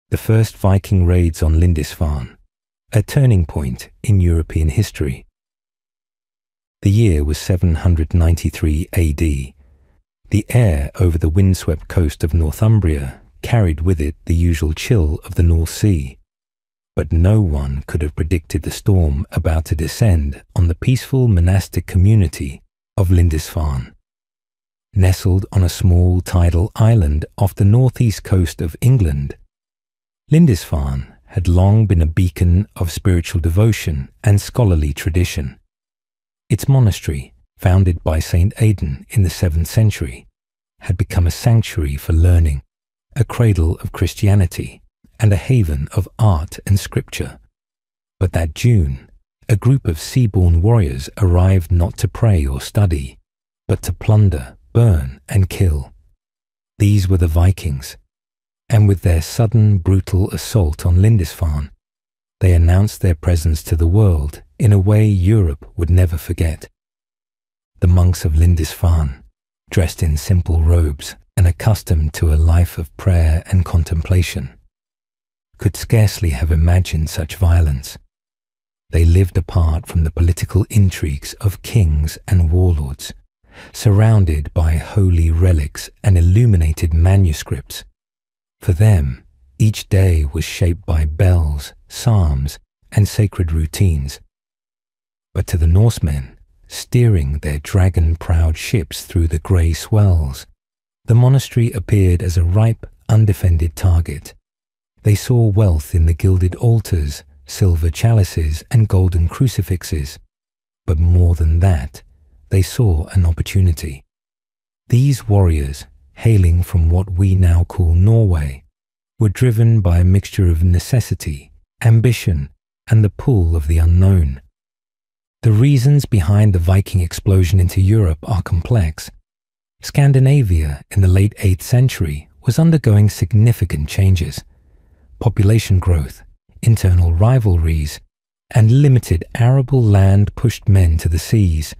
the first Viking raids on Lindisfarne, a turning point in European history. The year was 793 AD. The air over the windswept coast of Northumbria carried with it the usual chill of the North Sea. But no one could have predicted the storm about to descend on the peaceful monastic community of Lindisfarne. Nestled on a small tidal island off the northeast coast of England, Lindisfarne had long been a beacon of spiritual devotion and scholarly tradition. Its monastery, founded by Saint Aidan in the 7th century, had become a sanctuary for learning, a cradle of Christianity, and a haven of art and scripture. But that June, a group of sea-born warriors arrived not to pray or study, but to plunder, burn, and kill. These were the Vikings, and with their sudden, brutal assault on Lindisfarne, they announced their presence to the world in a way Europe would never forget. The monks of Lindisfarne, dressed in simple robes and accustomed to a life of prayer and contemplation, could scarcely have imagined such violence. They lived apart from the political intrigues of kings and warlords, surrounded by holy relics and illuminated manuscripts. For them, each day was shaped by bells, psalms, and sacred routines. But to the Norsemen, steering their dragon-prowed ships through the grey swells, the monastery appeared as a ripe, undefended target. They saw wealth in the gilded altars, silver chalices, and golden crucifixes. But more than that, they saw an opportunity. These warriors, hailing from what we now call Norway, were driven by a mixture of necessity, ambition, and the pull of the unknown. The reasons behind the Viking explosion into Europe are complex. Scandinavia in the late 8th century was undergoing significant changes. Population growth, internal rivalries, and limited arable land pushed men to the seas.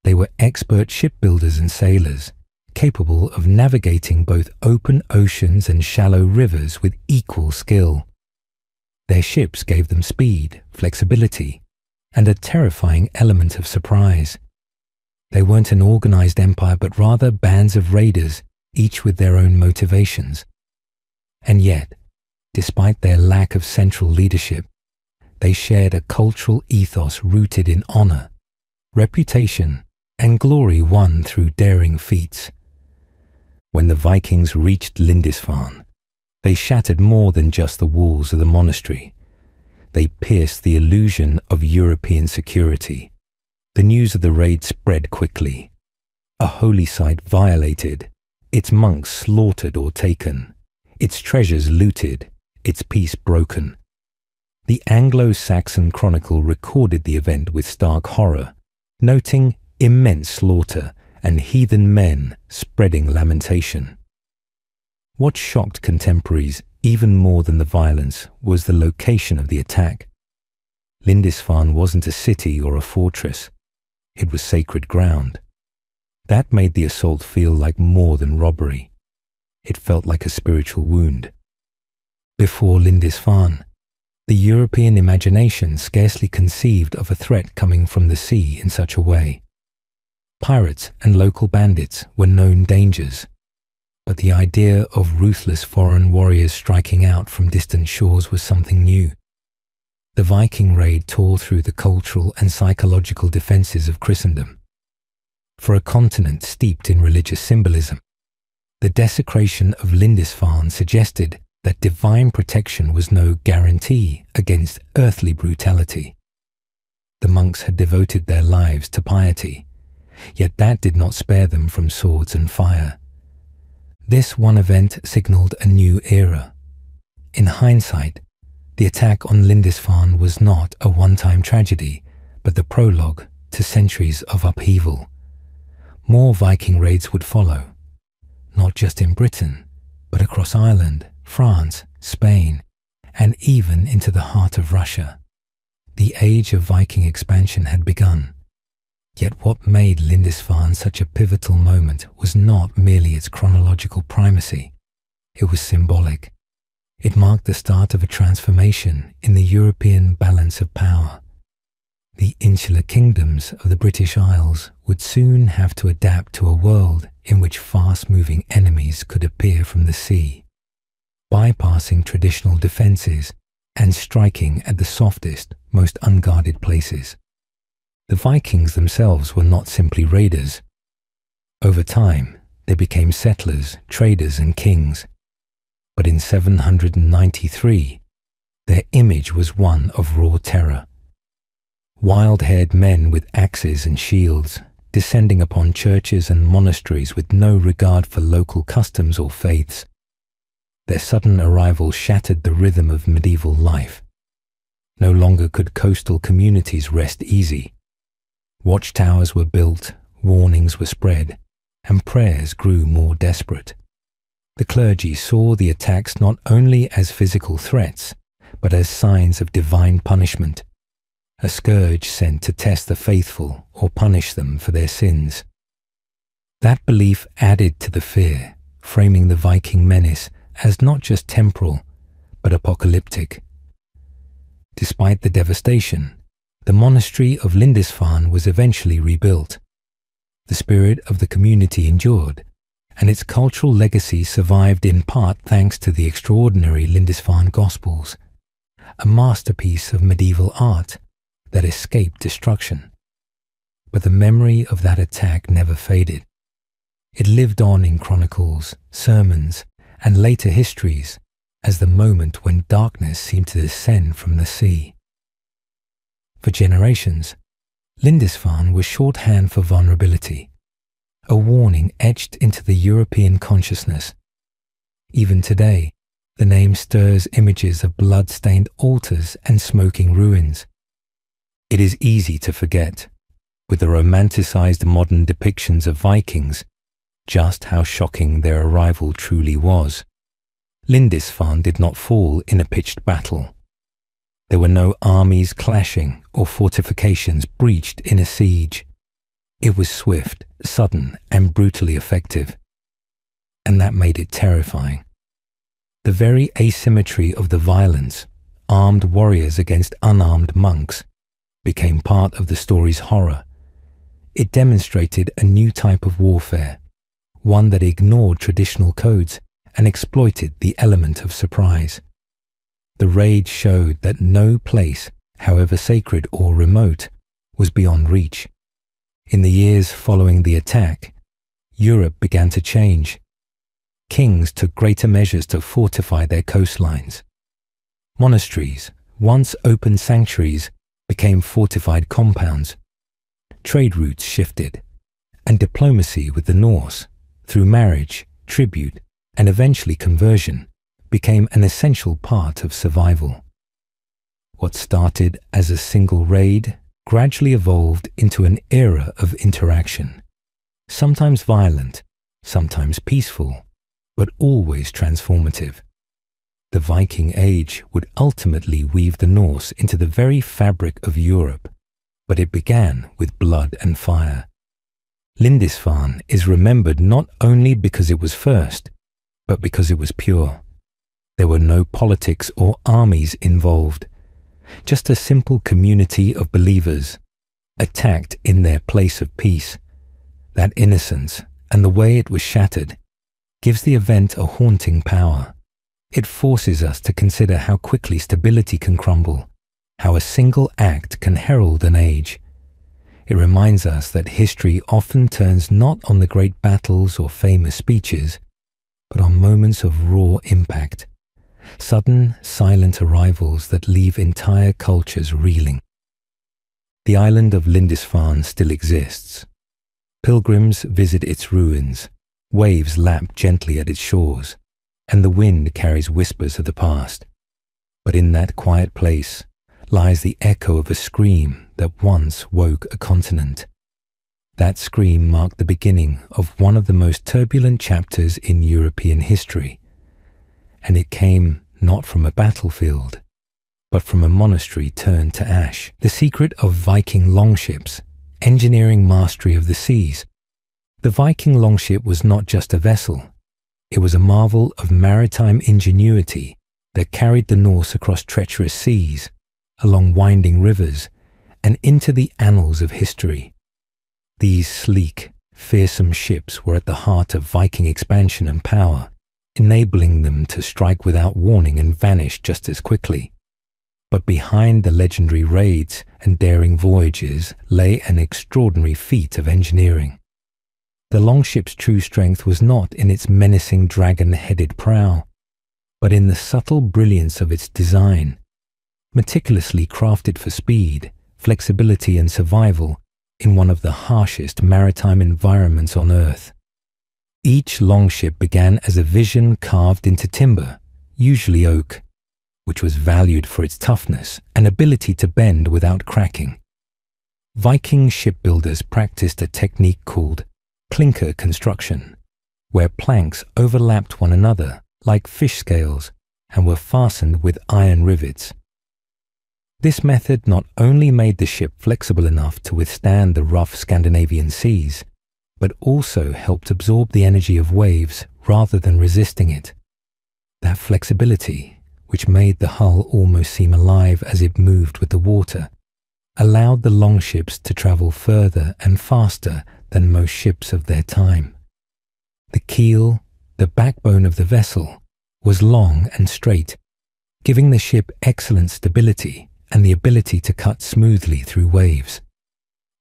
They were expert shipbuilders and sailors, capable of navigating both open oceans and shallow rivers with equal skill. Their ships gave them speed, flexibility, and a terrifying element of surprise. They weren't an organized empire, but rather bands of raiders, each with their own motivations. And yet, despite their lack of central leadership, they shared a cultural ethos rooted in honor, reputation, and glory won through daring feats. When the Vikings reached Lindisfarne, they shattered more than just the walls of the monastery. They pierced the illusion of European security. The news of the raid spread quickly. A holy site violated, its monks slaughtered or taken, its treasures looted, its peace broken. The Anglo-Saxon Chronicle recorded the event with stark horror, noting immense slaughter and heathen men spreading lamentation. What shocked contemporaries even more than the violence was the location of the attack. Lindisfarne wasn't a city or a fortress. It was sacred ground. That made the assault feel like more than robbery. It felt like a spiritual wound. Before Lindisfarne, the European imagination scarcely conceived of a threat coming from the sea in such a way. Pirates and local bandits were known dangers, but the idea of ruthless foreign warriors striking out from distant shores was something new. The Viking raid tore through the cultural and psychological defenses of Christendom. For a continent steeped in religious symbolism, the desecration of Lindisfarne suggested that divine protection was no guarantee against earthly brutality. The monks had devoted their lives to piety, yet that did not spare them from swords and fire. This one event signaled a new era. In hindsight, the attack on Lindisfarne was not a one-time tragedy, but the prologue to centuries of upheaval. More Viking raids would follow, not just in Britain, but across Ireland, France, Spain, and even into the heart of Russia. The age of Viking expansion had begun. Yet what made Lindisfarne such a pivotal moment was not merely its chronological primacy. It was symbolic. It marked the start of a transformation in the European balance of power. The insular kingdoms of the British Isles would soon have to adapt to a world in which fast-moving enemies could appear from the sea, bypassing traditional defences and striking at the softest, most unguarded places. The Vikings themselves were not simply raiders. Over time, they became settlers, traders and kings. But in 793, their image was one of raw terror. Wild-haired men with axes and shields, descending upon churches and monasteries with no regard for local customs or faiths. Their sudden arrival shattered the rhythm of medieval life. No longer could coastal communities rest easy. Watchtowers were built, warnings were spread, and prayers grew more desperate. The clergy saw the attacks not only as physical threats, but as signs of divine punishment, a scourge sent to test the faithful or punish them for their sins. That belief added to the fear, framing the Viking menace as not just temporal, but apocalyptic. Despite the devastation, the monastery of Lindisfarne was eventually rebuilt. The spirit of the community endured, and its cultural legacy survived in part thanks to the extraordinary Lindisfarne Gospels, a masterpiece of medieval art that escaped destruction. But the memory of that attack never faded. It lived on in chronicles, sermons, and later histories as the moment when darkness seemed to descend from the sea. For generations, Lindisfarne was shorthand for vulnerability, a warning etched into the European consciousness. Even today, the name stirs images of blood-stained altars and smoking ruins. It is easy to forget, with the romanticized modern depictions of Vikings, just how shocking their arrival truly was. Lindisfarne did not fall in a pitched battle. There were no armies clashing or fortifications breached in a siege. It was swift, sudden, and brutally effective. And that made it terrifying. The very asymmetry of the violence, armed warriors against unarmed monks, became part of the story's horror. It demonstrated a new type of warfare, one that ignored traditional codes and exploited the element of surprise. The raid showed that no place, however sacred or remote, was beyond reach. In the years following the attack, Europe began to change. Kings took greater measures to fortify their coastlines. Monasteries, once open sanctuaries, became fortified compounds. Trade routes shifted, and diplomacy with the Norse, through marriage, tribute, and eventually conversion, became an essential part of survival. What started as a single raid gradually evolved into an era of interaction, sometimes violent, sometimes peaceful, but always transformative. The Viking Age would ultimately weave the Norse into the very fabric of Europe, but it began with blood and fire. Lindisfarne is remembered not only because it was first, but because it was pure. There were no politics or armies involved, just a simple community of believers, attacked in their place of peace. That innocence, and the way it was shattered, gives the event a haunting power. It forces us to consider how quickly stability can crumble, how a single act can herald an age. It reminds us that history often turns not on the great battles or famous speeches, but on moments of raw impact, sudden, silent arrivals that leave entire cultures reeling. The island of Lindisfarne still exists. Pilgrims visit its ruins, waves lap gently at its shores, and the wind carries whispers of the past. But in that quiet place lies the echo of a scream that once woke a continent. That scream marked the beginning of one of the most turbulent chapters in European history, and it came not from a battlefield, but from a monastery turned to ash. The secret of Viking longships, engineering mastery of the seas. The Viking longship was not just a vessel. It was a marvel of maritime ingenuity that carried the Norse across treacherous seas, along winding rivers, and into the annals of history. These sleek, fearsome ships were at the heart of Viking expansion and power, enabling them to strike without warning and vanish just as quickly. But behind the legendary raids and daring voyages lay an extraordinary feat of engineering. The Longship's true strength was not in its menacing dragon-headed prow, but in the subtle brilliance of its design, meticulously crafted for speed, flexibility and survival in one of the harshest maritime environments on Earth. Each Longship began as a vision carved into timber, usually oak, which was valued for its toughness and ability to bend without cracking. Viking shipbuilders practiced a technique called clinker construction, where planks overlapped one another like fish scales and were fastened with iron rivets. This method not only made the ship flexible enough to withstand the rough Scandinavian seas, but also helped absorb the energy of waves rather than resisting it. That flexibility, which made the hull almost seem alive as it moved with the water, allowed the Longships to travel further and faster than most ships of their time. The keel, the backbone of the vessel, was long and straight, giving the ship excellent stability and the ability to cut smoothly through waves.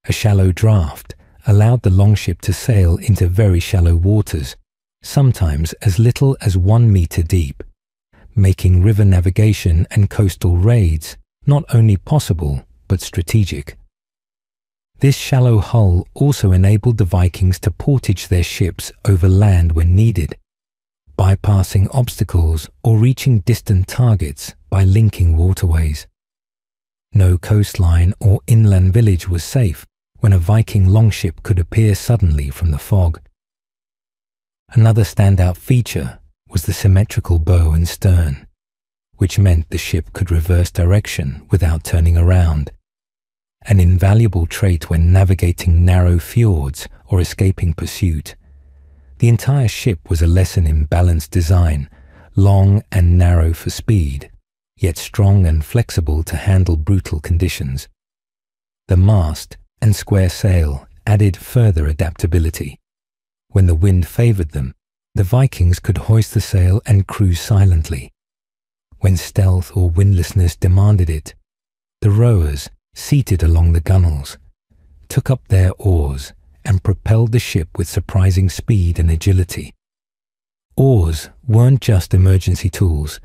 A shallow draft allowed the Longship to sail into very shallow waters, sometimes as little as 1 meter deep, making river navigation and coastal raids not only possible but strategic. This shallow hull also enabled the Vikings to portage their ships over land when needed, bypassing obstacles or reaching distant targets by linking waterways. No coastline or inland village was safe when a Viking longship could appear suddenly from the fog. Another standout feature was the symmetrical bow and stern, which meant the ship could reverse direction without turning around, an invaluable trait when navigating narrow fjords or escaping pursuit. The entire ship was a lesson in balanced design, long and narrow for speed, yet strong and flexible to handle brutal conditions. The mast and square sail added further adaptability. When the wind favored them, the Vikings could hoist the sail and cruise silently. When stealth or windlessness demanded it, the rowers, seated along the gunwales, took up their oars and propelled the ship with surprising speed and agility. Oars weren't just emergency tools.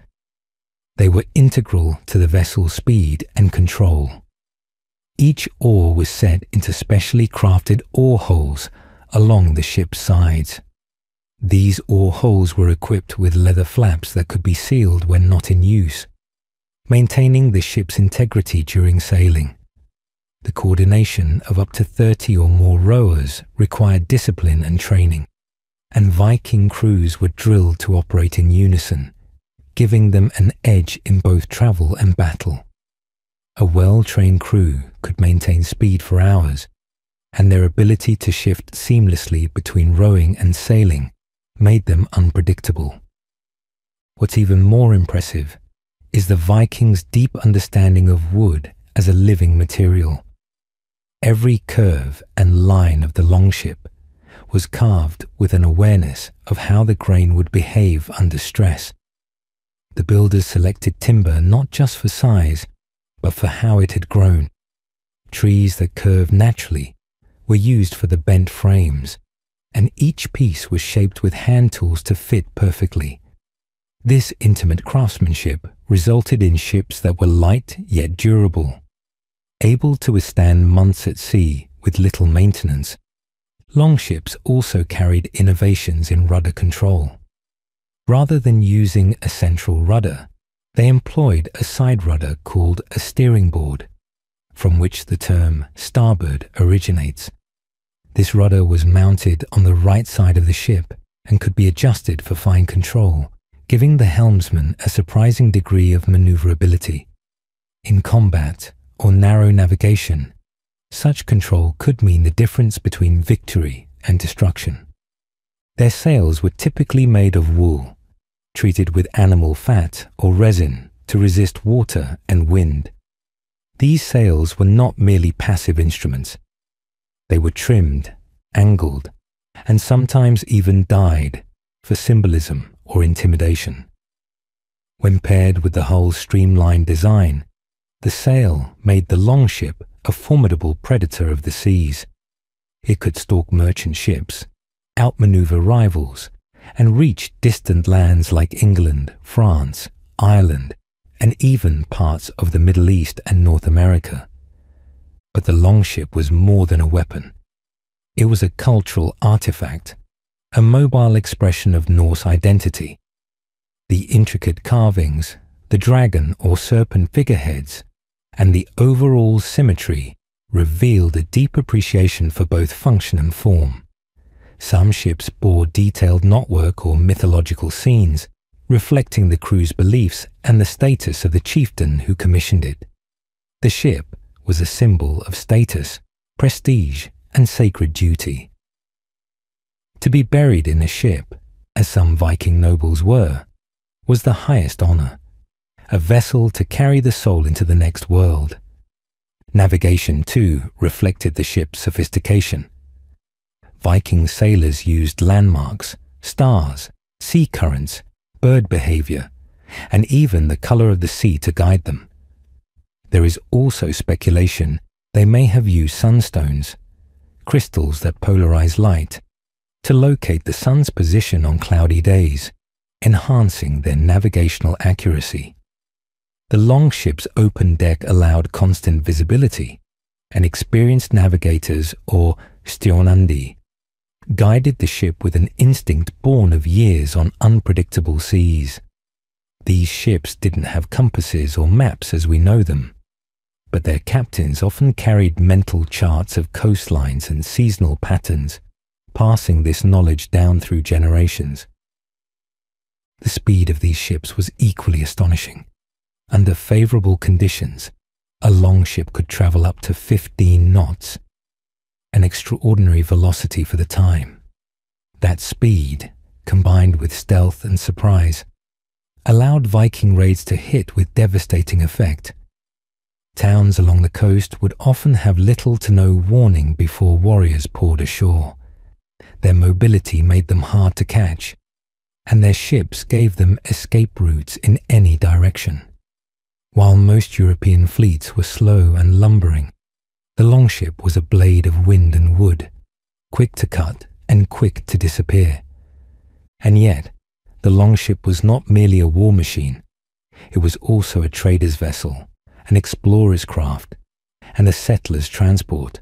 They were integral to the vessel's speed and control. Each oar was set into specially crafted oar holes along the ship's sides. These oar holes were equipped with leather flaps that could be sealed when not in use, maintaining the ship's integrity during sailing. The coordination of up to 30 or more rowers required discipline and training, and Viking crews were drilled to operate in unison, giving them an edge in both travel and battle. A well-trained crew could maintain speed for hours, and their ability to shift seamlessly between rowing and sailing made them unpredictable. What's even more impressive is the Vikings' deep understanding of wood as a living material. Every curve and line of the longship was carved with an awareness of how the grain would behave under stress. The builders selected timber not just for size, but for how it had grown. Trees that curved naturally were used for the bent frames, and each piece was shaped with hand tools to fit perfectly. This intimate craftsmanship resulted in ships that were light yet durable, able to withstand months at sea with little maintenance. Longships also carried innovations in rudder control. Rather than using a central rudder, they employed a side rudder called a steering board, from which the term starboard originates. This rudder was mounted on the right side of the ship and could be adjusted for fine control, giving the helmsman a surprising degree of maneuverability. In combat or narrow navigation, such control could mean the difference between victory and destruction. Their sails were typically made of wool, treated with animal fat or resin to resist water and wind. These sails were not merely passive instruments. They were trimmed, angled, and sometimes even dyed for symbolism or intimidation. When paired with the hull's streamlined design, the sail made the longship a formidable predator of the seas. It could stalk merchant ships, outmaneuver rivals, and reach distant lands like England, France, Ireland, and even parts of the Middle East and North America. But the longship was more than a weapon. It was a cultural artifact, a mobile expression of Norse identity. The intricate carvings, the dragon or serpent figureheads, and the overall symmetry revealed a deep appreciation for both function and form. Some ships bore detailed knotwork or mythological scenes, reflecting the crew's beliefs and the status of the chieftain who commissioned it. The ship was a symbol of status, prestige, and sacred duty. To be buried in a ship, as some Viking nobles were, was the highest honor, a vessel to carry the soul into the next world. Navigation, too, reflected the ship's sophistication. Viking sailors used landmarks, stars, sea currents, bird behavior, and even the color of the sea to guide them. There is also speculation they may have used sunstones, crystals that polarize light, to locate the sun's position on cloudy days, enhancing their navigational accuracy. The longship's open deck allowed constant visibility, and experienced navigators, or stjornandi, guided the ship with an instinct born of years on unpredictable seas. These ships didn't have compasses or maps as we know them, but their captains often carried mental charts of coastlines and seasonal patterns, passing this knowledge down through generations. The speed of these ships was equally astonishing. Under favorable conditions, a longship could travel up to 15 knots, an extraordinary velocity for the time. That speed, combined with stealth and surprise, allowed Viking raids to hit with devastating effect. Towns along the coast would often have little to no warning before warriors poured ashore. Their mobility made them hard to catch, and their ships gave them escape routes in any direction. While most European fleets were slow and lumbering, the longship was a blade of wind and wood, quick to cut and quick to disappear. And yet, the longship was not merely a war machine. It was also a trader's vessel, an explorer's craft, and a settler's transport.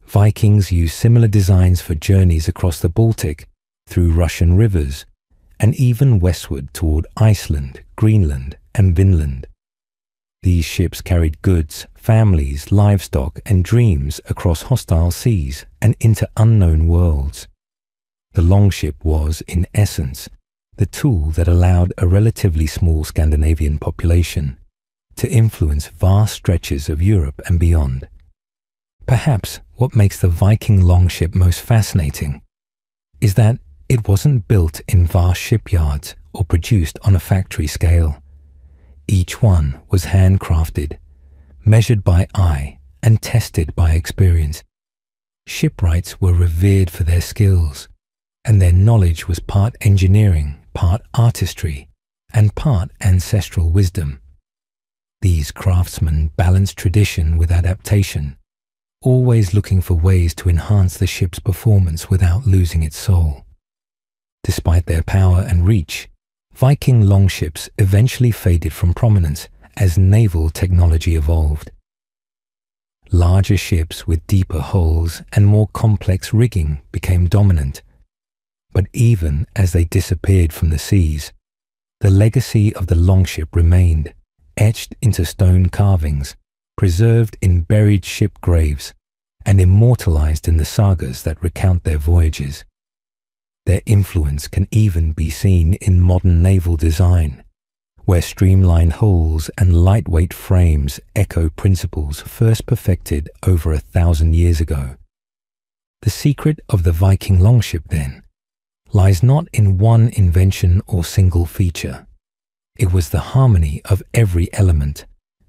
Vikings used similar designs for journeys across the Baltic, through Russian rivers, and even westward toward Iceland, Greenland, and Vinland. These ships carried goods, families, livestock, and dreams across hostile seas and into unknown worlds. The longship was, in essence, the tool that allowed a relatively small Scandinavian population to influence vast stretches of Europe and beyond. Perhaps what makes the Viking longship most fascinating is that it wasn't built in vast shipyards or produced on a factory scale. Each one was handcrafted, measured by eye and tested by experience. Shipwrights were revered for their skills, and their knowledge was part engineering, part artistry, and part ancestral wisdom. These craftsmen balanced tradition with adaptation, always looking for ways to enhance the ship's performance without losing its soul. Despite their power and reach, Viking longships eventually faded from prominence as naval technology evolved. Larger ships with deeper hulls and more complex rigging became dominant, but even as they disappeared from the seas, the legacy of the longship remained, etched into stone carvings, preserved in buried ship graves, and immortalized in the sagas that recount their voyages. Their influence can even be seen in modern naval design, where streamlined hulls and lightweight frames echo principles first perfected over 1,000 years ago. The secret of the Viking longship, then, lies not in one invention or single feature. It was the harmony of every element,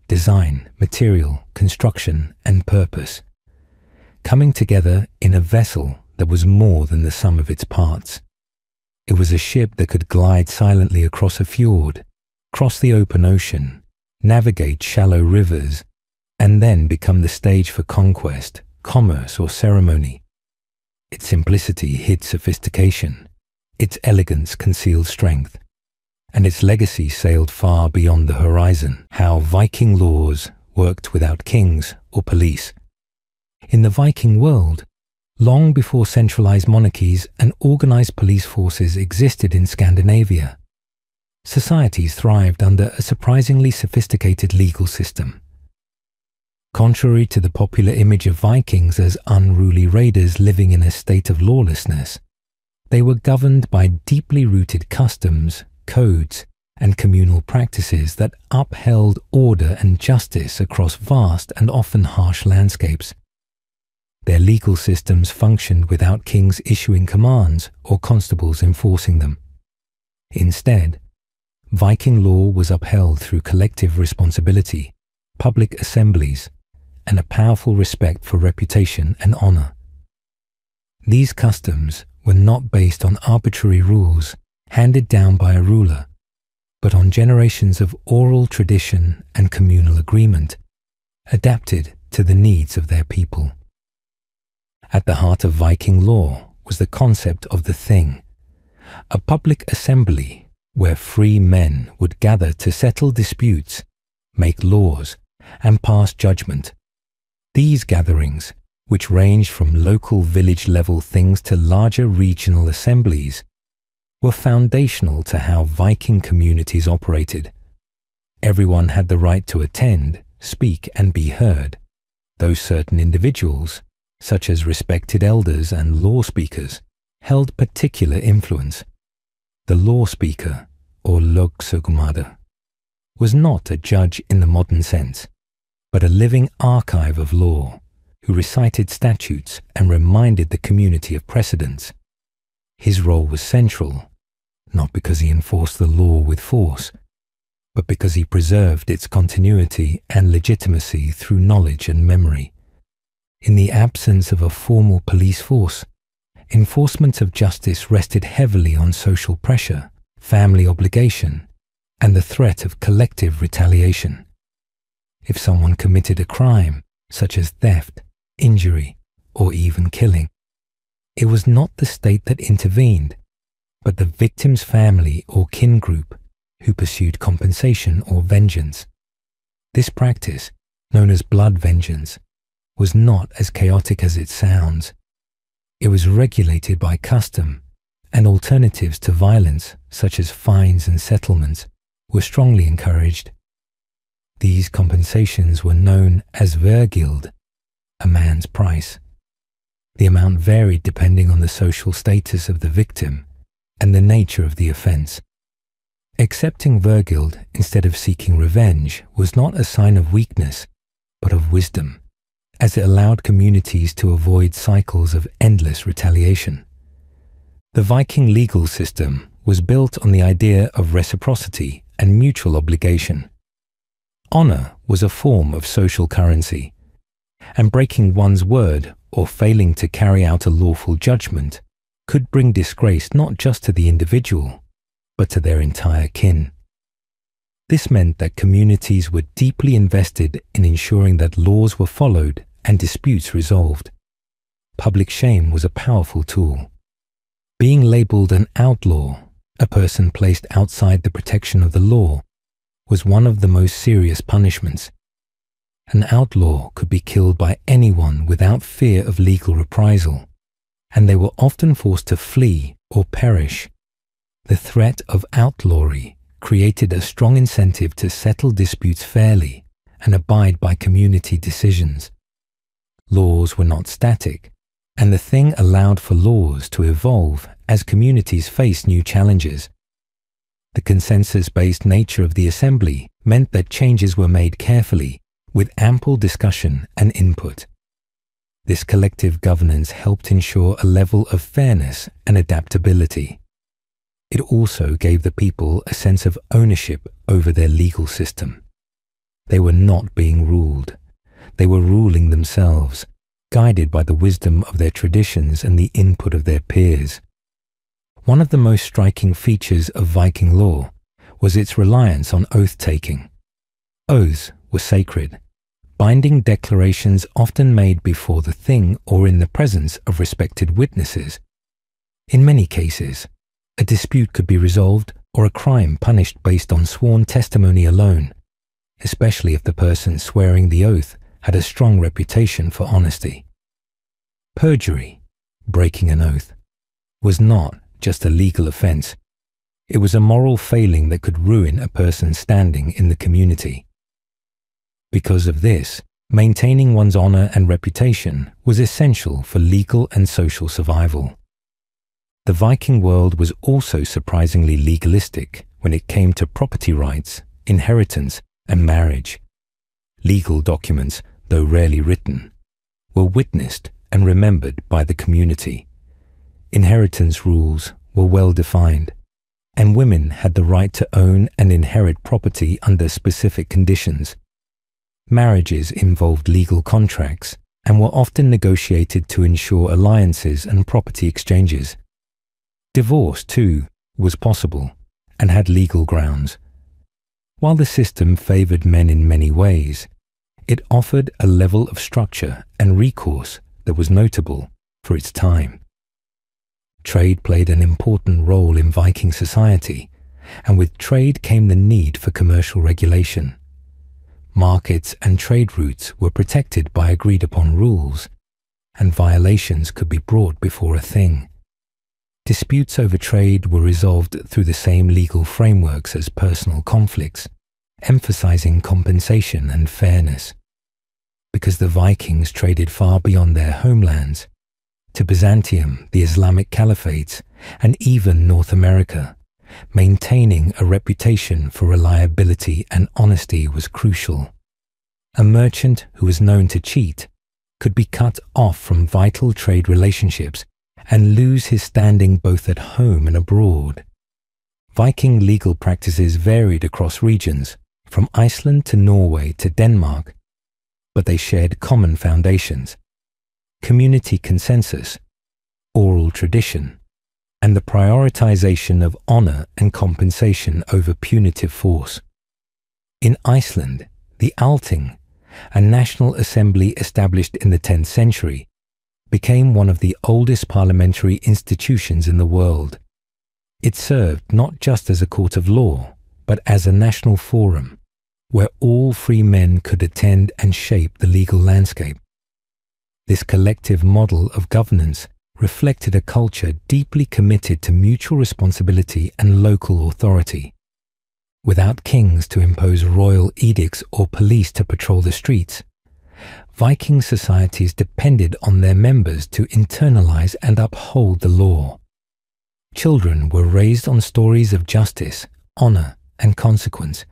design, material, construction, and purpose, coming together in a vessel that was more than the sum of its parts. It was a ship that could glide silently across a fjord, cross the open ocean, navigate shallow rivers, and then become the stage for conquest, commerce, or ceremony. Its simplicity hid sophistication, its elegance concealed strength, and its legacy sailed far beyond the horizon. How Viking laws worked without kings or police. In the Viking world, long before centralized monarchies and organized police forces existed in Scandinavia, societies thrived under a surprisingly sophisticated legal system. Contrary to the popular image of Vikings as unruly raiders living in a state of lawlessness, they were governed by deeply rooted customs, codes, and communal practices that upheld order and justice across vast and often harsh landscapes. Their legal systems functioned without kings issuing commands or constables enforcing them. Instead, Viking law was upheld through collective responsibility, public assemblies, and a powerful respect for reputation and honor. These customs were not based on arbitrary rules handed down by a ruler, but on generations of oral tradition and communal agreement, adapted to the needs of their people. At the heart of Viking law was the concept of the Thing, a public assembly where free men would gather to settle disputes, make laws, and pass judgment. These gatherings, which ranged from local village-level things to larger regional assemblies, were foundational to how Viking communities operated. Everyone had the right to attend, speak, and be heard, though certain individuals, such as respected elders and law speakers, held particular influence. The law speaker, or logsögumaður, was not a judge in the modern sense, but a living archive of law, who recited statutes and reminded the community of precedents. His role was central, not because he enforced the law with force, but because he preserved its continuity and legitimacy through knowledge and memory. In the absence of a formal police force, enforcement of justice rested heavily on social pressure, family obligation, and the threat of collective retaliation. If someone committed a crime, such as theft, injury, or even killing, it was not the state that intervened, but the victim's family or kin group who pursued compensation or vengeance. This practice, known as blood vengeance, was not as chaotic as it sounds. It was regulated by custom, and alternatives to violence, such as fines and settlements, were strongly encouraged. These compensations were known as vergild, a man's price. The amount varied depending on the social status of the victim and the nature of the offense. Accepting vergild instead of seeking revenge was not a sign of weakness, but of wisdom, as it allowed communities to avoid cycles of endless retaliation. The Viking legal system was built on the idea of reciprocity and mutual obligation. Honor was a form of social currency, and breaking one's word or failing to carry out a lawful judgment could bring disgrace not just to the individual, but to their entire kin. This meant that communities were deeply invested in ensuring that laws were followed and disputes resolved. Public shame was a powerful tool. Being labeled an outlaw, a person placed outside the protection of the law, was one of the most serious punishments. An outlaw could be killed by anyone without fear of legal reprisal, and they were often forced to flee or perish. The threat of outlawry created a strong incentive to settle disputes fairly and abide by community decisions. Laws were not static, and the Thing allowed for laws to evolve as communities faced new challenges. The consensus-based nature of the assembly meant that changes were made carefully, with ample discussion and input. This collective governance helped ensure a level of fairness and adaptability. It also gave the people a sense of ownership over their legal system. They were not being ruled. They were ruling themselves, guided by the wisdom of their traditions and the input of their peers. One of the most striking features of Viking law was its reliance on oath-taking. Oaths were sacred, binding declarations often made before the thing or in the presence of respected witnesses. In many cases, a dispute could be resolved or a crime punished based on sworn testimony alone, especially if the person swearing the oath had a strong reputation for honesty. Perjury, breaking an oath, was not just a legal offense. It was a moral failing that could ruin a person's standing in the community. Because of this, maintaining one's honor and reputation was essential for legal and social survival. The Viking world was also surprisingly legalistic when it came to property rights, inheritance, and marriage. Legal documents, though rarely written, were witnessed and remembered by the community. Inheritance rules were well defined, and women had the right to own and inherit property under specific conditions. Marriages involved legal contracts and were often negotiated to ensure alliances and property exchanges. Divorce, too, was possible and had legal grounds. While the system favored men in many ways, it offered a level of structure and recourse that was notable for its time. Trade played an important role in Viking society, and with trade came the need for commercial regulation. Markets and trade routes were protected by agreed-upon rules, and violations could be brought before a thing. Disputes over trade were resolved through the same legal frameworks as personal conflicts, emphasizing compensation and fairness. Because the Vikings traded far beyond their homelands, to Byzantium, the Islamic caliphates, and even North America, maintaining a reputation for reliability and honesty was crucial. A merchant who was known to cheat could be cut off from vital trade relationships and lose his standing both at home and abroad. Viking legal practices varied across regions, from Iceland to Norway to Denmark, but they shared common foundations: community consensus, oral tradition, and the prioritization of honor and compensation over punitive force. In Iceland, the Althing, a national assembly established in the 10th century, became one of the oldest parliamentary institutions in the world. It served not just as a court of law, but as a national forum, where all free men could attend and shape the legal landscape. This collective model of governance reflected a culture deeply committed to mutual responsibility and local authority. Without kings to impose royal edicts or police to patrol the streets, Viking societies depended on their members to internalize and uphold the law. Children were raised on stories of justice, honor, and consequence.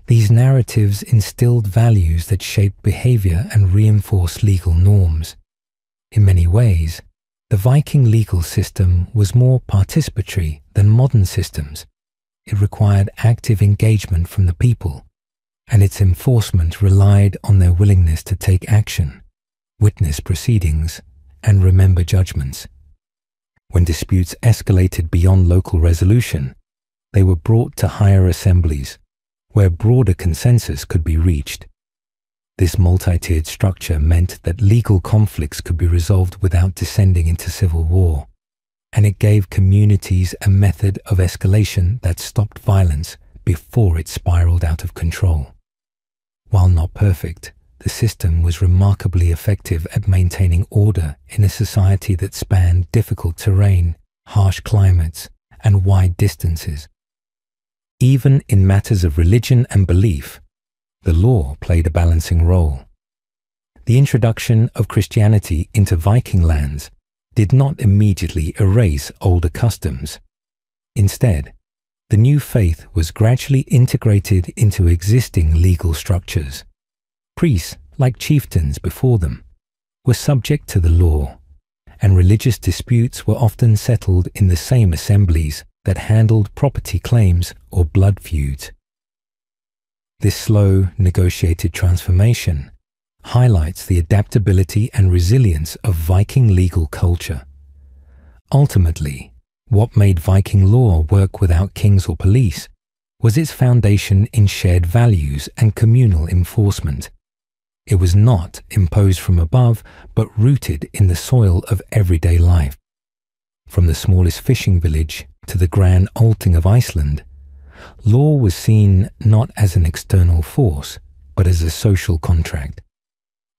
These narratives instilled values that shaped behavior and reinforced legal norms. In many ways, the Viking legal system was more participatory than modern systems. It required active engagement from the people, and its enforcement relied on their willingness to take action, witness proceedings, and remember judgments. When disputes escalated beyond local resolution, they were brought to higher assemblies, where broader consensus could be reached. This multi-tiered structure meant that legal conflicts could be resolved without descending into civil war, and it gave communities a method of escalation that stopped violence before it spiraled out of control. While not perfect, the system was remarkably effective at maintaining order in a society that spanned difficult terrain, harsh climates, and wide distances. Even in matters of religion and belief, the law played a balancing role. The introduction of Christianity into Viking lands did not immediately erase older customs. Instead, the new faith was gradually integrated into existing legal structures. Priests, like chieftains before them, were subject to the law, and religious disputes were often settled in the same assemblies that handled property claims or blood feuds. This slow, negotiated transformation highlights the adaptability and resilience of Viking legal culture. Ultimately, what made Viking law work without kings or police was its foundation in shared values and communal enforcement. It was not imposed from above, but rooted in the soil of everyday life. From the smallest fishing village to the grand Althing of Iceland, law was seen not as an external force, but as a social contract.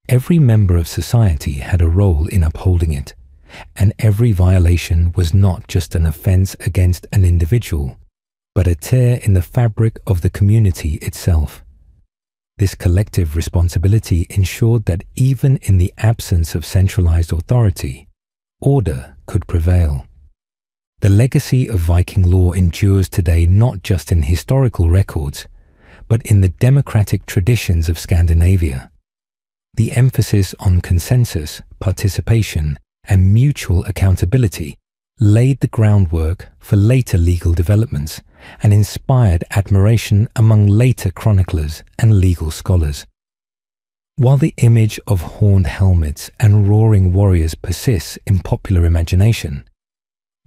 Every member of society had a role in upholding it, and every violation was not just an offense against an individual, but a tear in the fabric of the community itself. This collective responsibility ensured that even in the absence of centralized authority, order could prevail. The legacy of Viking law endures today not just in historical records, but in the democratic traditions of Scandinavia. The emphasis on consensus, participation, and mutual accountability laid the groundwork for later legal developments and inspired admiration among later chroniclers and legal scholars. While the image of horned helmets and roaring warriors persists in popular imagination,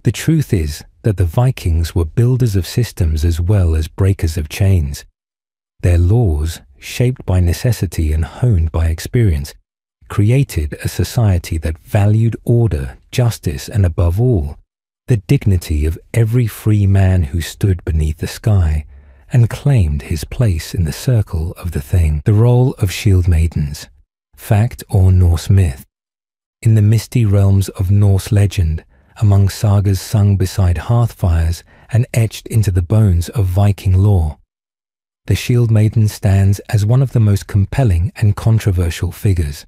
the truth is that the Vikings were builders of systems as well as breakers of chains. Their laws, shaped by necessity and honed by experience, created a society that valued order, justice, and above all, the dignity of every free man who stood beneath the sky and claimed his place in the circle of the thing. The Role of Shieldmaidens, fact or Norse myth. In the misty realms of Norse legend, among sagas sung beside hearth fires and etched into the bones of Viking lore, the Shieldmaiden stands as one of the most compelling and controversial figures.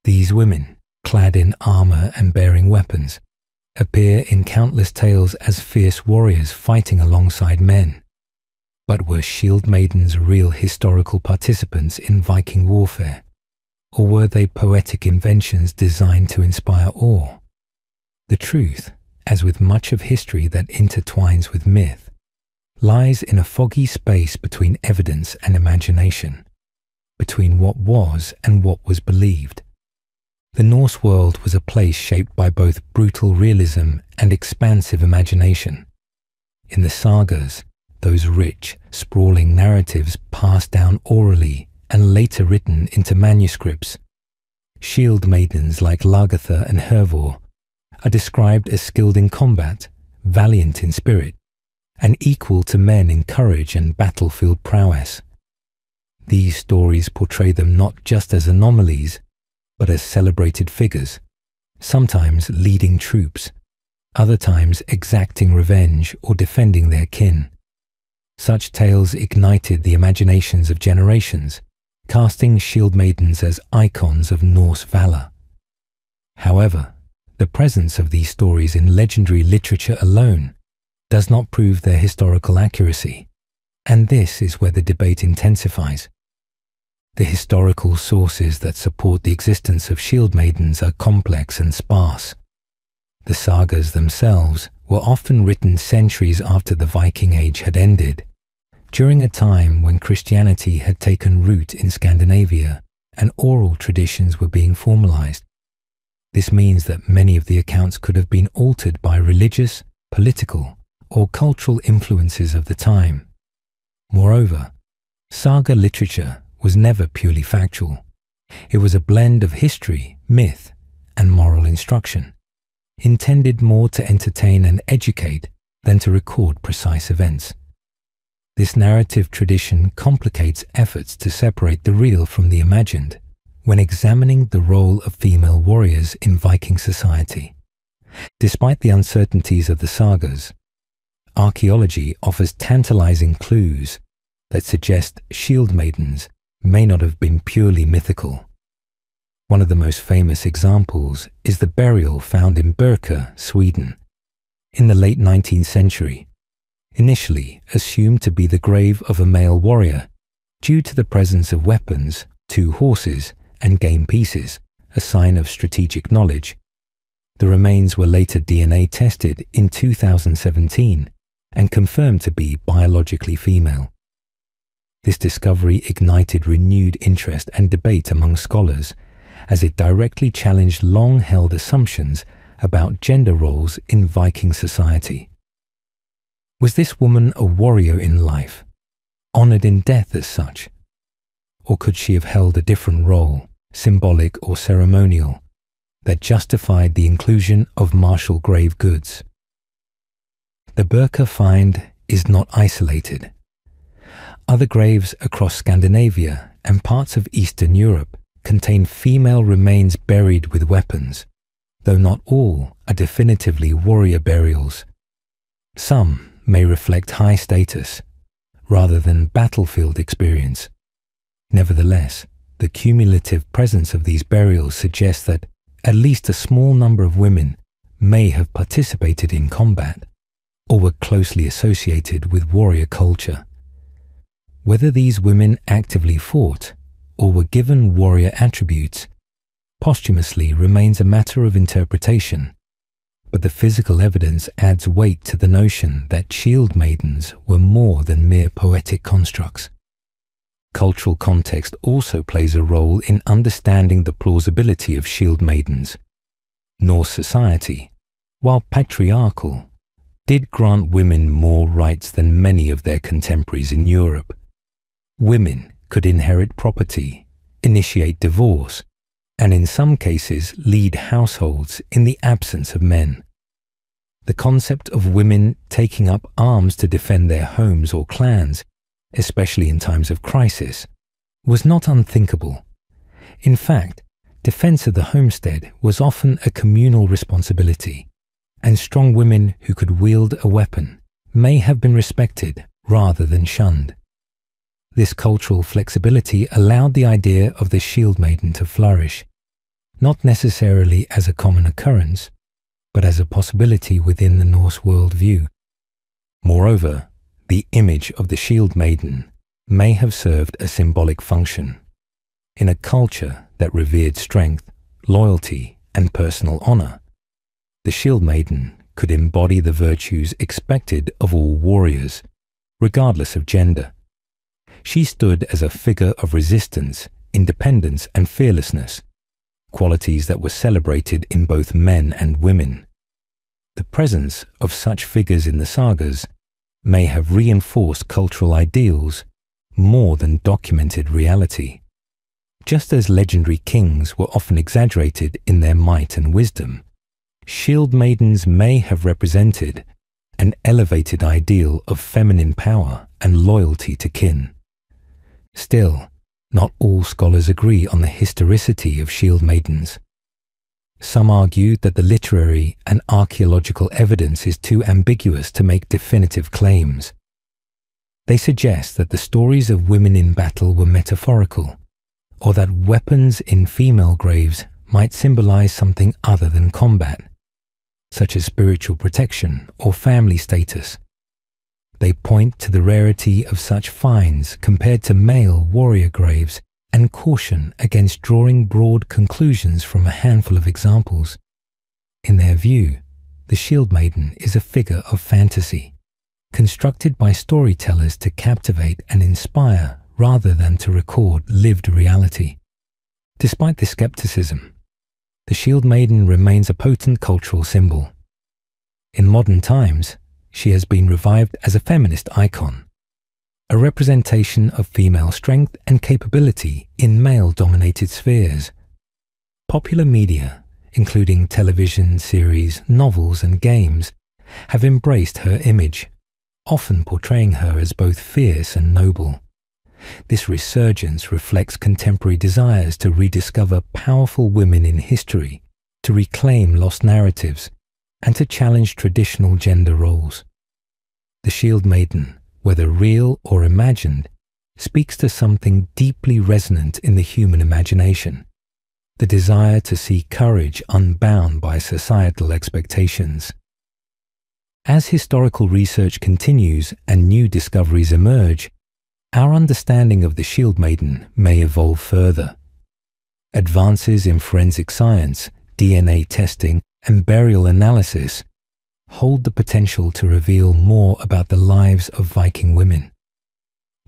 These women, clad in armor and bearing weapons, appear in countless tales as fierce warriors fighting alongside men. But were Shieldmaidens real historical participants in Viking warfare, or were they poetic inventions designed to inspire awe? The truth, as with much of history that intertwines with myth, lies in a foggy space between evidence and imagination, between what was and what was believed. The Norse world was a place shaped by both brutal realism and expansive imagination. In the sagas, those rich, sprawling narratives passed down orally and later written into manuscripts, shield maidens like Lagertha and Hervor are described as skilled in combat, valiant in spirit, and equal to men in courage and battlefield prowess. These stories portray them not just as anomalies, but as celebrated figures, sometimes leading troops, other times exacting revenge or defending their kin. Such tales ignited the imaginations of generations, casting shield maidens as icons of Norse valor. However, the presence of these stories in legendary literature alone does not prove their historical accuracy, and this is where the debate intensifies. The historical sources that support the existence of shield maidens are complex and sparse. The sagas themselves were often written centuries after the Viking Age had ended, during a time when Christianity had taken root in Scandinavia and oral traditions were being formalized. This means that many of the accounts could have been altered by religious, political, or cultural influences of the time. Moreover, saga literature was never purely factual. It was a blend of history, myth, and moral instruction, intended more to entertain and educate than to record precise events. This narrative tradition complicates efforts to separate the real from the imagined when examining the role of female warriors in Viking society. Despite the uncertainties of the sagas, archaeology offers tantalizing clues that suggest shield maidens may not have been purely mythical. One of the most famous examples is the burial found in Birka, Sweden, in the late 19th century, initially assumed to be the grave of a male warrior due to the presence of weapons, 2 horses, and game pieces, a sign of strategic knowledge. The remains were later DNA tested in 2017 and confirmed to be biologically female. This discovery ignited renewed interest and debate among scholars, as it directly challenged long-held assumptions about gender roles in Viking society. Was this woman a warrior in life, honored in death as such? Or could she have held a different role, symbolic or ceremonial, that justified the inclusion of martial grave goods? The Birka find is not isolated. Other graves across Scandinavia and parts of Eastern Europe contain female remains buried with weapons, though not all are definitively warrior burials. Some may reflect high status, rather than battlefield experience. Nevertheless, the cumulative presence of these burials suggests that at least a small number of women may have participated in combat, or were closely associated with warrior culture. Whether these women actively fought or were given warrior attributes posthumously remains a matter of interpretation, but the physical evidence adds weight to the notion that shield maidens were more than mere poetic constructs. Cultural context also plays a role in understanding the plausibility of shield maidens. Norse society, while patriarchal, did grant women more rights than many of their contemporaries in Europe. Women could inherit property, initiate divorce, and in some cases lead households in the absence of men. The concept of women taking up arms to defend their homes or clans, especially in times of crisis, was not unthinkable. In fact, defense of the homestead was often a communal responsibility, and strong women who could wield a weapon may have been respected rather than shunned. This cultural flexibility allowed the idea of the shield maiden to flourish, not necessarily as a common occurrence, but as a possibility within the Norse worldview. Moreover, the image of the shield maiden may have served a symbolic function. In a culture that revered strength, loyalty, and personal honor, the shield maiden could embody the virtues expected of all warriors, regardless of gender. She stood as a figure of resistance, independence, and fearlessness, qualities that were celebrated in both men and women. The presence of such figures in the sagas may have reinforced cultural ideals more than documented reality. Just as legendary kings were often exaggerated in their might and wisdom, shield maidens may have represented an elevated ideal of feminine power and loyalty to kin. Still, not all scholars agree on the historicity of shield maidens. Some argue that the literary and archaeological evidence is too ambiguous to make definitive claims. They suggest that the stories of women in battle were metaphorical, or that weapons in female graves might symbolize something other than combat, such as spiritual protection or family status. They point to the rarity of such finds compared to male warrior graves and caution against drawing broad conclusions from a handful of examples. In their view, the shield maiden is a figure of fantasy, constructed by storytellers to captivate and inspire rather than to record lived reality. Despite this skepticism, the shield maiden remains a potent cultural symbol. In modern times, she has been revived as a feminist icon, a representation of female strength and capability in male-dominated spheres. Popular media, including television, series, novels, and games, have embraced her image, often portraying her as both fierce and noble. This resurgence reflects contemporary desires to rediscover powerful women in history, to reclaim lost narratives, and to challenge traditional gender roles. The shield maiden, whether real or imagined, speaks to something deeply resonant in the human imagination, the desire to see courage unbound by societal expectations. As historical research continues and new discoveries emerge, our understanding of the shield maiden may evolve further. Advances in forensic science, DNA testing, and burial analysis hold the potential to reveal more about the lives of Viking women.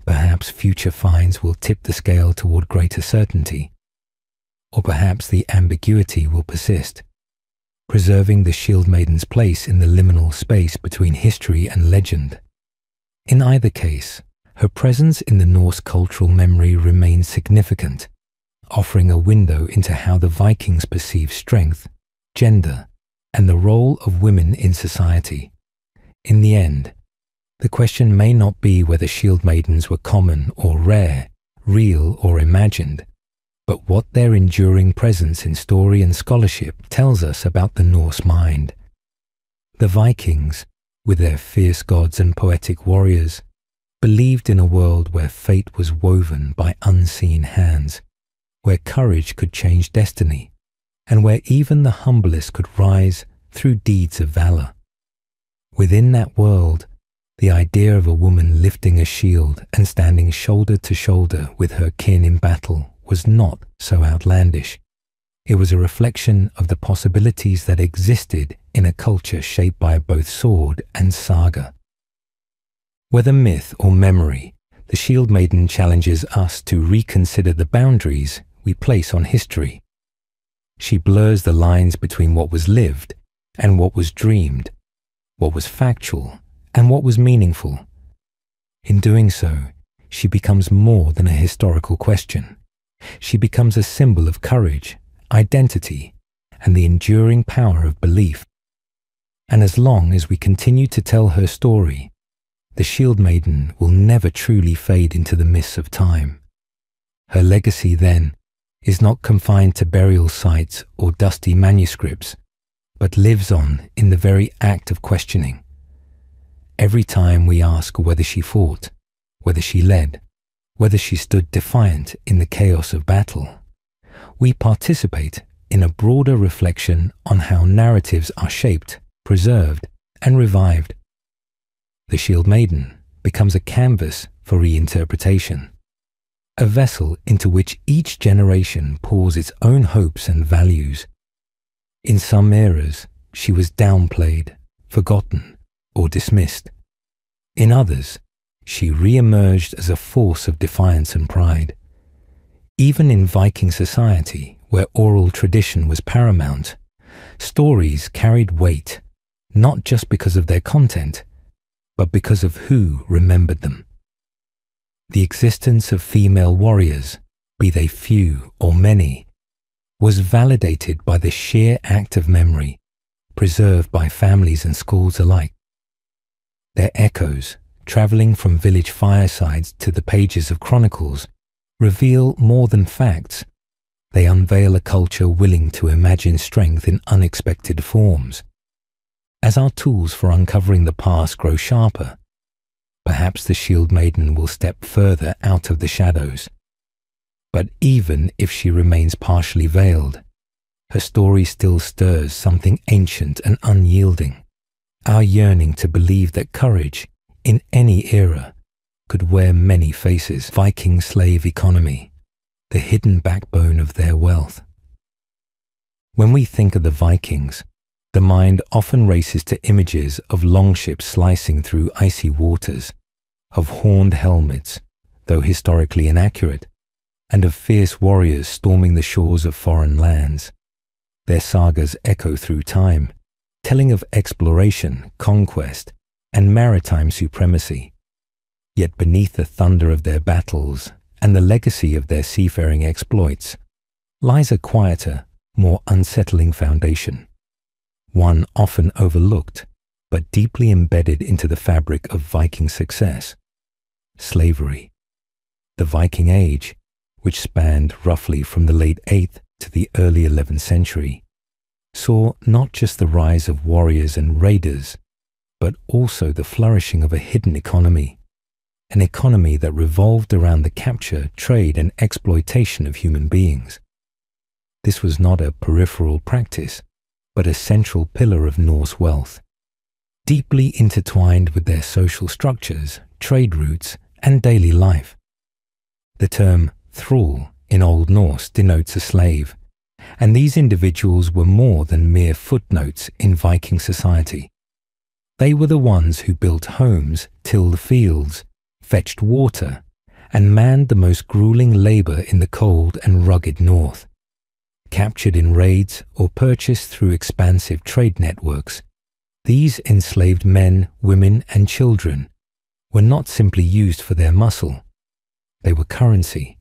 Perhaps future finds will tip the scale toward greater certainty, or perhaps the ambiguity will persist, preserving the Shieldmaiden's place in the liminal space between history and legend. In either case, her presence in the Norse cultural memory remains significant, offering a window into how the Vikings perceived strength, gender, and the role of women in society. In the end, the question may not be whether Shieldmaidens were common or rare, real or imagined, but what their enduring presence in story and scholarship tells us about the Norse mind. The Vikings, with their fierce gods and poetic warriors, believed in a world where fate was woven by unseen hands, where courage could change destiny, and where even the humblest could rise through deeds of valor. Within that world, the idea of a woman lifting a shield and standing shoulder to shoulder with her kin in battle was not so outlandish. It was a reflection of the possibilities that existed in a culture shaped by both sword and saga. Whether myth or memory, the Shieldmaiden challenges us to reconsider the boundaries we place on history. She blurs the lines between what was lived and what was dreamed, what was factual and what was meaningful. In doing so, she becomes more than a historical question. She becomes a symbol of courage, identity, and the enduring power of belief. And as long as we continue to tell her story, the Shieldmaiden will never truly fade into the mists of time. Her legacy, then, is not confined to burial sites or dusty manuscripts, but lives on in the very act of questioning. Every time we ask whether she fought, whether she led, whether she stood defiant in the chaos of battle, we participate in a broader reflection on how narratives are shaped, preserved, and revived. The Shieldmaiden becomes a canvas for reinterpretation, a vessel into which each generation pours its own hopes and values. In some eras, she was downplayed, forgotten, or dismissed. In others, she re-emerged as a force of defiance and pride. Even in Viking society, where oral tradition was paramount, stories carried weight, not just because of their content, but because of who remembered them. The existence of female warriors, be they few or many, was validated by the sheer act of memory, preserved by families and schools alike. Their echoes, travelling from village firesides to the pages of chronicles, reveal more than facts. They unveil a culture willing to imagine strength in unexpected forms. As our tools for uncovering the past grow sharper, perhaps the Shieldmaiden will step further out of the shadows. But even if she remains partially veiled, her story still stirs something ancient and unyielding. Our yearning to believe that courage, in any era, could wear many faces. Viking slave economy, the hidden backbone of their wealth. When we think of the Vikings, the mind often races to images of longships slicing through icy waters, of horned helmets, though historically inaccurate, and of fierce warriors storming the shores of foreign lands. Their sagas echo through time, telling of exploration, conquest, and maritime supremacy. Yet beneath the thunder of their battles and the legacy of their seafaring exploits lies a quieter, more unsettling foundation, one often overlooked but deeply embedded into the fabric of Viking success: slavery. The Viking Age, which spanned roughly from the late 8th to the early 11th century, saw not just the rise of warriors and raiders, but also the flourishing of a hidden economy, an economy that revolved around the capture, trade, and exploitation of human beings. This was not a peripheral practice, but a central pillar of Norse wealth, deeply intertwined with their social structures, trade routes, and daily life. The term thrall in Old Norse denotes a slave, and these individuals were more than mere footnotes in Viking society. They were the ones who built homes, tilled fields, fetched water, and manned the most grueling labour in the cold and rugged north. Captured in raids or purchased through expansive trade networks, these enslaved men, women, and children were not simply used for their muscle. They were currency,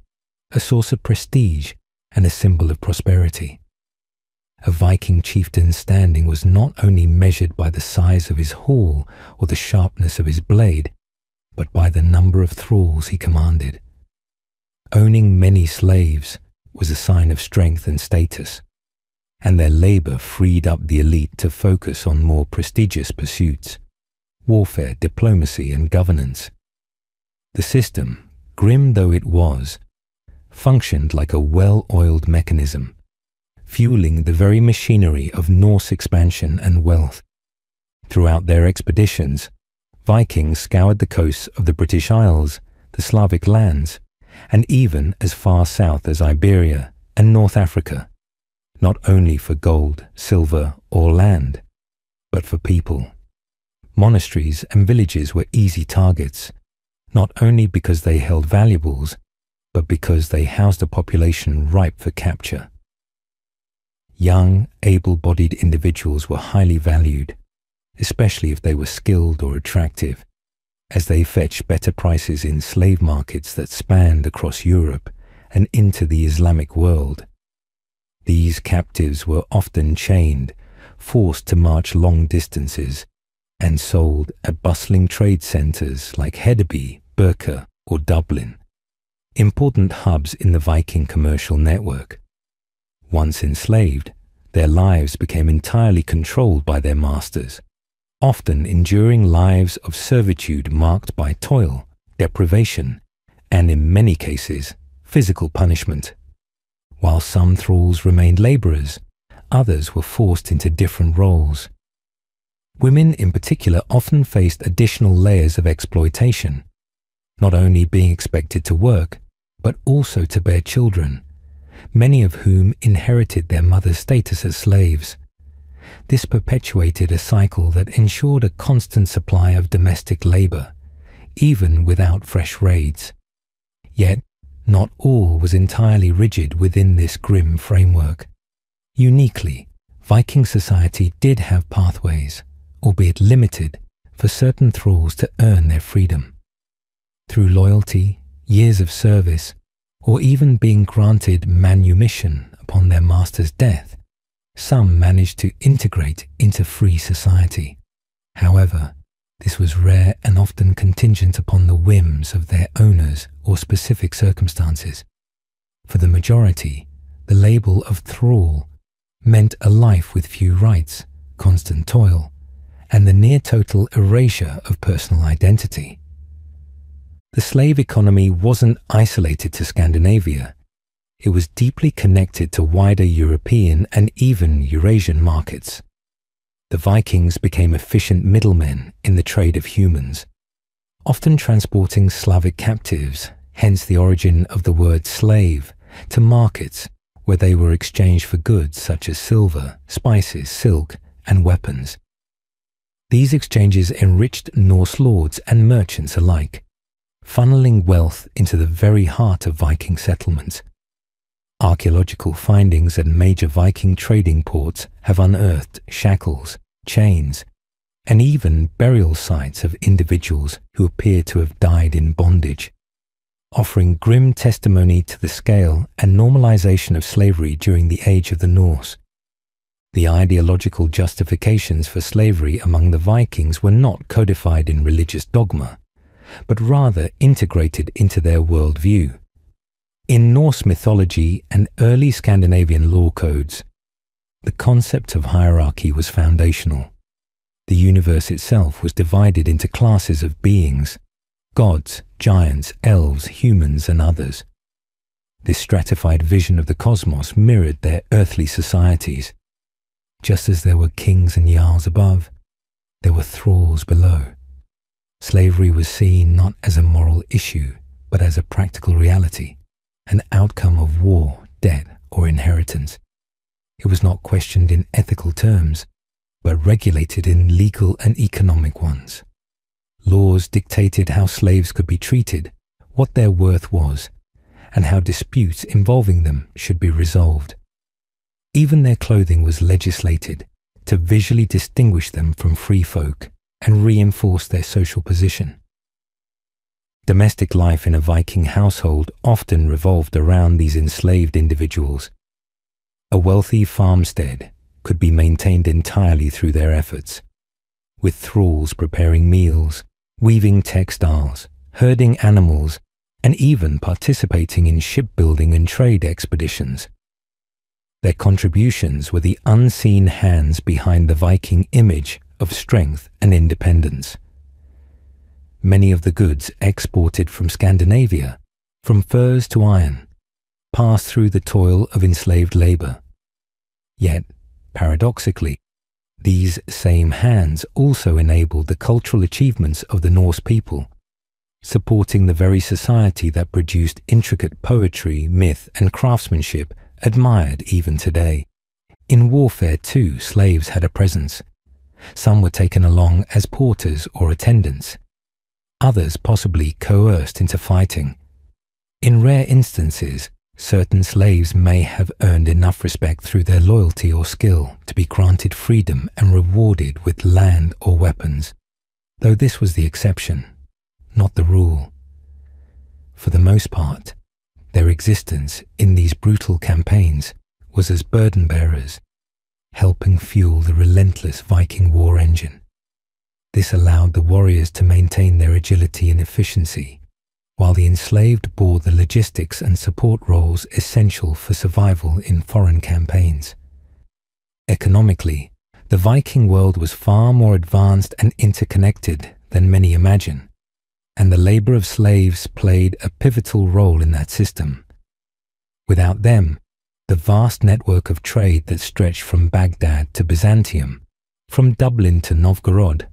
a source of prestige, and a symbol of prosperity. A Viking chieftain's standing was not only measured by the size of his hall or the sharpness of his blade, but by the number of thralls he commanded. Owning many slaves was a sign of strength and status, and their labour freed up the elite to focus on more prestigious pursuits: warfare, diplomacy, and governance. The system, grim though it was, functioned like a well-oiled mechanism, fueling the very machinery of Norse expansion and wealth. Throughout their expeditions, Vikings scoured the coasts of the British Isles, the Slavic lands, and even as far south as Iberia and North Africa, not only for gold, silver, or land, but for people. Monasteries and villages were easy targets, not only because they held valuables, but because they housed a population ripe for capture. Young, able-bodied individuals were highly valued, especially if they were skilled or attractive, as they fetched better prices in slave markets that spanned across Europe and into the Islamic world. These captives were often chained, forced to march long distances, and sold at bustling trade centres like Hedeby, Birka, or Dublin, important hubs in the Viking commercial network. Once enslaved, their lives became entirely controlled by their masters, often enduring lives of servitude marked by toil, deprivation, and in many cases, physical punishment. While some thralls remained labourers, others were forced into different roles. Women in particular often faced additional layers of exploitation, not only being expected to work, but also to bear children, many of whom inherited their mother's status as slaves. This perpetuated a cycle that ensured a constant supply of domestic labour, even without fresh raids. Yet, not all was entirely rigid within this grim framework. Uniquely, Viking society did have pathways, albeit limited, for certain thralls to earn their freedom. Through loyalty, years of service, or even being granted manumission upon their master's death, some managed to integrate into free society. However, this was rare and often contingent upon the whims of their owners or specific circumstances. For the majority, the label of thrall meant a life with few rights, constant toil, and the near-total erasure of personal identity. The slave economy wasn't isolated to Scandinavia. It was deeply connected to wider European and even Eurasian markets. The Vikings became efficient middlemen in the trade of humans, often transporting Slavic captives, hence the origin of the word slave, to markets where they were exchanged for goods such as silver, spices, silk, and weapons. These exchanges enriched Norse lords and merchants alike, funneling wealth into the very heart of Viking settlements. Archaeological findings at major Viking trading ports have unearthed shackles, chains, and even burial sites of individuals who appear to have died in bondage, offering grim testimony to the scale and normalization of slavery during the age of the Norse. The ideological justifications for slavery among the Vikings were not codified in religious dogma, but rather integrated into their worldview. In Norse mythology and early Scandinavian law codes, the concept of hierarchy was foundational. The universe itself was divided into classes of beings: gods, giants, elves, humans, and others. This stratified vision of the cosmos mirrored their earthly societies. Just as there were kings and jarls above, there were thralls below. Slavery was seen not as a moral issue, but as a practical reality. an outcome of war, debt, or inheritance. It was not questioned in ethical terms, but regulated in legal and economic ones. Laws dictated how slaves could be treated, what their worth was, and how disputes involving them should be resolved. Even their clothing was legislated to visually distinguish them from free folk and reinforce their social position. Domestic life in a Viking household often revolved around these enslaved individuals. A wealthy farmstead could be maintained entirely through their efforts, with thralls preparing meals, weaving textiles, herding animals, and even participating in shipbuilding and trade expeditions. Their contributions were the unseen hands behind the Viking image of strength and independence. Many of the goods exported from Scandinavia, from furs to iron, passed through the toil of enslaved labor. Yet, paradoxically, these same hands also enabled the cultural achievements of the Norse people, supporting the very society that produced intricate poetry, myth, and craftsmanship admired even today. In warfare too, slaves had a presence. Some were taken along as porters or attendants. Others possibly coerced into fighting. In rare instances, certain slaves may have earned enough respect through their loyalty or skill to be granted freedom and rewarded with land or weapons, though this was the exception, not the rule. For the most part, their existence in these brutal campaigns was as burden bearers, helping fuel the relentless Viking war engine. This allowed the warriors to maintain their agility and efficiency, while the enslaved bore the logistics and support roles essential for survival in foreign campaigns. Economically, the Viking world was far more advanced and interconnected than many imagine, and the labor of slaves played a pivotal role in that system. Without them, the vast network of trade that stretched from Baghdad to Byzantium, from Dublin to Novgorod,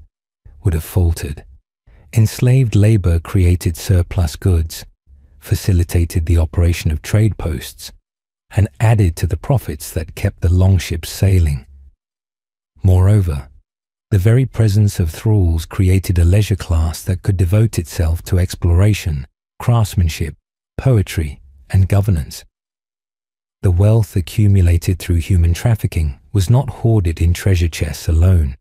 would have faltered. Enslaved labor created surplus goods, facilitated the operation of trade posts, and added to the profits that kept the Longships sailing. Moreover, the very presence of thralls created a leisure class that could devote itself to exploration, craftsmanship, poetry, and governance. The wealth accumulated through human trafficking was not hoarded in treasure chests alone.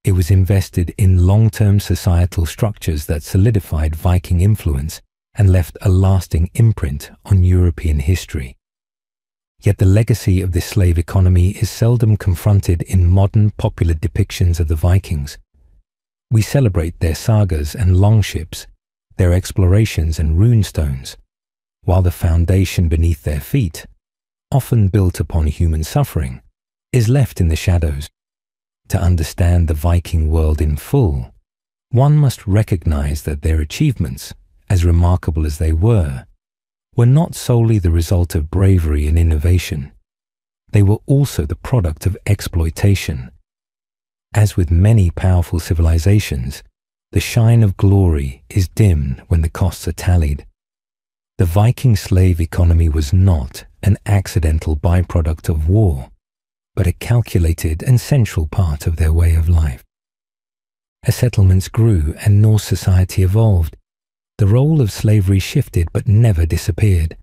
It was invested in long-term societal structures that solidified Viking influence and left a lasting imprint on European history. Yet the legacy of this slave economy is seldom confronted in modern popular depictions of the Vikings. We celebrate their sagas and longships, their explorations and runestones, while the foundation beneath their feet, often built upon human suffering, is left in the shadows. To understand the Viking world in full, one must recognize that their achievements, as remarkable as they were not solely the result of bravery and innovation. They were also the product of exploitation. As with many powerful civilizations, the shine of glory is dimmed when the costs are tallied. The Viking slave economy was not an accidental byproduct of war, but a calculated and central part of their way of life. As settlements grew and Norse society evolved, the role of slavery shifted but never disappeared.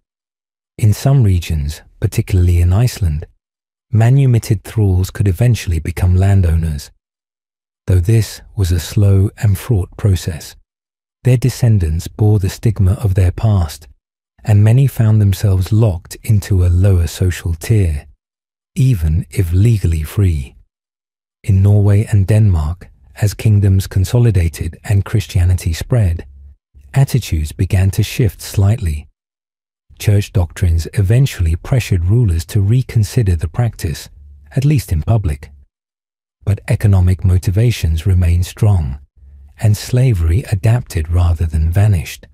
In some regions, particularly in Iceland, manumitted thralls could eventually become landowners. Though this was a slow and fraught process, their descendants bore the stigma of their past, and many found themselves locked into a lower social tier, even if legally free. In Norway and Denmark, as kingdoms consolidated and Christianity spread, attitudes began to shift slightly. Church doctrines eventually pressured rulers to reconsider the practice, at least in public. But economic motivations remained strong, and slavery adapted rather than vanished.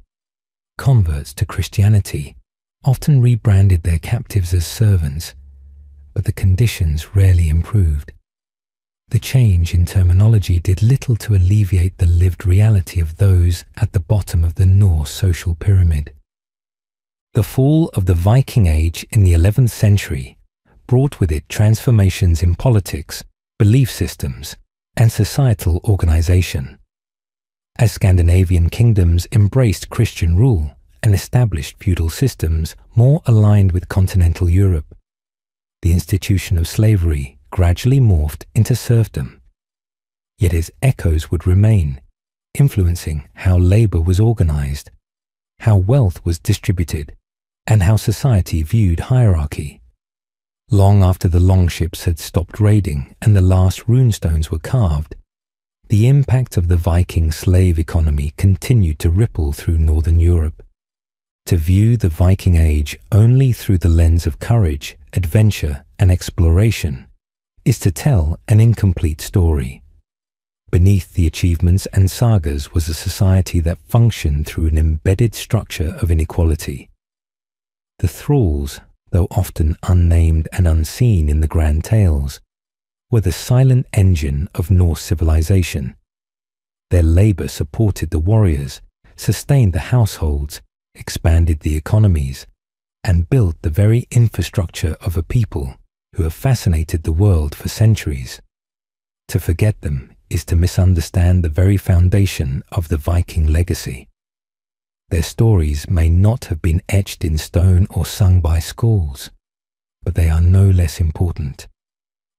Converts to Christianity often rebranded their captives as servants, but the conditions rarely improved. The change in terminology did little to alleviate the lived reality of those at the bottom of the Norse social pyramid. The fall of the Viking Age in the 11th century brought with it transformations in politics, belief systems, and societal organization. As Scandinavian kingdoms embraced Christian rule and established feudal systems more aligned with continental Europe, the institution of slavery gradually morphed into serfdom. Yet its echoes would remain, influencing how labor was organized, how wealth was distributed, and how society viewed hierarchy. Long after the Longships had stopped raiding and the last runestones were carved, the impact of the Viking slave economy continued to ripple through Northern Europe. To view the Viking Age only through the lens of courage, adventure, and exploration is to tell an incomplete story. Beneath the achievements and sagas was a society that functioned through an embedded structure of inequality. The thralls, though often unnamed and unseen in the grand tales, were the silent engine of Norse civilization. Their labor supported the warriors, sustained the households, expanded the economies, and built the very infrastructure of a people who have fascinated the world for centuries. To forget them is to misunderstand the very foundation of the Viking legacy. Their stories may not have been etched in stone or sung by schools, but they are no less important.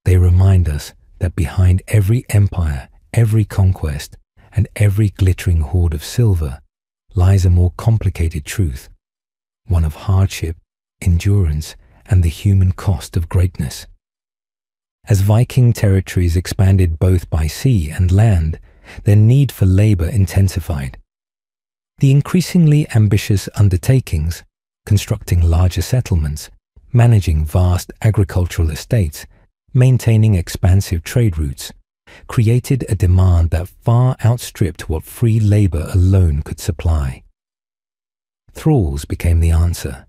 They remind us that behind every empire, every conquest, and every glittering hoard of silver lies a more complicated truth, one of hardship, endurance, and the human cost of greatness. As Viking territories expanded both by sea and land, their need for labor intensified. The increasingly ambitious undertakings, constructing larger settlements, managing vast agricultural estates, maintaining expansive trade routes, created a demand that far outstripped what free labor alone could supply. Thralls became the answer,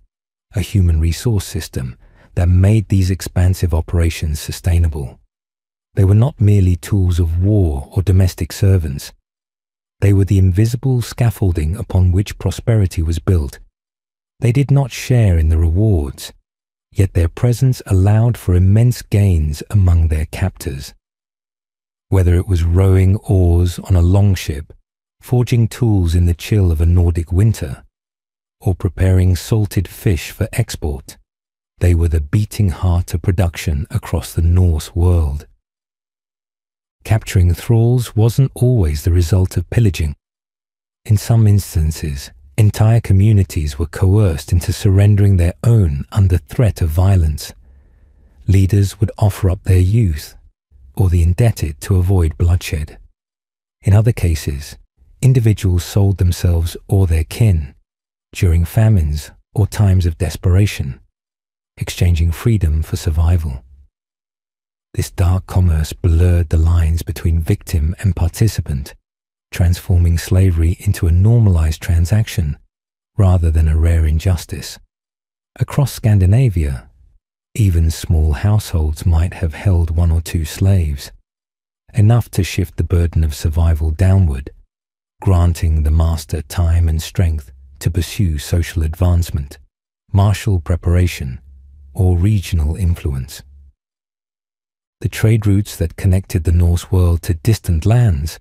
a human resource system that made these expansive operations sustainable. They were not merely tools of war or domestic servants. They were the invisible scaffolding upon which prosperity was built. They did not share in the rewards, yet their presence allowed for immense gains among their captors. Whether it was rowing oars on a longship, forging tools in the chill of a Nordic winter, or preparing salted fish for export, they were the beating heart of production across the Norse world. Capturing thralls wasn't always the result of pillaging. In some instances, entire communities were coerced into surrendering their own under threat of violence. Leaders would offer up their youth, or the indebted to avoid bloodshed. In other cases, individuals sold themselves or their kin during famines or times of desperation, exchanging freedom for survival. This dark commerce blurred the lines between victim and participant, transforming slavery into a normalized transaction rather than a rare injustice. Across Scandinavia, even small households might have held one or two slaves, enough to shift the burden of survival downward, granting the master time and strength to pursue social advancement, martial preparation, or regional influence. The trade routes that connected the Norse world to distant lands,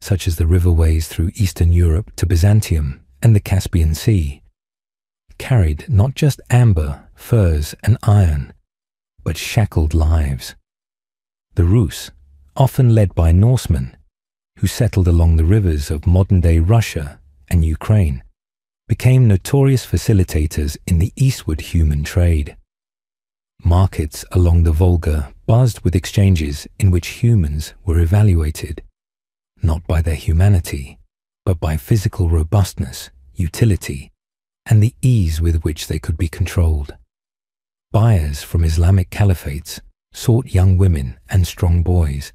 such as the riverways through Eastern Europe to Byzantium and the Caspian Sea, carried not just amber, furs, and iron, but shackled lives. The Rus, often led by Norsemen, who settled along the rivers of modern-day Russia and Ukraine, became notorious facilitators in the eastward human trade. Markets along the Volga buzzed with exchanges in which humans were evaluated, not by their humanity, but by physical robustness, utility, and the ease with which they could be controlled. Buyers from Islamic caliphates sought young women and strong boys,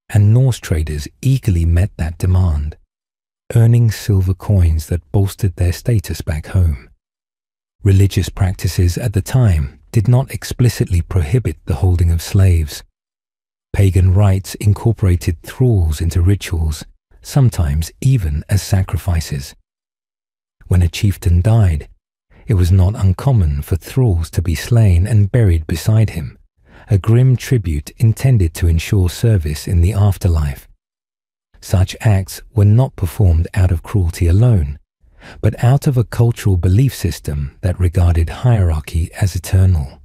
and Norse traders eagerly met that demand, earning silver coins that bolstered their status back home. Religious practices at the time did not explicitly prohibit the holding of slaves. Pagan rites incorporated thralls into rituals, sometimes even as sacrifices. When a chieftain died, It was not uncommon for thralls to be slain and buried beside him, a grim tribute intended to ensure service in the afterlife. Such acts were not performed out of cruelty alone, but out of a cultural belief system that regarded hierarchy as eternal.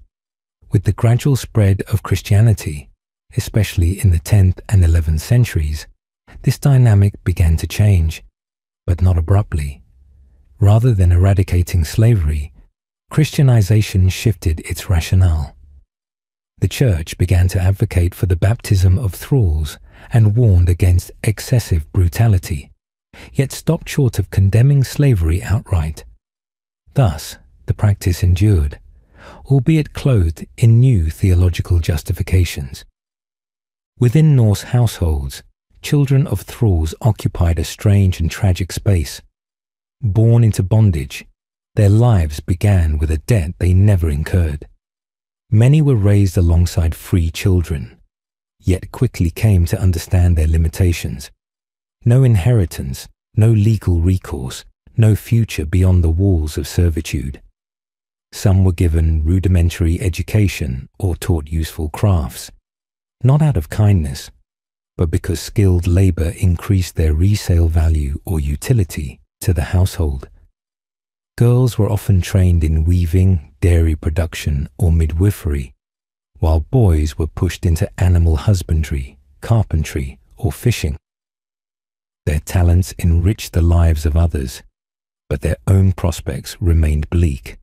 With the gradual spread of Christianity, especially in the 10th and 11th centuries, this dynamic began to change, but not abruptly. Rather than eradicating slavery, Christianization shifted its rationale. The Church began to advocate for the baptism of thralls and warned against excessive brutality, yet stopped short of condemning slavery outright. Thus, the practice endured, albeit clothed in new theological justifications. Within Norse households, children of thralls occupied a strange and tragic space. Born into bondage, their lives began with a debt they never incurred. Many were raised alongside free children, yet quickly came to understand their limitations. No inheritance, no legal recourse, no future beyond the walls of servitude. Some were given rudimentary education or taught useful crafts, not out of kindness, but because skilled labor increased their resale value or utility to the household. Girls were often trained in weaving, dairy production, or midwifery, while boys were pushed into animal husbandry, carpentry, or fishing. Their talents enriched the lives of others, but their own prospects remained bleak.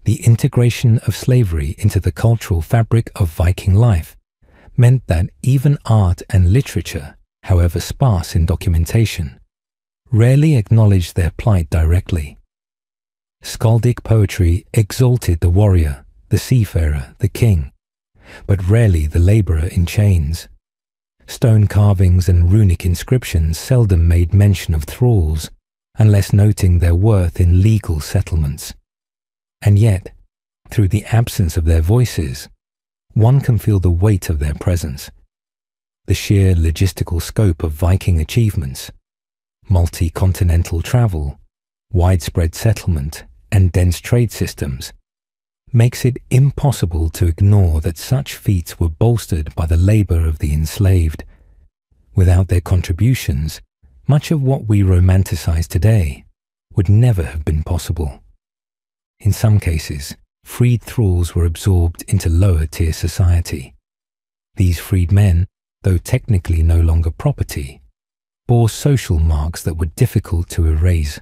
The integration of slavery into the cultural fabric of Viking life meant that even art and literature, however sparse in documentation, rarely acknowledged their plight directly. Skaldic poetry exalted the warrior, the seafarer, the king, but rarely the laborer in chains. Stone carvings and runic inscriptions seldom made mention of thralls, unless noting their worth in legal settlements. And yet, through the absence of their voices, one can feel the weight of their presence. The sheer logistical scope of Viking achievements, multi-continental travel, widespread settlement, and dense trade systems, makes it impossible to ignore that such feats were bolstered by the labor of the enslaved. Without their contributions, much of what we romanticize today would never have been possible. In some cases, freed thralls were absorbed into lower-tier society. These freed men, though technically no longer property, bore social marks that were difficult to erase.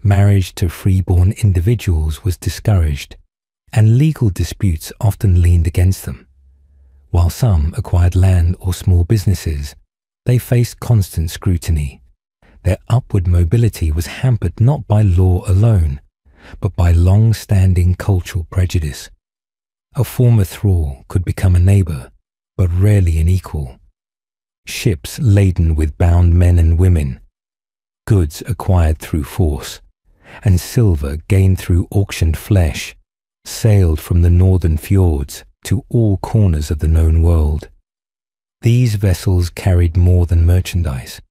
Marriage to freeborn individuals was discouraged, and legal disputes often leaned against them. While some acquired land or small businesses, they faced constant scrutiny. Their upward mobility was hampered not by law alone, but by long-standing cultural prejudice. A former thrall could become a neighbor, but rarely an equal. Ships laden with bound men and women, goods acquired through force, and silver gained through auctioned flesh, sailed from the northern fjords to all corners of the known world. These vessels carried more than merchandise.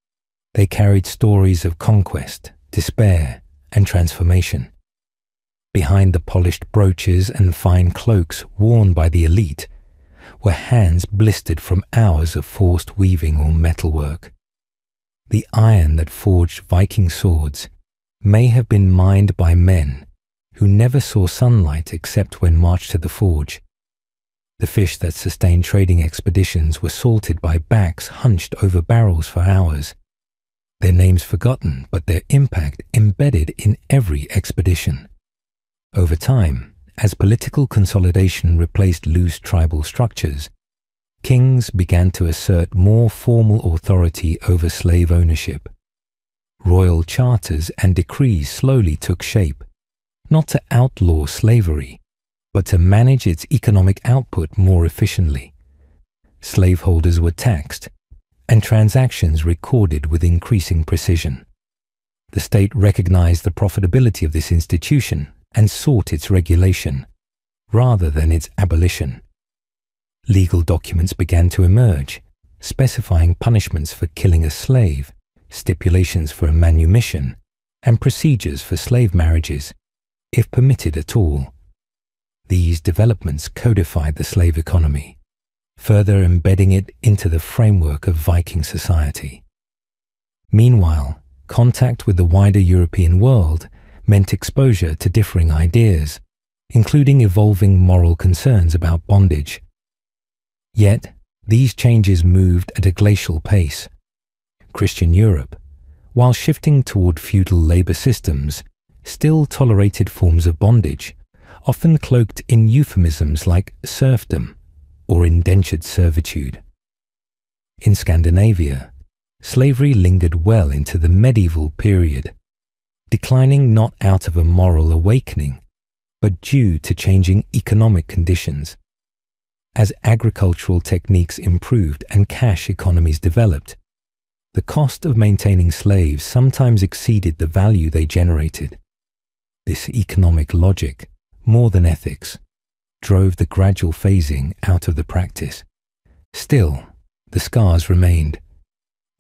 They carried stories of conquest, despair, and transformation. Behind the polished brooches and fine cloaks worn by the elite were hands blistered from hours of forced weaving or metalwork. The iron that forged Viking swords may have been mined by men who never saw sunlight except when marched to the forge. The fish that sustained trading expeditions were salted by backs hunched over barrels for hours. Their names forgotten, but their impact embedded in every expedition. Over time, as political consolidation replaced loose tribal structures, kings began to assert more formal authority over slave ownership. Royal charters and decrees slowly took shape, not to outlaw slavery, but to manage its economic output more efficiently. Slaveholders were taxed, and transactions recorded with increasing precision. The state recognized the profitability of this institution and sought its regulation, rather than its abolition. Legal documents began to emerge, specifying punishments for killing a slave, stipulations for manumission, and procedures for slave marriages. if permitted at all. These developments codified the slave economy, further embedding it into the framework of Viking society. Meanwhile, contact with the wider European world meant exposure to differing ideas, including evolving moral concerns about bondage. Yet, these changes moved at a glacial pace. Christian Europe, while shifting toward feudal labor systems, still tolerated forms of bondage, often cloaked in euphemisms like serfdom or indentured servitude. In Scandinavia, slavery lingered well into the medieval period, declining not out of a moral awakening, but due to changing economic conditions. As agricultural techniques improved and cash economies developed, the cost of maintaining slaves sometimes exceeded the value they generated. This economic logic, more than ethics, drove the gradual phasing out of the practice. Still, the scars remained.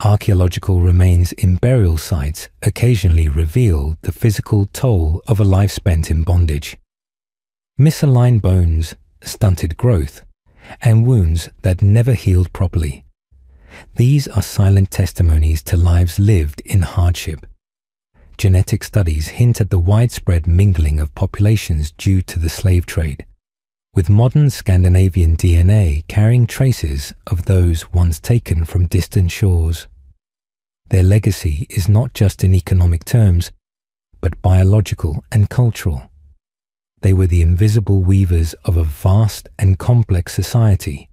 Archaeological remains in burial sites occasionally revealed the physical toll of a life spent in bondage. Misaligned bones, stunted growth, and wounds that never healed properly. These are silent testimonies to lives lived in hardship. Genetic studies hint at the widespread mingling of populations due to the slave trade, with modern Scandinavian DNA carrying traces of those once taken from distant shores. Their legacy is not just in economic terms, but biological and cultural. They were the invisible weavers of a vast and complex society,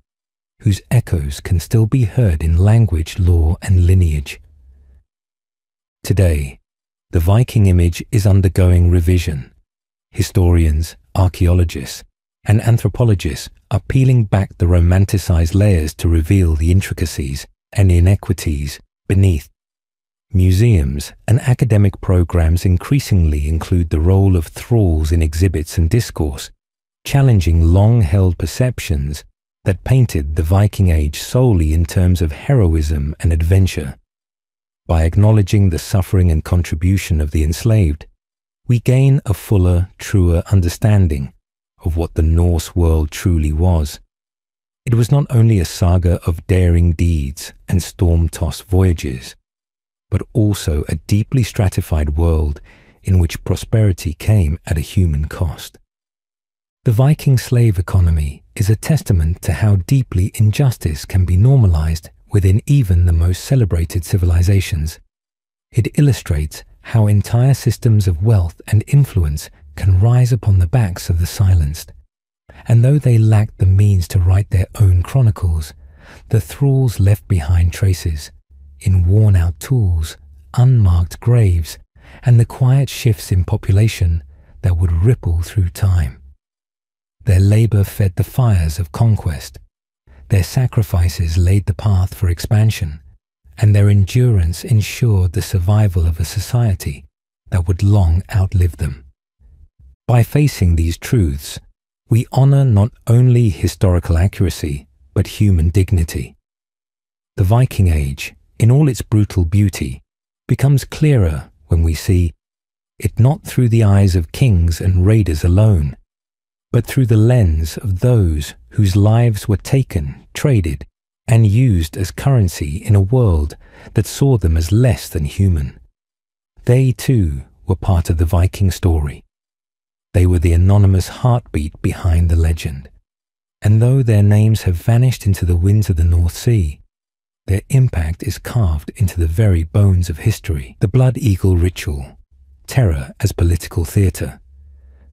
whose echoes can still be heard in language, law, and lineage. Today, the Viking image is undergoing revision. Historians, archaeologists, and anthropologists are peeling back the romanticized layers to reveal the intricacies and inequities beneath. Museums and academic programs increasingly include the role of thralls in exhibits and discourse, challenging long-held perceptions that painted the Viking Age solely in terms of heroism and adventure. By acknowledging the suffering and contribution of the enslaved, we gain a fuller, truer understanding of what the Norse world truly was. It was not only a saga of daring deeds and storm-tossed voyages, but also a deeply stratified world in which prosperity came at a human cost. The Viking slave economy is a testament to how deeply injustice can be normalized within even the most celebrated civilizations. It illustrates how entire systems of wealth and influence can rise upon the backs of the silenced. And though they lacked the means to write their own chronicles, the thralls left behind traces in worn-out tools, unmarked graves, and the quiet shifts in population that would ripple through time. Their labor fed the fires of conquest. Their sacrifices laid the path for expansion, and their endurance ensured the survival of a society that would long outlive them. By facing these truths, we honor not only historical accuracy, but human dignity. The Viking Age, in all its brutal beauty, becomes clearer when we see it not through the eyes of kings and raiders alone, but through the lens of those whose lives were taken, traded, and used as currency in a world that saw them as less than human. They too were part of the Viking story. They were the anonymous heartbeat behind the legend. And though their names have vanished into the winds of the North Sea, their impact is carved into the very bones of history. The Blood Eagle Ritual, terror as political theatre.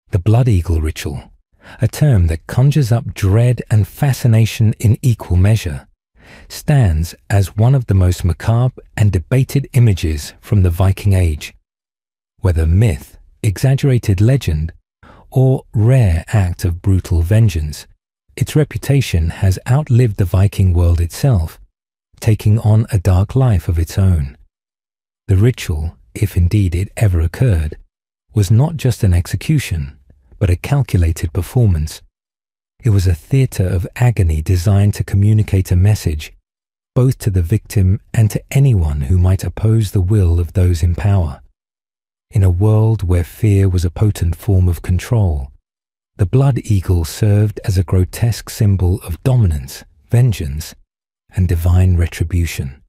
The Blood Eagle Ritual, a term that conjures up dread and fascination in equal measure, stands as one of the most macabre and debated images from the Viking Age. Whether myth, exaggerated legend, or rare act of brutal vengeance, its reputation has outlived the Viking world itself, taking on a dark life of its own. The ritual, if indeed it ever occurred, was not just an execution, but a calculated performance. It was a theatre of agony designed to communicate a message, both to the victim and to anyone who might oppose the will of those in power. In a world where fear was a potent form of control, the blood eagle served as a grotesque symbol of dominance, vengeance, and divine retribution.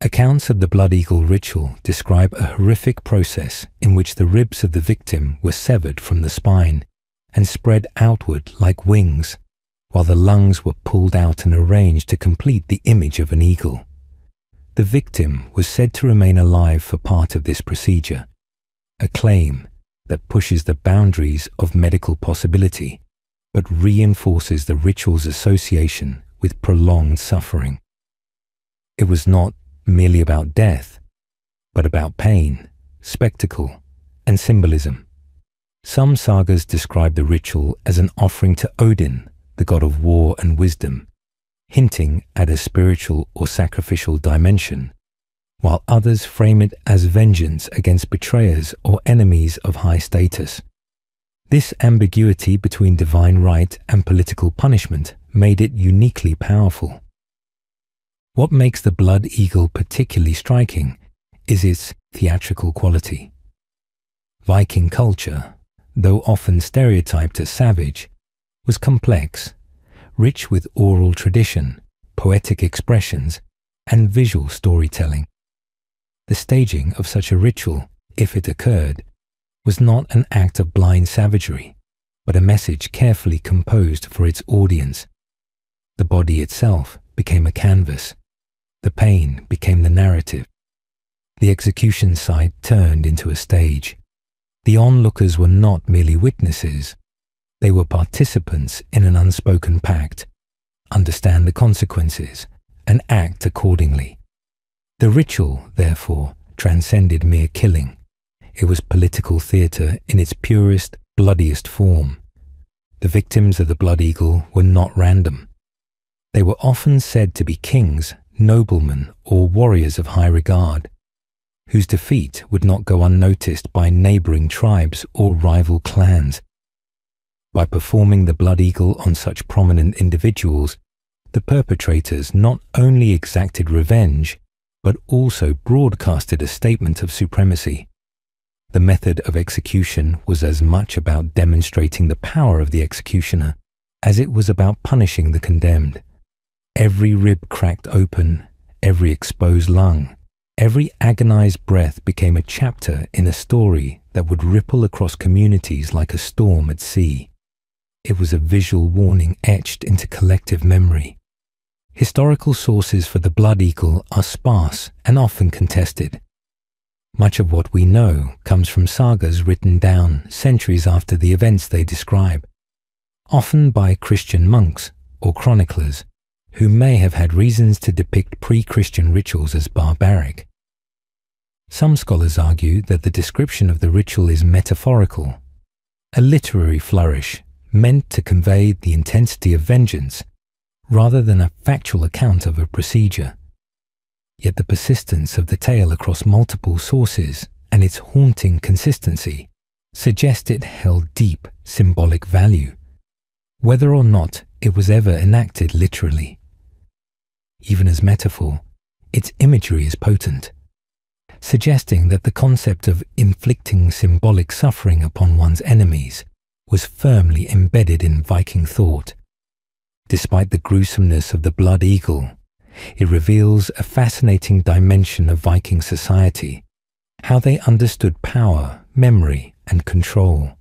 Accounts of the blood eagle ritual describe a horrific process in which the ribs of the victim were severed from the spine and spread outward like wings, while the lungs were pulled out and arranged to complete the image of an eagle. The victim was said to remain alive for part of this procedure, a claim that pushes the boundaries of medical possibility, but reinforces the ritual's association with prolonged suffering. It was not merely about death, but about pain, spectacle, and symbolism. Some sagas describe the ritual as an offering to Odin, the god of war and wisdom, hinting at a spiritual or sacrificial dimension, while others frame it as vengeance against betrayers or enemies of high status. This ambiguity between divine right and political punishment made it uniquely powerful. What makes the blood eagle particularly striking is its theatrical quality. Viking culture, though often stereotyped as savage, was complex, rich with oral tradition, poetic expressions, and visual storytelling. The staging of such a ritual, if it occurred, was not an act of blind savagery, but a message carefully composed for its audience. The body itself became a canvas. The pain became the narrative. The execution site turned into a stage. The onlookers were not merely witnesses. They were participants in an unspoken pact, understand the consequences, and act accordingly. The ritual, therefore, transcended mere killing. It was political theatre in its purest, bloodiest form. The victims of the blood eagle were not random. They were often said to be kings, noblemen, or warriors of high regard, whose defeat would not go unnoticed by neighbouring tribes or rival clans. By performing the blood eagle on such prominent individuals, the perpetrators not only exacted revenge, but also broadcasted a statement of supremacy. The method of execution was as much about demonstrating the power of the executioner as it was about punishing the condemned. Every rib cracked open, every exposed lung, every agonized breath became a chapter in a story that would ripple across communities like a storm at sea. It was a visual warning etched into collective memory. Historical sources for the blood eagle are sparse and often contested. Much of what we know comes from sagas written down centuries after the events they describe, often by Christian monks or chroniclers, who may have had reasons to depict pre-Christian rituals as barbaric. Some scholars argue that the description of the ritual is metaphorical, a literary flourish meant to convey the intensity of vengeance rather than a factual account of a procedure. Yet the persistence of the tale across multiple sources and its haunting consistency suggest it held deep symbolic value, whether or not it was ever enacted literally. Even as metaphor, its imagery is potent, suggesting that the concept of inflicting symbolic suffering upon one's enemies was firmly embedded in Viking thought. Despite the gruesomeness of the blood eagle, it reveals a fascinating dimension of Viking society, how they understood power, memory, and control.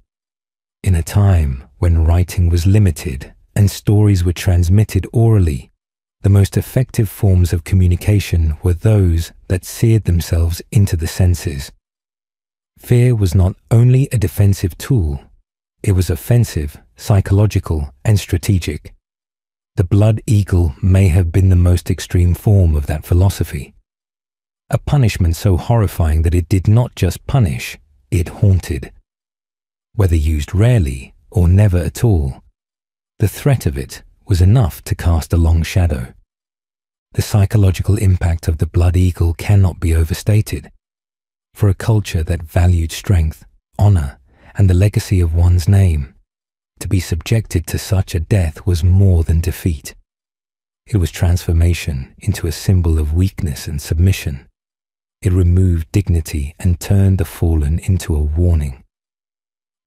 In a time when writing was limited and stories were transmitted orally, the most effective forms of communication were those that seared themselves into the senses. Fear was not only a defensive tool, it was offensive, psychological, and strategic. The blood eagle may have been the most extreme form of that philosophy. A punishment so horrifying that it did not just punish, it haunted. Whether used rarely or never at all, the threat of it was enough to cast a long shadow. The psychological impact of the blood eagle cannot be overstated. For a culture that valued strength, honor, and the legacy of one's name, to be subjected to such a death was more than defeat. It was transformation into a symbol of weakness and submission. It removed dignity and turned the fallen into a warning.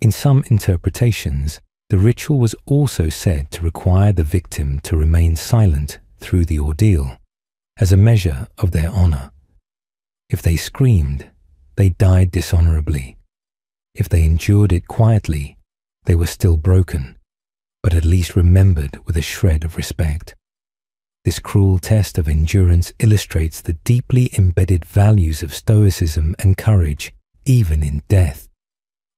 In some interpretations, the ritual was also said to require the victim to remain silent through the ordeal, as a measure of their honor. If they screamed, they died dishonorably. If they endured it quietly, they were still broken, but at least remembered with a shred of respect. This cruel test of endurance illustrates the deeply embedded values of stoicism and courage, even in death.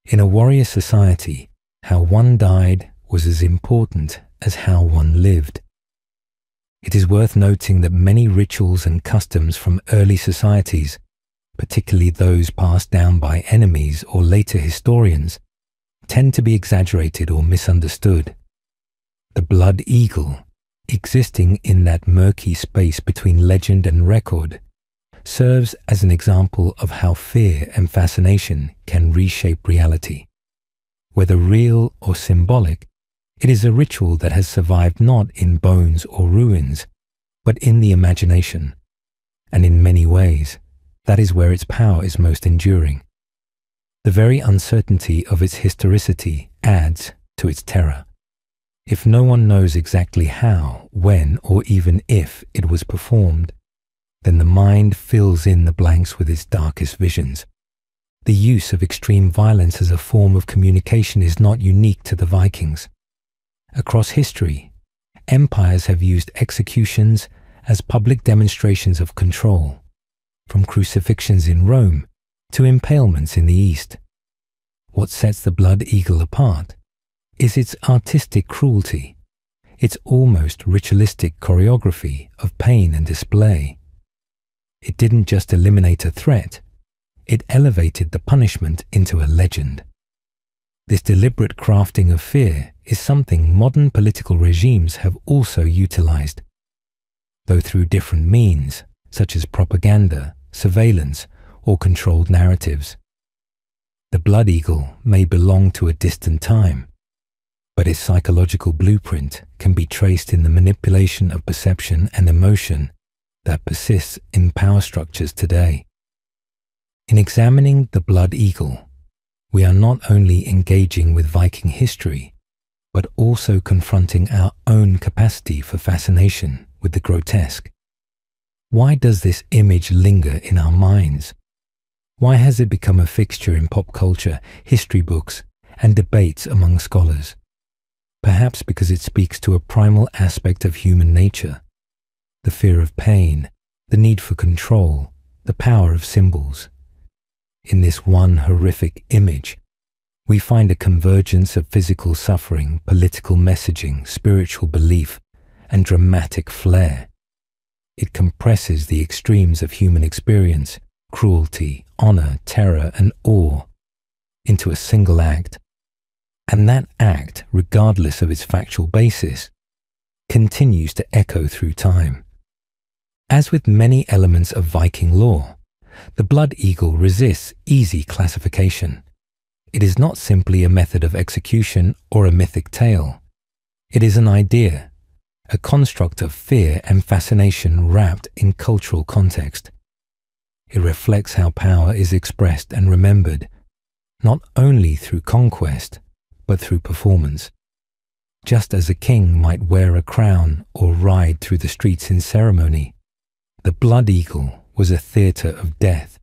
In a warrior society, how one died was as important as how one lived. It is worth noting that many rituals and customs from early societies, particularly those passed down by enemies or later historians, tend to be exaggerated or misunderstood. The blood eagle, existing in that murky space between legend and record, serves as an example of how fear and fascination can reshape reality. Whether real or symbolic, it is a ritual that has survived not in bones or ruins, but in the imagination. And in many ways, that is where its power is most enduring. The very uncertainty of its historicity adds to its terror. If no one knows exactly how, when, or even if it was performed, then the mind fills in the blanks with its darkest visions. The use of extreme violence as a form of communication is not unique to the Vikings. Across history, empires have used executions as public demonstrations of control, from crucifixions in Rome to impalements in the East. What sets the blood eagle apart is its artistic cruelty, its almost ritualistic choreography of pain and display. It didn't just eliminate a threat, it elevated the punishment into a legend. This deliberate crafting of fear is something modern political regimes have also utilized, though through different means, such as propaganda, surveillance, or controlled narratives. The blood eagle may belong to a distant time, but its psychological blueprint can be traced in the manipulation of perception and emotion that persists in power structures today. In examining the blood eagle, we are not only engaging with Viking history, but also confronting our own capacity for fascination with the grotesque. Why does this image linger in our minds? Why has it become a fixture in pop culture, history books, and debates among scholars? Perhaps because it speaks to a primal aspect of human nature, the fear of pain, the need for control, the power of symbols. In this one horrific image, we find a convergence of physical suffering, political messaging, spiritual belief, and dramatic flair. It compresses the extremes of human experience, cruelty, honor, terror, and awe, into a single act. And that act, regardless of its factual basis, continues to echo through time. As with many elements of Viking lore, the blood eagle resists easy classification. It is not simply a method of execution or a mythic tale. It is an idea, a construct of fear and fascination wrapped in cultural context. It reflects how power is expressed and remembered, not only through conquest, but through performance. Just as a king might wear a crown or ride through the streets in ceremony, the blood eagle was a theatre of death,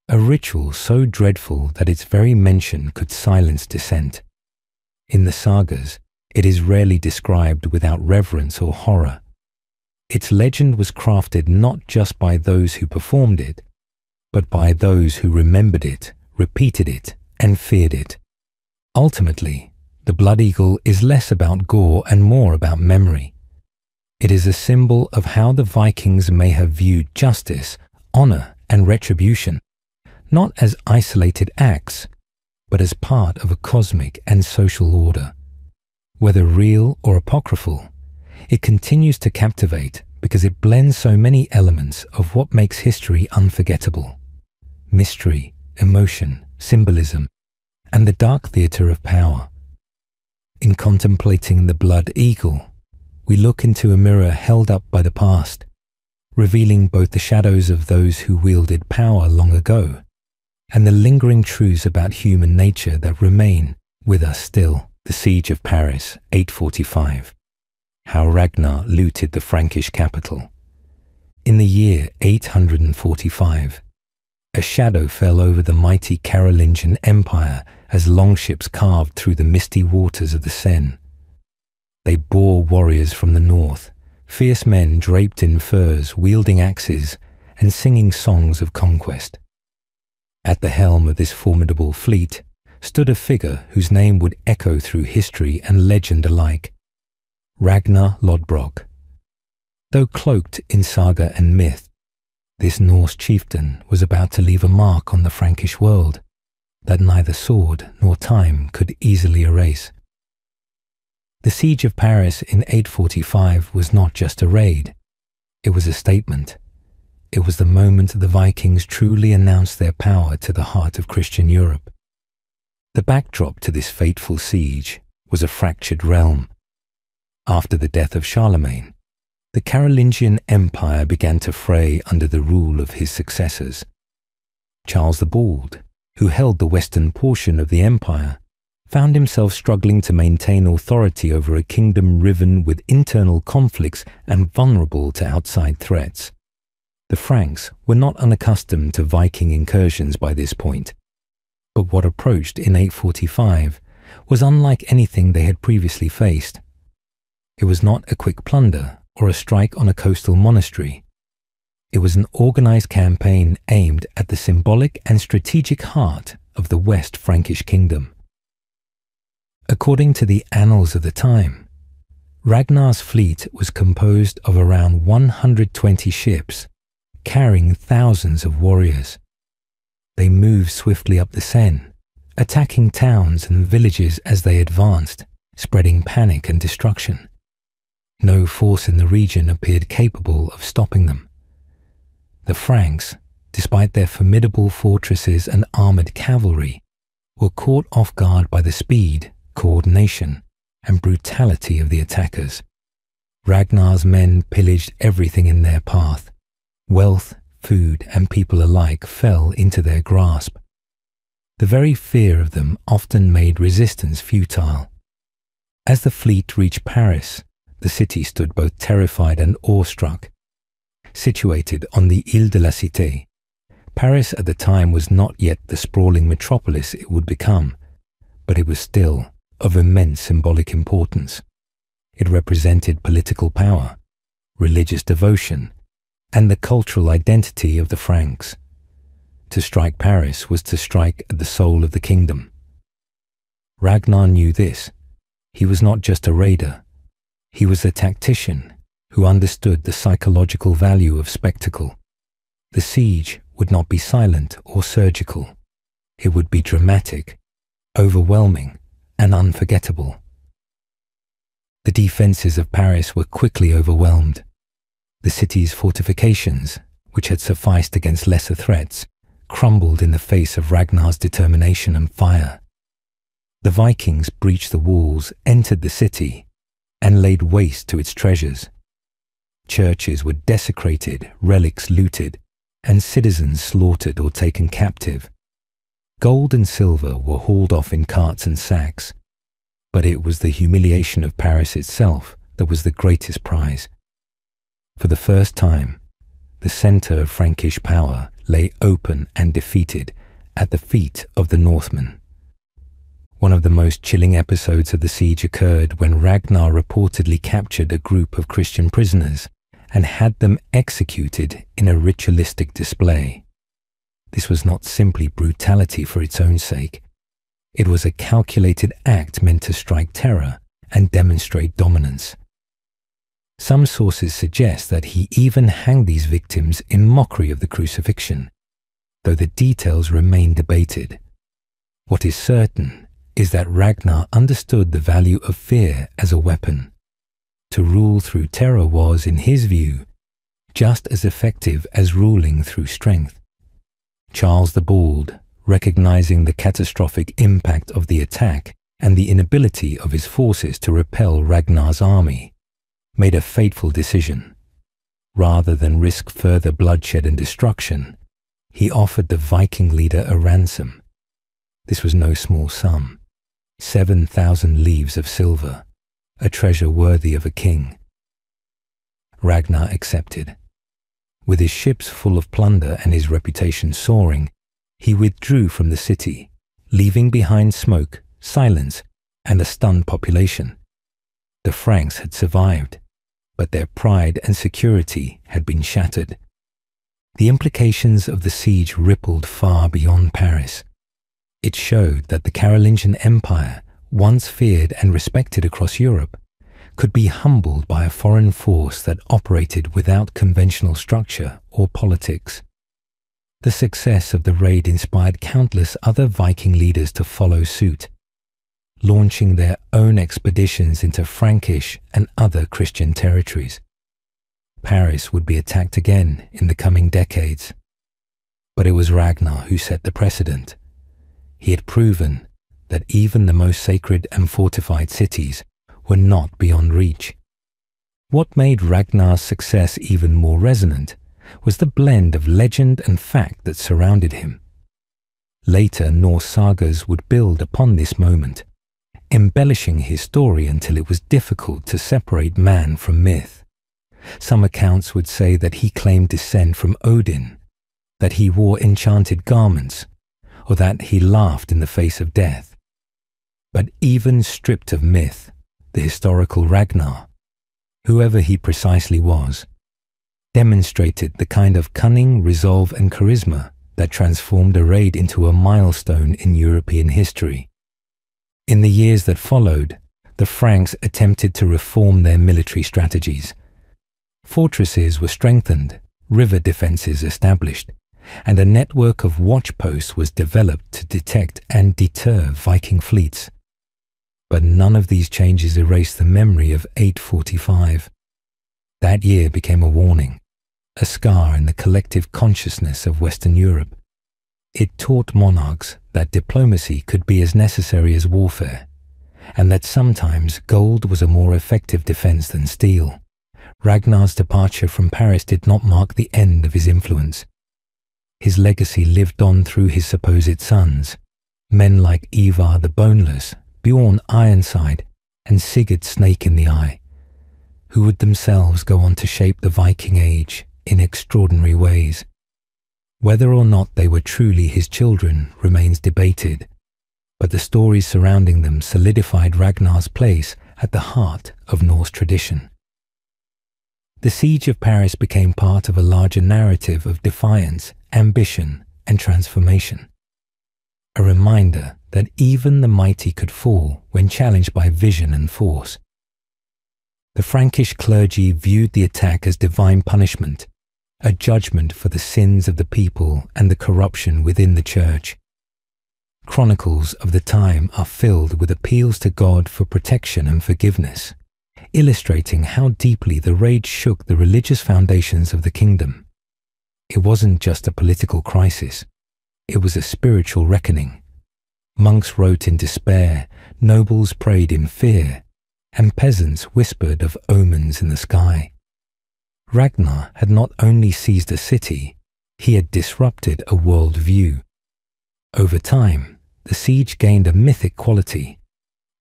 a ritual so dreadful that its very mention could silence dissent. In the Sagas, it is rarely described without reverence or horror. Its legend was crafted not just by those who performed it, but by those who remembered it, repeated it, and feared it. Ultimately, the blood eagle is less about gore and more about memory. It is a symbol of how the Vikings may have viewed justice, honor, and retribution, not as isolated acts, but as part of a cosmic and social order. Whether real or apocryphal, it continues to captivate because it blends so many elements of what makes history unforgettable: mystery, emotion, symbolism, and the dark theatre of power. In contemplating the blood eagle, we look into a mirror held up by the past, revealing both the shadows of those who wielded power long ago and the lingering truths about human nature that remain with us still. The Siege of Paris, 845. How Ragnar looted the Frankish capital. In the year 845, a shadow fell over the mighty Carolingian Empire as longships carved through the misty waters of the Seine. They bore warriors from the north, fierce men draped in furs, wielding axes, and singing songs of conquest. At the helm of this formidable fleet stood a figure whose name would echo through history and legend alike, Ragnar Lodbrok. Though cloaked in saga and myth, this Norse chieftain was about to leave a mark on the Frankish world that neither sword nor time could easily erase. The Siege of Paris in 845 was not just a raid, it was a statement. It was the moment the Vikings truly announced their power to the heart of Christian Europe. The backdrop to this fateful siege was a fractured realm. After the death of Charlemagne, the Carolingian Empire began to fray under the rule of his successors. Charles the Bald, who held the western portion of the empire, found himself struggling to maintain authority over a kingdom riven with internal conflicts and vulnerable to outside threats. The Franks were not unaccustomed to Viking incursions by this point, but what approached in 845 was unlike anything they had previously faced. It was not a quick plunder or a strike on a coastal monastery. It was an organized campaign aimed at the symbolic and strategic heart of the West Frankish kingdom. According to the annals of the time, Ragnar's fleet was composed of around 120 ships, carrying thousands of warriors. They moved swiftly up the Seine, attacking towns and villages as they advanced, spreading panic and destruction. No force in the region appeared capable of stopping them. The Franks, despite their formidable fortresses and armored cavalry, were caught off guard by the speed, coordination, and brutality of the attackers. Ragnar's men pillaged everything in their path. Wealth, food, and people alike fell into their grasp. The very fear of them often made resistance futile. As the fleet reached Paris, the city stood both terrified and awestruck. Situated on the Ile de la Cité, Paris at the time was not yet the sprawling metropolis it would become, but it was still of immense symbolic importance. It represented political power, religious devotion, and the cultural identity of the Franks. To strike Paris was to strike at the soul of the kingdom. Ragnar knew this. He was not just a raider. He was a tactician who understood the psychological value of spectacle. The siege would not be silent or surgical. It would be dramatic, overwhelming, and unforgettable. The defenses of Paris were quickly overwhelmed. The city's fortifications, which had sufficed against lesser threats, crumbled in the face of Ragnar's determination and fire. The Vikings breached the walls, entered the city, and laid waste to its treasures. Churches were desecrated, relics looted, and citizens slaughtered or taken captive. Gold and silver were hauled off in carts and sacks, but it was the humiliation of Paris itself that was the greatest prize. For the first time, the center of Frankish power lay open and defeated at the feet of the Northmen. One of the most chilling episodes of the siege occurred when Ragnar reportedly captured a group of Christian prisoners and had them executed in a ritualistic display. This was not simply brutality for its own sake. It was a calculated act meant to strike terror and demonstrate dominance. Some sources suggest that he even hanged these victims in mockery of the crucifixion, though the details remain debated. What is certain is that Ragnar understood the value of fear as a weapon. To rule through terror was, in his view, just as effective as ruling through strength. Charles the Bald, recognizing the catastrophic impact of the attack and the inability of his forces to repel Ragnar's army, made a fateful decision. Rather than risk further bloodshed and destruction, he offered the Viking leader a ransom. This was no small sum, 7,000 leaves of silver, a treasure worthy of a king. Ragnar accepted. With his ships full of plunder and his reputation soaring, he withdrew from the city, leaving behind smoke, silence, and a stunned population. The Franks had survived, but their pride and security had been shattered. The implications of the siege rippled far beyond Paris. It showed that the Carolingian Empire, once feared and respected across Europe, could be humbled by a foreign force that operated without conventional structure or politics. The success of the raid inspired countless other Viking leaders to follow suit, launching their own expeditions into Frankish and other Christian territories. Paris would be attacked again in the coming decades. But it was Ragnar who set the precedent. He had proven that even the most sacred and fortified cities were not beyond reach. What made Ragnar's success even more resonant was the blend of legend and fact that surrounded him. Later Norse sagas would build upon this moment, embellishing his story until it was difficult to separate man from myth. Some accounts would say that he claimed descent from Odin, that he wore enchanted garments, or that he laughed in the face of death. But even stripped of myth, the historical Ragnar, whoever he precisely was, demonstrated the kind of cunning, resolve and charisma that transformed a raid into a milestone in European history. In the years that followed, the Franks attempted to reform their military strategies. Fortresses were strengthened, river defences established, and a network of watchposts was developed to detect and deter Viking fleets. But none of these changes erased the memory of 845. That year became a warning, a scar in the collective consciousness of Western Europe. It taught monarchs that diplomacy could be as necessary as warfare, and that sometimes gold was a more effective defense than steel. Ragnar's departure from Paris did not mark the end of his influence. His legacy lived on through his supposed sons, men like Ivar the Boneless, Bjorn Ironside, and Sigurd Snake in the Eye, who would themselves go on to shape the Viking Age in extraordinary ways. Whether or not they were truly his children remains debated, but the stories surrounding them solidified Ragnar's place at the heart of Norse tradition. The siege of Paris became part of a larger narrative of defiance, ambition, and transformation. A reminder that even the mighty could fall when challenged by vision and force. The Frankish clergy viewed the attack as divine punishment, a judgment for the sins of the people and the corruption within the church. Chronicles of the time are filled with appeals to God for protection and forgiveness, illustrating how deeply the raid shook the religious foundations of the kingdom. It wasn't just a political crisis, it was a spiritual reckoning. Monks wrote in despair, nobles prayed in fear, and peasants whispered of omens in the sky. Ragnar had not only seized a city, he had disrupted a world view. Over time, the siege gained a mythic quality.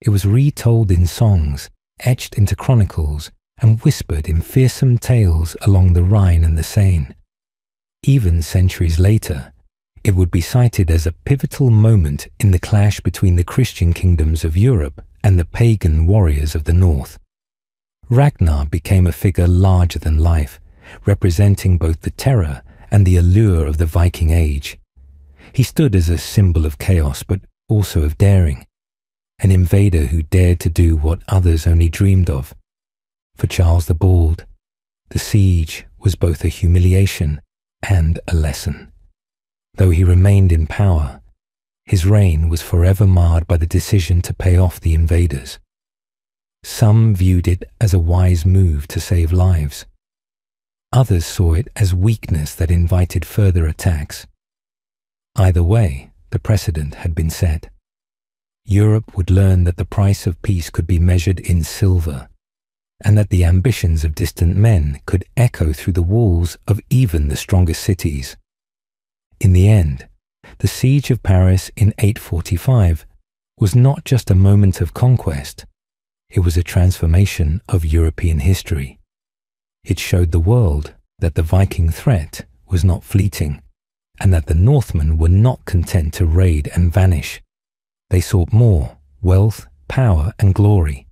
It was retold in songs, etched into chronicles, and whispered in fearsome tales along the Rhine and the Seine. Even centuries later, it would be cited as a pivotal moment in the clash between the Christian kingdoms of Europe and the pagan warriors of the north. Ragnar became a figure larger than life, representing both the terror and the allure of the Viking Age. He stood as a symbol of chaos, but also of daring, an invader who dared to do what others only dreamed of. For Charles the Bald, the siege was both a humiliation and a lesson. Though he remained in power, his reign was forever marred by the decision to pay off the invaders. Some viewed it as a wise move to save lives. Others saw it as weakness that invited further attacks. Either way, the precedent had been set. Europe would learn that the price of peace could be measured in silver, and that the ambitions of distant men could echo through the walls of even the strongest cities. In the end, the siege of Paris in 845 was not just a moment of conquest, it was a transformation of European history. It showed the world that the Viking threat was not fleeting, and that the Northmen were not content to raid and vanish. They sought more: wealth, power, and glory.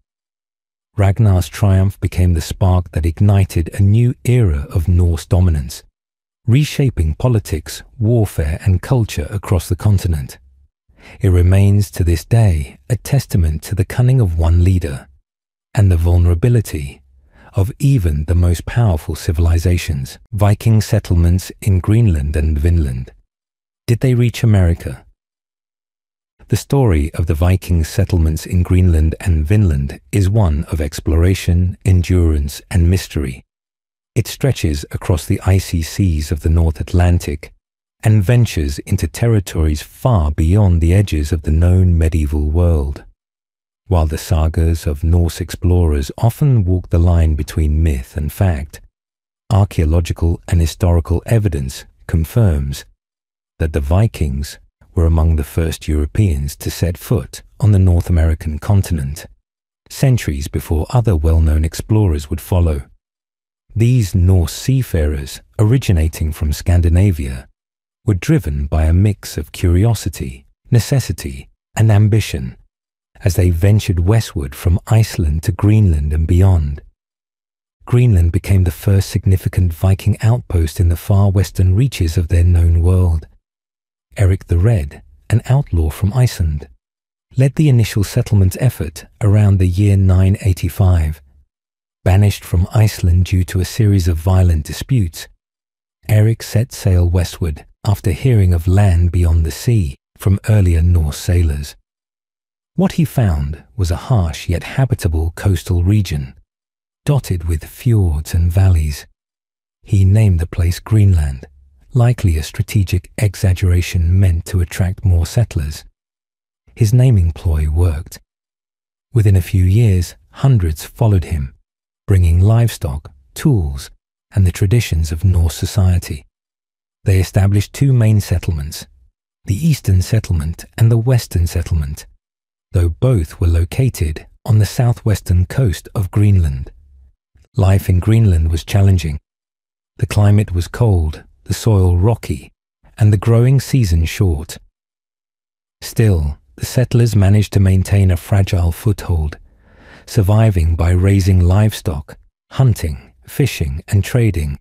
Ragnar's triumph became the spark that ignited a new era of Norse dominance, reshaping politics, warfare, and culture across the continent. It remains to this day a testament to the cunning of one leader and the vulnerability of even the most powerful civilizations. Viking settlements in Greenland and Vinland. Did they reach America? The story of the Viking settlements in Greenland and Vinland is one of exploration, endurance, and mystery. It stretches across the icy seas of the North Atlantic and ventures into territories far beyond the edges of the known medieval world. While the sagas of Norse explorers often walk the line between myth and fact, archaeological and historical evidence confirms that the Vikings were among the first Europeans to set foot on the North American continent, centuries before other well-known explorers would follow. These Norse seafarers, originating from Scandinavia, were driven by a mix of curiosity, necessity, and ambition as they ventured westward from Iceland to Greenland and beyond. Greenland became the first significant Viking outpost in the far western reaches of their known world. Eric the Red, an outlaw from Iceland, led the initial settlement effort around the year 985. Banished from Iceland due to a series of violent disputes, Eric set sail westward after hearing of land beyond the sea from earlier Norse sailors. What he found was a harsh yet habitable coastal region, dotted with fjords and valleys. He named the place Greenland, likely a strategic exaggeration meant to attract more settlers. His naming ploy worked. Within a few years, hundreds followed him, bringing livestock, tools, and the traditions of Norse society. They established two main settlements, the Eastern Settlement and the Western Settlement, though both were located on the southwestern coast of Greenland. Life in Greenland was challenging. The climate was cold, the soil rocky, and the growing season short. Still, the settlers managed to maintain a fragile foothold, surviving by raising livestock, hunting, fishing, and trading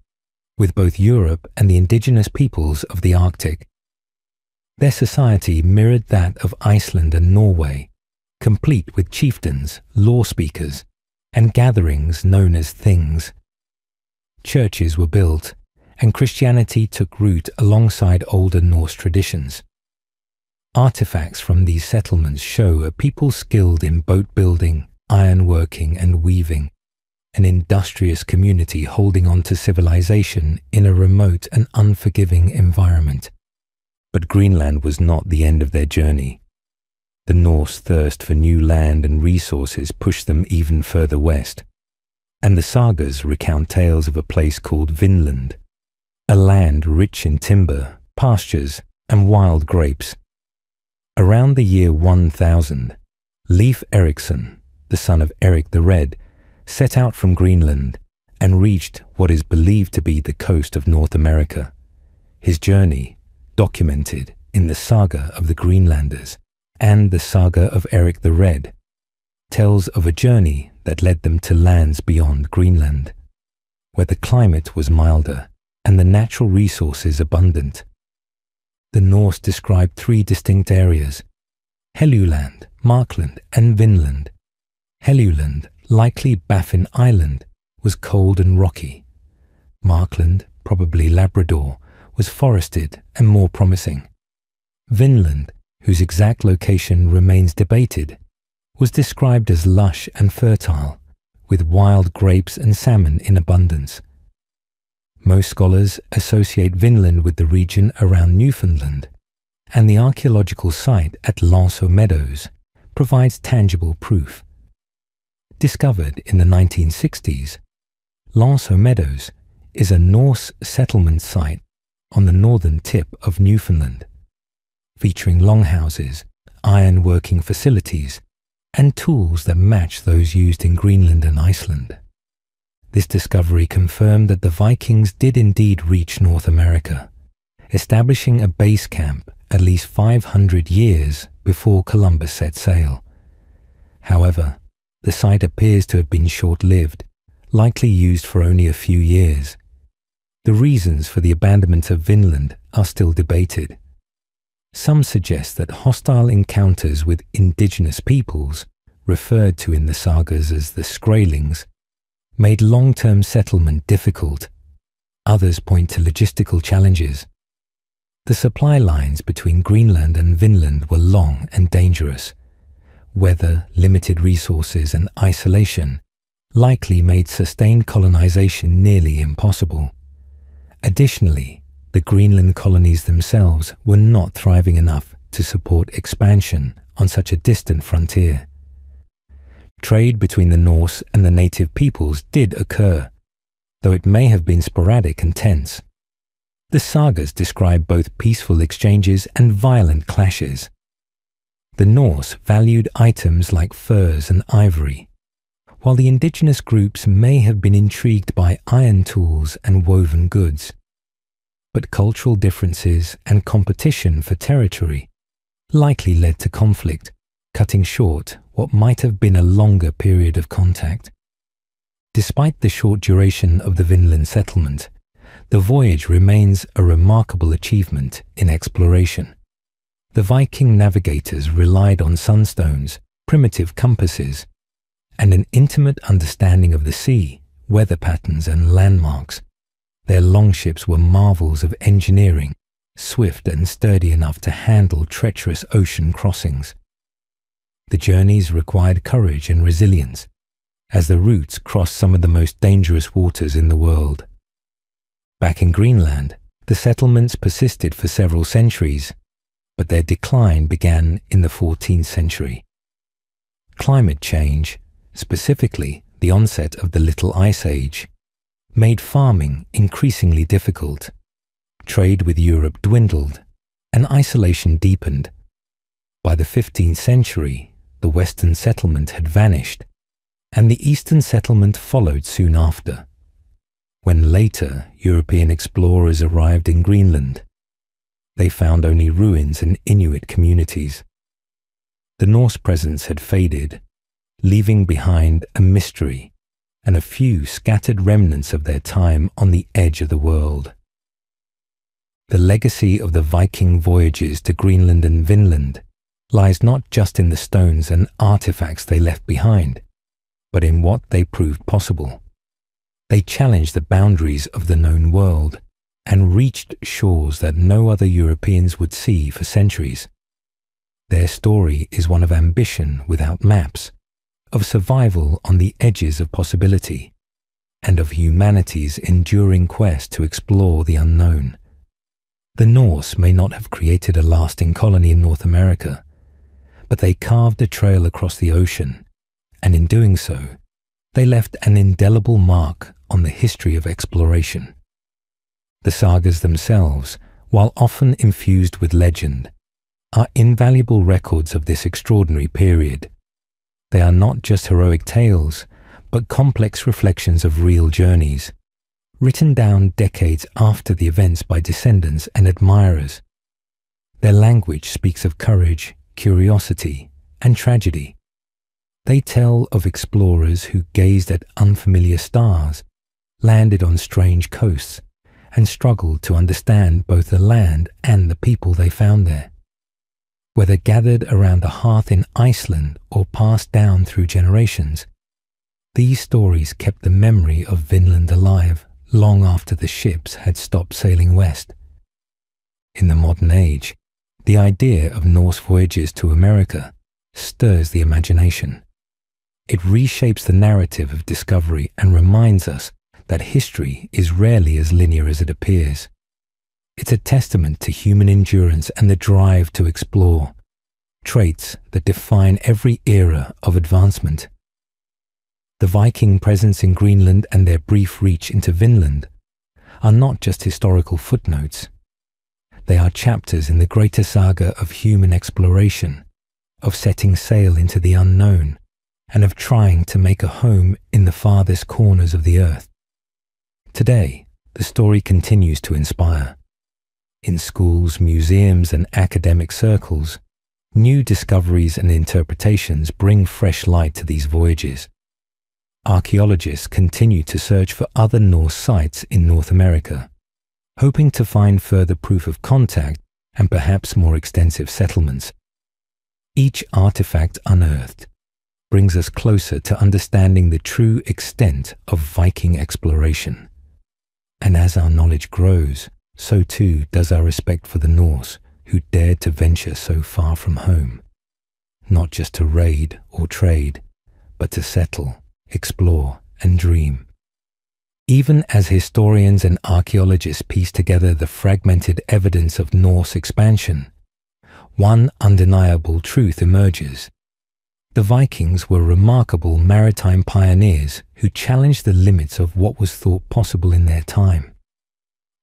with both Europe and the indigenous peoples of the Arctic. Their society mirrored that of Iceland and Norway, complete with chieftains, law speakers, and gatherings known as things. Churches were built, and Christianity took root alongside older Norse traditions. Artifacts from these settlements show a people skilled in boat building, ironworking, and weaving, an industrious community holding on to civilization in a remote and unforgiving environment. But Greenland was not the end of their journey. The Norse thirst for new land and resources pushed them even further west, and the sagas recount tales of a place called Vinland, a land rich in timber, pastures, and wild grapes. Around the year 1000, Leif Erikson, the son of Eric the Red, set out from Greenland and reached what is believed to be the coast of North America. His journey, documented in the Saga of the Greenlanders and the Saga of Eric the Red, tells of a journey that led them to lands beyond Greenland, where the climate was milder and the natural resources abundant. The Norse described three distinct areas: Helluland, Markland, and Vinland. Helluland, likely Baffin Island, was cold and rocky. Markland, probably Labrador, was forested and more promising. Vinland, whose exact location remains debated, was described as lush and fertile, with wild grapes and salmon in abundance. Most scholars associate Vinland with the region around Newfoundland, and the archaeological site at Lanceau Meadows provides tangible proof. Discovered in the 1960s, Longships is a Norse settlement site on the northern tip of Newfoundland, featuring longhouses, iron-working facilities, and tools that match those used in Greenland and Iceland. This discovery confirmed that the Vikings did indeed reach North America, establishing a base camp at least 500 years before Columbus set sail. However, the site appears to have been short-lived, likely used for only a few years. The reasons for the abandonment of Vinland are still debated. Some suggest that hostile encounters with indigenous peoples, referred to in the sagas as the Skraelings, made long-term settlement difficult. Others point to logistical challenges. The supply lines between Greenland and Vinland were long and dangerous. Weather, limited resources, and isolation likely made sustained colonization nearly impossible. Additionally, the Greenland colonies themselves were not thriving enough to support expansion on such a distant frontier. Trade between the Norse and the native peoples did occur, though it may have been sporadic and tense. The sagas describe both peaceful exchanges and violent clashes. The Norse valued items like furs and ivory, while the indigenous groups may have been intrigued by iron tools and woven goods. But cultural differences and competition for territory likely led to conflict, cutting short what might have been a longer period of contact. Despite the short duration of the Vinland settlement, the voyage remains a remarkable achievement in exploration. The Viking navigators relied on sunstones, primitive compasses, and an intimate understanding of the sea, weather patterns, and landmarks. Their longships were marvels of engineering, swift and sturdy enough to handle treacherous ocean crossings. The journeys required courage and resilience, as the routes crossed some of the most dangerous waters in the world. Back in Greenland, the settlements persisted for several centuries, but their decline began in the 14th century. Climate change, specifically the onset of the Little Ice Age, made farming increasingly difficult. Trade with Europe dwindled, and isolation deepened. By the 15th century, the Western settlement had vanished, and the Eastern settlement followed soon after. When later European explorers arrived in Greenland, they found only ruins and Inuit communities. The Norse presence had faded, leaving behind a mystery and a few scattered remnants of their time on the edge of the world. The legacy of the Viking voyages to Greenland and Vinland lies not just in the stones and artifacts they left behind, but in what they proved possible. They challenged the boundaries of the known world and reached shores that no other Europeans would see for centuries. Their story is one of ambition without maps, of survival on the edges of possibility, and of humanity's enduring quest to explore the unknown. The Norse may not have created a lasting colony in North America, but they carved a trail across the ocean, and in doing so, they left an indelible mark on the history of exploration. The sagas themselves, while often infused with legend, are invaluable records of this extraordinary period. They are not just heroic tales, but complex reflections of real journeys, written down decades after the events by descendants and admirers. Their language speaks of courage, curiosity, and tragedy. They tell of explorers who gazed at unfamiliar stars, landed on strange coasts, and struggled to understand both the land and the people they found there. Whether gathered around a hearth in Iceland or passed down through generations, these stories kept the memory of Vinland alive long after the ships had stopped sailing west. In the modern age, the idea of Norse voyages to America stirs the imagination. It reshapes the narrative of discovery and reminds us that history is rarely as linear as it appears. It's a testament to human endurance and the drive to explore, traits that define every era of advancement. the Viking presence in Greenland and their brief reach into Vinland are not just historical footnotes. They are chapters in the greater saga of human exploration, of setting sail into the unknown, and of trying to make a home in the farthest corners of the earth. Today, the story continues to inspire. In schools, museums, and academic circles, new discoveries and interpretations bring fresh light to these voyages. Archaeologists continue to search for other Norse sites in North America, hoping to find further proof of contact and perhaps more extensive settlements. Each artifact unearthed brings us closer to understanding the true extent of Viking exploration. And as our knowledge grows, so too does our respect for the Norse who dared to venture so far from home, not just to raid or trade, but to settle, explore, and dream. Even as historians and archaeologists piece together the fragmented evidence of Norse expansion, one undeniable truth emerges. The Vikings were remarkable maritime pioneers who challenged the limits of what was thought possible in their time.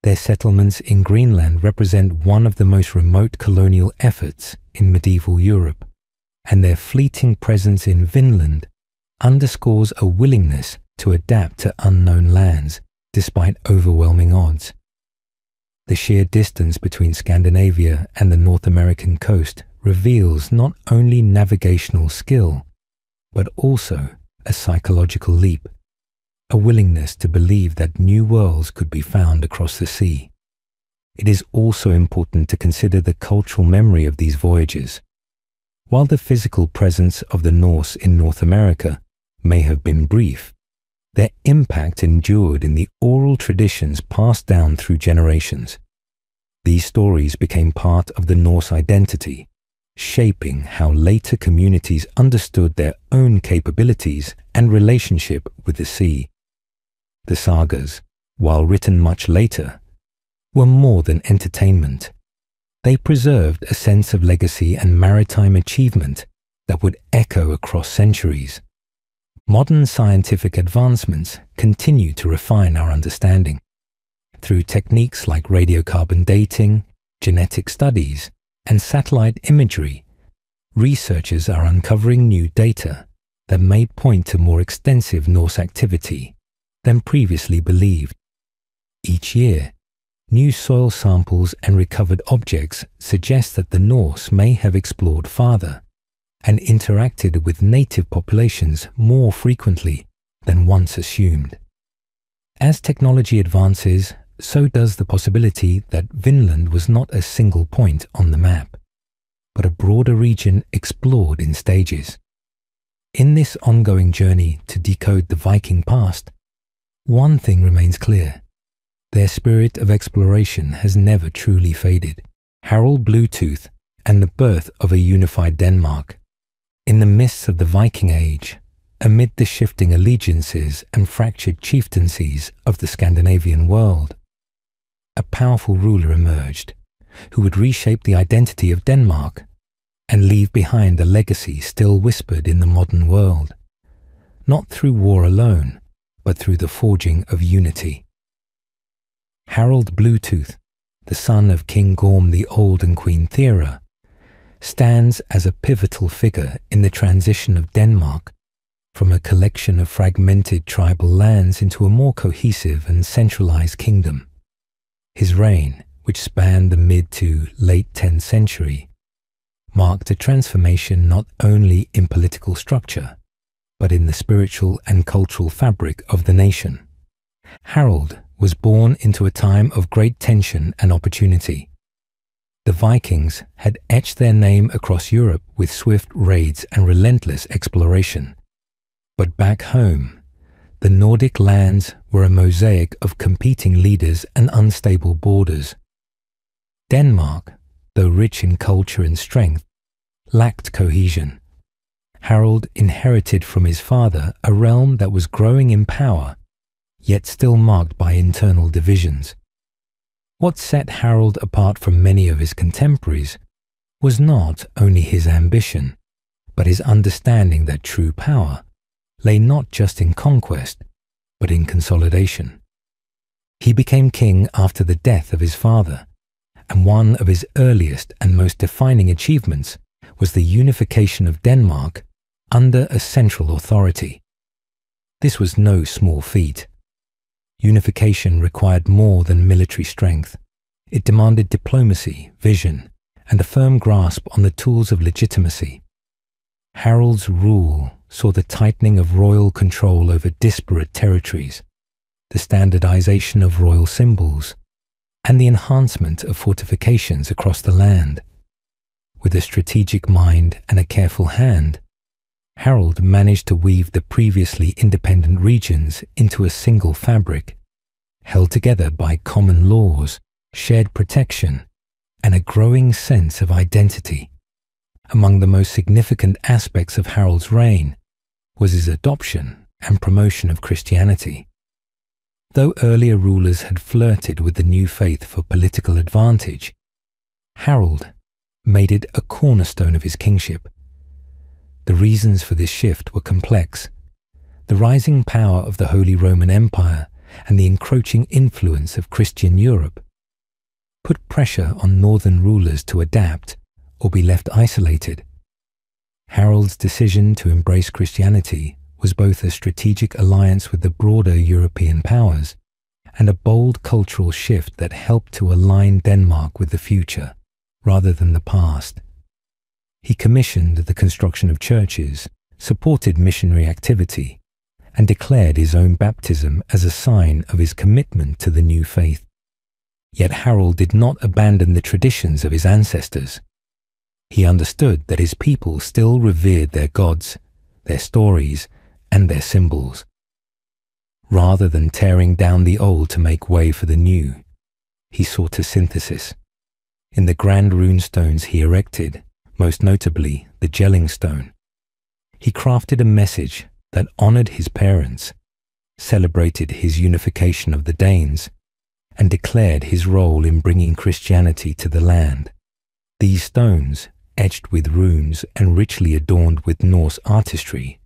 Their settlements in Greenland represent one of the most remote colonial efforts in medieval Europe, and their fleeting presence in Vinland underscores a willingness to adapt to unknown lands despite overwhelming odds. The sheer distance between Scandinavia and the North American coast reveals not only navigational skill, but also a psychological leap, a willingness to believe that new worlds could be found across the sea. It is also important to consider the cultural memory of these voyages. While the physical presence of the Norse in North America may have been brief, their impact endured in the oral traditions passed down through generations. These stories became part of the Norse identity, shaping how later communities understood their own capabilities and relationship with the sea. The sagas, while written much later, were more than entertainment. They preserved a sense of legacy and maritime achievement that would echo across centuries. Modern scientific advancements continue to refine our understanding. Through techniques like radiocarbon dating, genetic studies, and satellite imagery, researchers are uncovering new data that may point to more extensive Norse activity than previously believed. Each year, new soil samples and recovered objects suggest that the Norse may have explored farther and interacted with native populations more frequently than once assumed. As technology advances, so does the possibility that Vinland was not a single point on the map, but a broader region explored in stages. In this ongoing journey to decode the Viking past, one thing remains clear. Their spirit of exploration has never truly faded. Harald Bluetooth and the birth of a unified Denmark. In the midst of the Viking Age, amid the shifting allegiances and fractured chieftaincies of the Scandinavian world, a powerful ruler emerged who would reshape the identity of Denmark and leave behind a legacy still whispered in the modern world, not through war alone, but through the forging of unity. Harald Bluetooth, the son of King Gorm the Old and Queen Thera, stands as a pivotal figure in the transition of Denmark from a collection of fragmented tribal lands into a more cohesive and centralized kingdom. His reign, which spanned the mid to late 10th century, marked a transformation not only in political structure, but in the spiritual and cultural fabric of the nation. Harald was born into a time of great tension and opportunity. The Vikings had etched their name across Europe with swift raids and relentless exploration. But back home, the Nordic lands were a mosaic of competing leaders and unstable borders. Denmark, though rich in culture and strength, lacked cohesion. Harald inherited from his father a realm that was growing in power, yet still marked by internal divisions. What set Harald apart from many of his contemporaries was not only his ambition, but his understanding that true power lay not just in conquest, but in consolidation. He became king after the death of his father, and one of his earliest and most defining achievements was the unification of Denmark under a central authority. This was no small feat. Unification required more than military strength. It demanded diplomacy, vision, and a firm grasp on the tools of legitimacy. Harald's rule saw the tightening of royal control over disparate territories, the standardization of royal symbols, and the enhancement of fortifications across the land. With a strategic mind and a careful hand, Harald managed to weave the previously independent regions into a single fabric, held together by common laws, shared protection, and a growing sense of identity. Among the most significant aspects of Harald's reign was his adoption and promotion of Christianity. Though earlier rulers had flirted with the new faith for political advantage, Harald made it a cornerstone of his kingship. The reasons for this shift were complex. The rising power of the Holy Roman Empire and the encroaching influence of Christian Europe put pressure on northern rulers to adapt or be left isolated. Harald's decision to embrace Christianity was both a strategic alliance with the broader European powers and a bold cultural shift that helped to align Denmark with the future rather than the past. He commissioned the construction of churches, supported missionary activity, and declared his own baptism as a sign of his commitment to the new faith. Yet Harald did not abandon the traditions of his ancestors. He understood that his people still revered their gods, their stories, and their symbols. Rather than tearing down the old to make way for the new, he sought a synthesis. In the grand runestones he erected, most notably the Jelling Stone, he crafted a message that honored his parents, celebrated his unification of the Danes, and declared his role in bringing Christianity to the land. These stones, etched with runes and richly adorned with Norse artistry,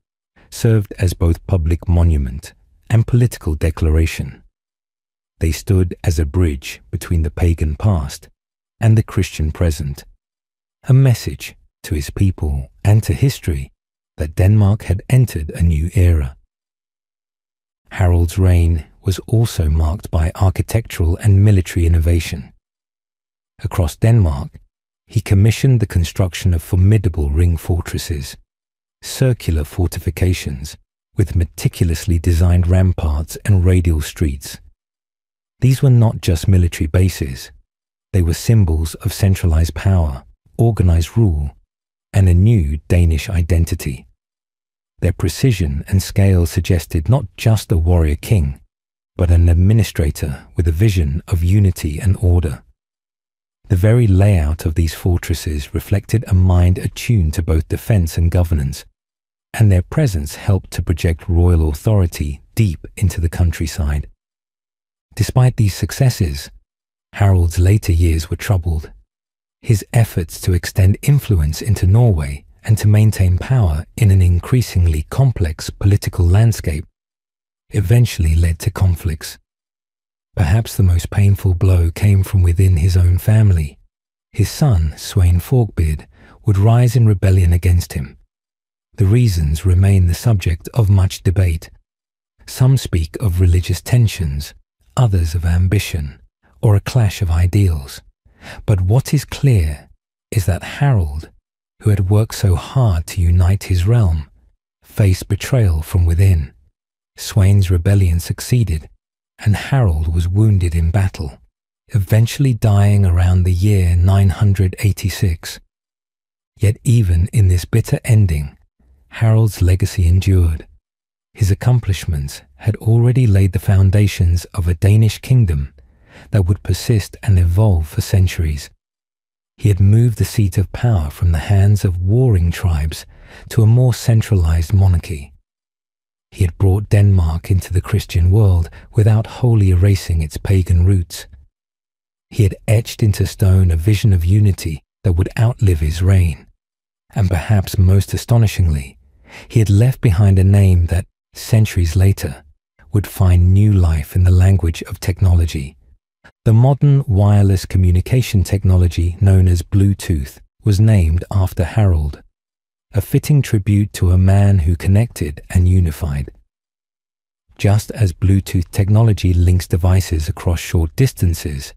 served as both public monument and political declaration. They stood as a bridge between the pagan past and the Christian present, a message to his people and to history that Denmark had entered a new era. Harald's reign was also marked by architectural and military innovation. Across Denmark, he commissioned the construction of formidable ring fortresses, circular fortifications with meticulously designed ramparts and radial streets. These were not just military bases. They were symbols of centralized power, organized rule, and a new Danish identity. Their precision and scale suggested not just a warrior king, but an administrator with a vision of unity and order. The very layout of these fortresses reflected a mind attuned to both defense and governance, and their presence helped to project royal authority deep into the countryside. Despite these successes, Harald's later years were troubled. His efforts to extend influence into Norway and to maintain power in an increasingly complex political landscape eventually led to conflicts. Perhaps the most painful blow came from within his own family. His son, Sweyn Forkbeard, would rise in rebellion against him. The reasons remain the subject of much debate. Some speak of religious tensions, others of ambition, or a clash of ideals. But what is clear is that Harald, who had worked so hard to unite his realm, faced betrayal from within. Sweyn's rebellion succeeded, and Harald was wounded in battle, eventually dying around the year 986. Yet even in this bitter ending, Harald's legacy endured. His accomplishments had already laid the foundations of a Danish kingdom that would persist and evolve for centuries. He had moved the seat of power from the hands of warring tribes to a more centralized monarchy. He had brought Denmark into the Christian world without wholly erasing its pagan roots. He had etched into stone a vision of unity that would outlive his reign. And perhaps most astonishingly, He had left behind a name that, centuries later, would find new life in the language of technology. The modern wireless communication technology known as Bluetooth was named after Harald, a fitting tribute to a man who connected and unified. Just as Bluetooth technology links devices across short distances,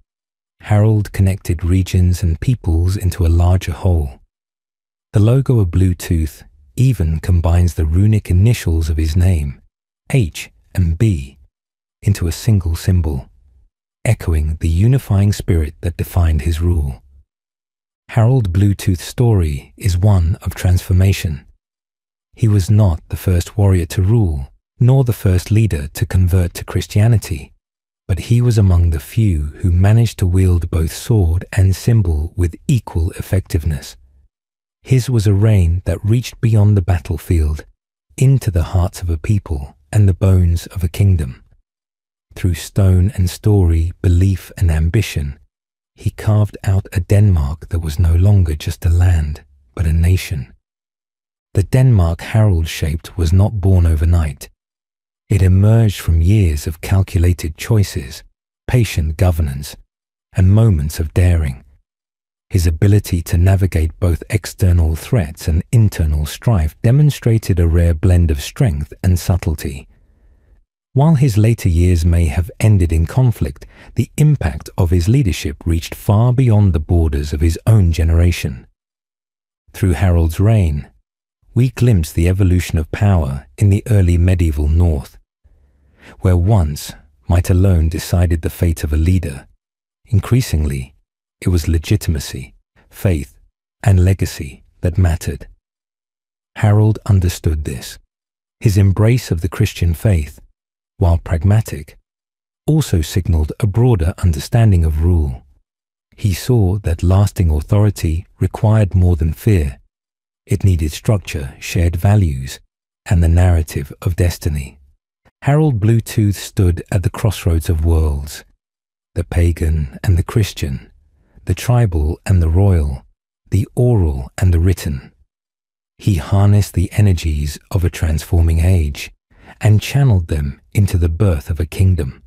Harald connected regions and peoples into a larger whole. The logo of Bluetooth even combines the runic initials of his name, H and B, into a single symbol, echoing the unifying spirit that defined his rule. Harald Bluetooth's story is one of transformation. He was not the first warrior to rule, nor the first leader to convert to Christianity, but he was among the few who managed to wield both sword and symbol with equal effectiveness. His was a reign that reached beyond the battlefield, into the hearts of a people and the bones of a kingdom. Through stone and story, belief and ambition, he carved out a Denmark that was no longer just a land, but a nation. The Denmark Harald shaped was not born overnight. It emerged from years of calculated choices, patient governance, and moments of daring. His ability to navigate both external threats and internal strife demonstrated a rare blend of strength and subtlety. While his later years may have ended in conflict, the impact of his leadership reached far beyond the borders of his own generation. Through Harald's reign, we glimpse the evolution of power in the early medieval North, where once might alone decided the fate of a leader. Increasingly, it was legitimacy, faith, and legacy that mattered. Harald understood this. His embrace of the Christian faith, while pragmatic, also signaled a broader understanding of rule. He saw that lasting authority required more than fear. It needed structure, shared values, and the narrative of destiny. Harald Bluetooth stood at the crossroads of worlds, the pagan and the Christian, the tribal and the royal, the oral and the written. He harnessed the energies of a transforming age and channeled them into the birth of a kingdom.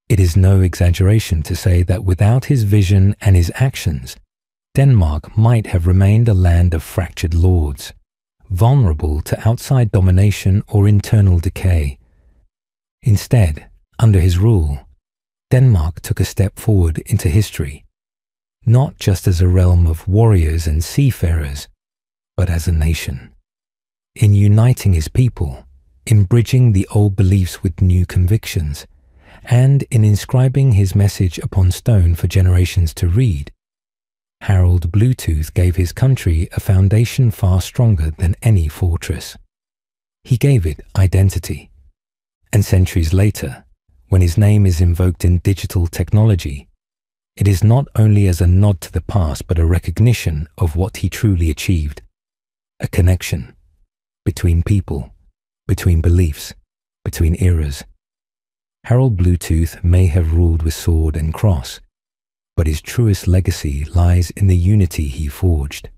It is no exaggeration to say that without his vision and his actions, Denmark might have remained a land of fractured lords, vulnerable to outside domination or internal decay. Instead, under his rule, Denmark took a step forward into history, not just as a realm of warriors and seafarers, but as a nation. In uniting his people, in bridging the old beliefs with new convictions, and in inscribing his message upon stone for generations to read, Harald Bluetooth gave his country a foundation far stronger than any fortress. He gave it identity. And centuries later, when his name is invoked in digital technology, it is not only as a nod to the past but a recognition of what he truly achieved. A connection between people, between beliefs, between eras. Harald Bluetooth may have ruled with sword and cross, but his truest legacy lies in the unity he forged,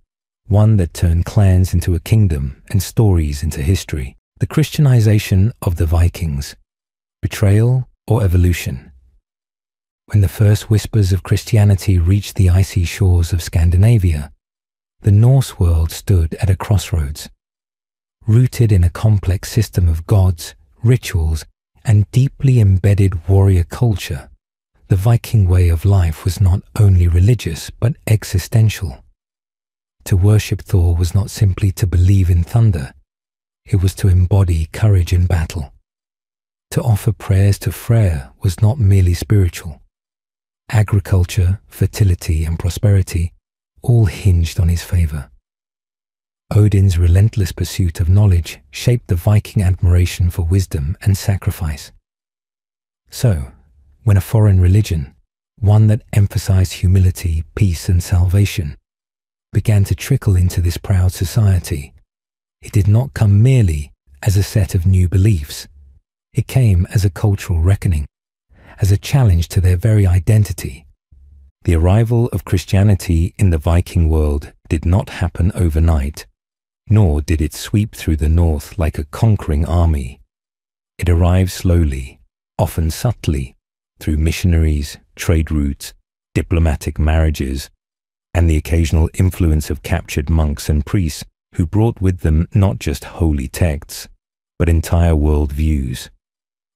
one that turned clans into a kingdom and stories into history. The Christianization of the Vikings, betrayal or evolution. When the first whispers of Christianity reached the icy shores of Scandinavia, the Norse world stood at a crossroads. Rooted in a complex system of gods, rituals, and deeply embedded warrior culture, the Viking way of life was not only religious but existential. To worship Thor was not simply to believe in thunder, it was to embody courage in battle. To offer prayers to Freyr was not merely spiritual. Agriculture, fertility, and prosperity all hinged on his favor. Odin's relentless pursuit of knowledge shaped the Viking admiration for wisdom and sacrifice. So, when a foreign religion, one that emphasized humility, peace, and salvation, began to trickle into this proud society, it did not come merely as a set of new beliefs. It came as a cultural reckoning, as a challenge to their very identity. The arrival of Christianity in the Viking world did not happen overnight. Nor did it sweep through the north like a conquering army. It arrived slowly, often subtly, through missionaries, trade routes, diplomatic marriages, and the occasional influence of captured monks and priests who brought with them not just holy texts, but entire world views.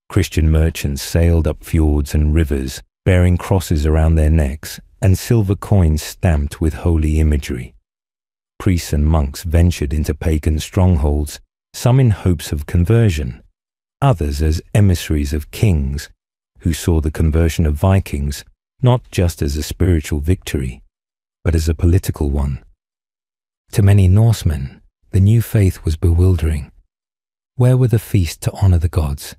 Christian merchants sailed up fjords and rivers, bearing crosses around their necks and silver coins stamped with holy imagery. Priests and monks ventured into pagan strongholds, some in hopes of conversion, others as emissaries of kings, who saw the conversion of Vikings not just as a spiritual victory, but as a political one. To many Norsemen, the new faith was bewildering. Where were the feasts to honor the gods?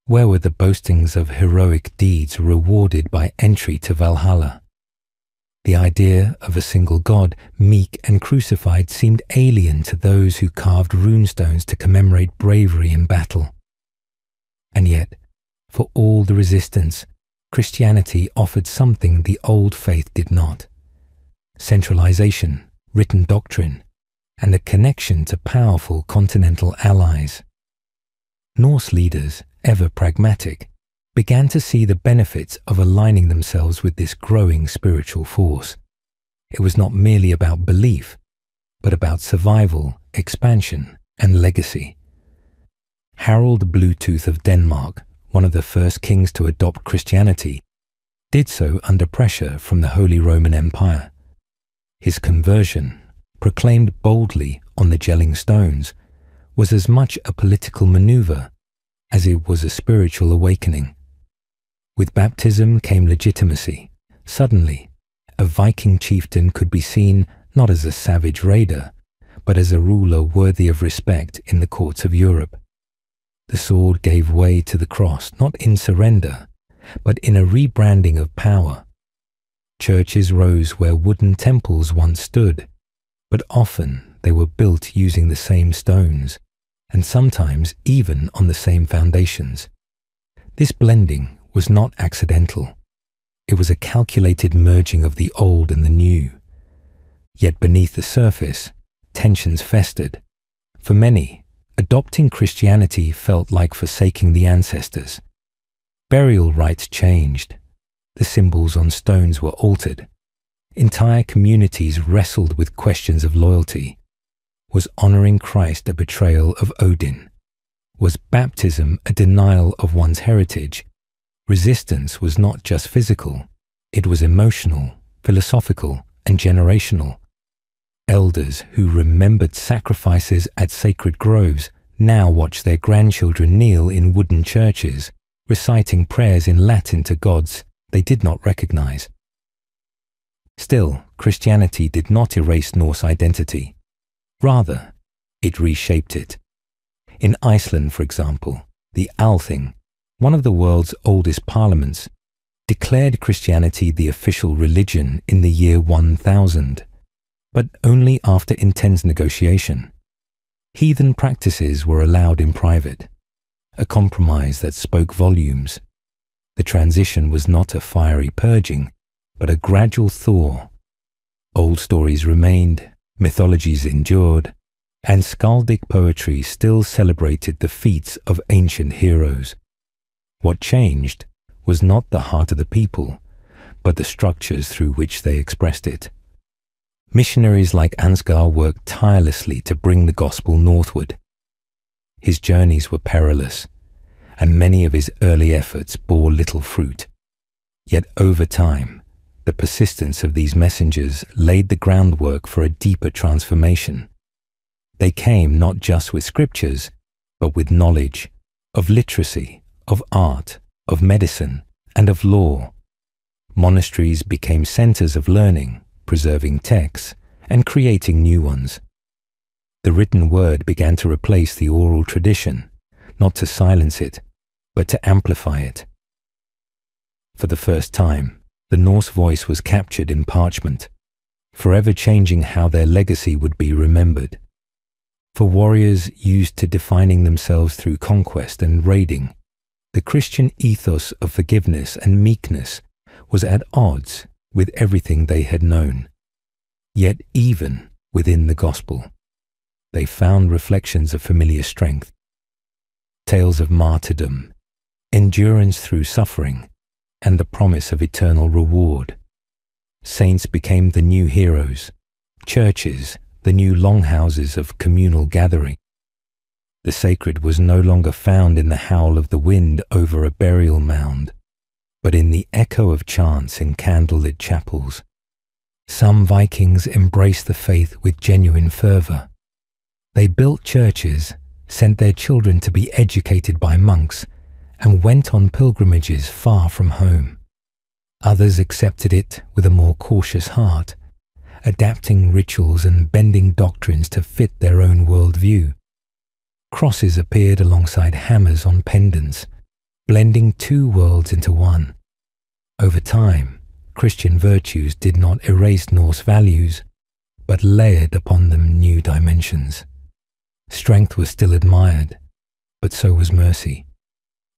Where were the boastings of heroic deeds rewarded by entry to Valhalla? The idea of a single god, meek and crucified, seemed alien to those who carved runestones to commemorate bravery in battle. And yet, for all the resistance, Christianity offered something the old faith did not: centralization, written doctrine, and a connection to powerful continental allies. Norse leaders, ever pragmatic, began to see the benefits of aligning themselves with this growing spiritual force. It was not merely about belief, but about survival, expansion, and legacy. Harald Bluetooth of Denmark, one of the first kings to adopt Christianity, did so under pressure from the Holy Roman Empire. His conversion, proclaimed boldly on the gelling stones, was as much a political maneuver as it was a spiritual awakening. With baptism came legitimacy. Suddenly, a Viking chieftain could be seen not as a savage raider, but as a ruler worthy of respect in the courts of Europe. The sword gave way to the cross, not in surrender, but in a rebranding of power. Churches rose where wooden temples once stood, but often they were built using the same stones, and sometimes even on the same foundations. This blending was not accidental. It was a calculated merging of the old and the new. Yet beneath the surface, tensions festered. For many, adopting Christianity felt like forsaking the ancestors. Burial rites changed. The symbols on stones were altered. Entire communities wrestled with questions of loyalty. Was honoring Christ a betrayal of Odin? Was baptism a denial of one's heritage? Resistance was not just physical, it was emotional, philosophical, and generational. Elders who remembered sacrifices at sacred groves now watched their grandchildren kneel in wooden churches, reciting prayers in Latin to gods they did not recognize. Still, Christianity did not erase Norse identity. Rather, it reshaped it. In Iceland, for example, the Althing, one of the world's oldest parliaments, declared Christianity the official religion in the year 1000, but only after intense negotiation. Heathen practices were allowed in private, a compromise that spoke volumes. The transition was not a fiery purging, but a gradual thaw. Old stories remained, mythologies endured, and skaldic poetry still celebrated the feats of ancient heroes. What changed was not the heart of the people, but the structures through which they expressed it. Missionaries like Ansgar worked tirelessly to bring the gospel northward. His journeys were perilous, and many of his early efforts bore little fruit. Yet over time, the persistence of these messengers laid the groundwork for a deeper transformation. They came not just with scriptures, but with knowledge of literacy, of art, of medicine, and of law. Monasteries became centers of learning, preserving texts, and creating new ones. The written word began to replace the oral tradition, not to silence it, but to amplify it. For the first time, the Norse voice was captured in parchment, forever changing how their legacy would be remembered. For warriors used to defining themselves through conquest and raiding, the Christian ethos of forgiveness and meekness was at odds with everything they had known, yet even within the gospel. they found reflections of familiar strength. Tales of martyrdom, endurance through suffering, and the promise of eternal reward. Saints became the new heroes, churches the new longhouses of communal gathering. The sacred was no longer found in the howl of the wind over a burial mound, but in the echo of chants in candlelit chapels. Some Vikings embraced the faith with genuine fervor. They built churches, sent their children to be educated by monks, and went on pilgrimages far from home. Others accepted it with a more cautious heart, adapting rituals and bending doctrines to fit their own worldview. Crosses appeared alongside hammers on pendants, blending two worlds into one. Over time, Christian virtues did not erase Norse values, but layered upon them new dimensions. Strength was still admired, but so was mercy.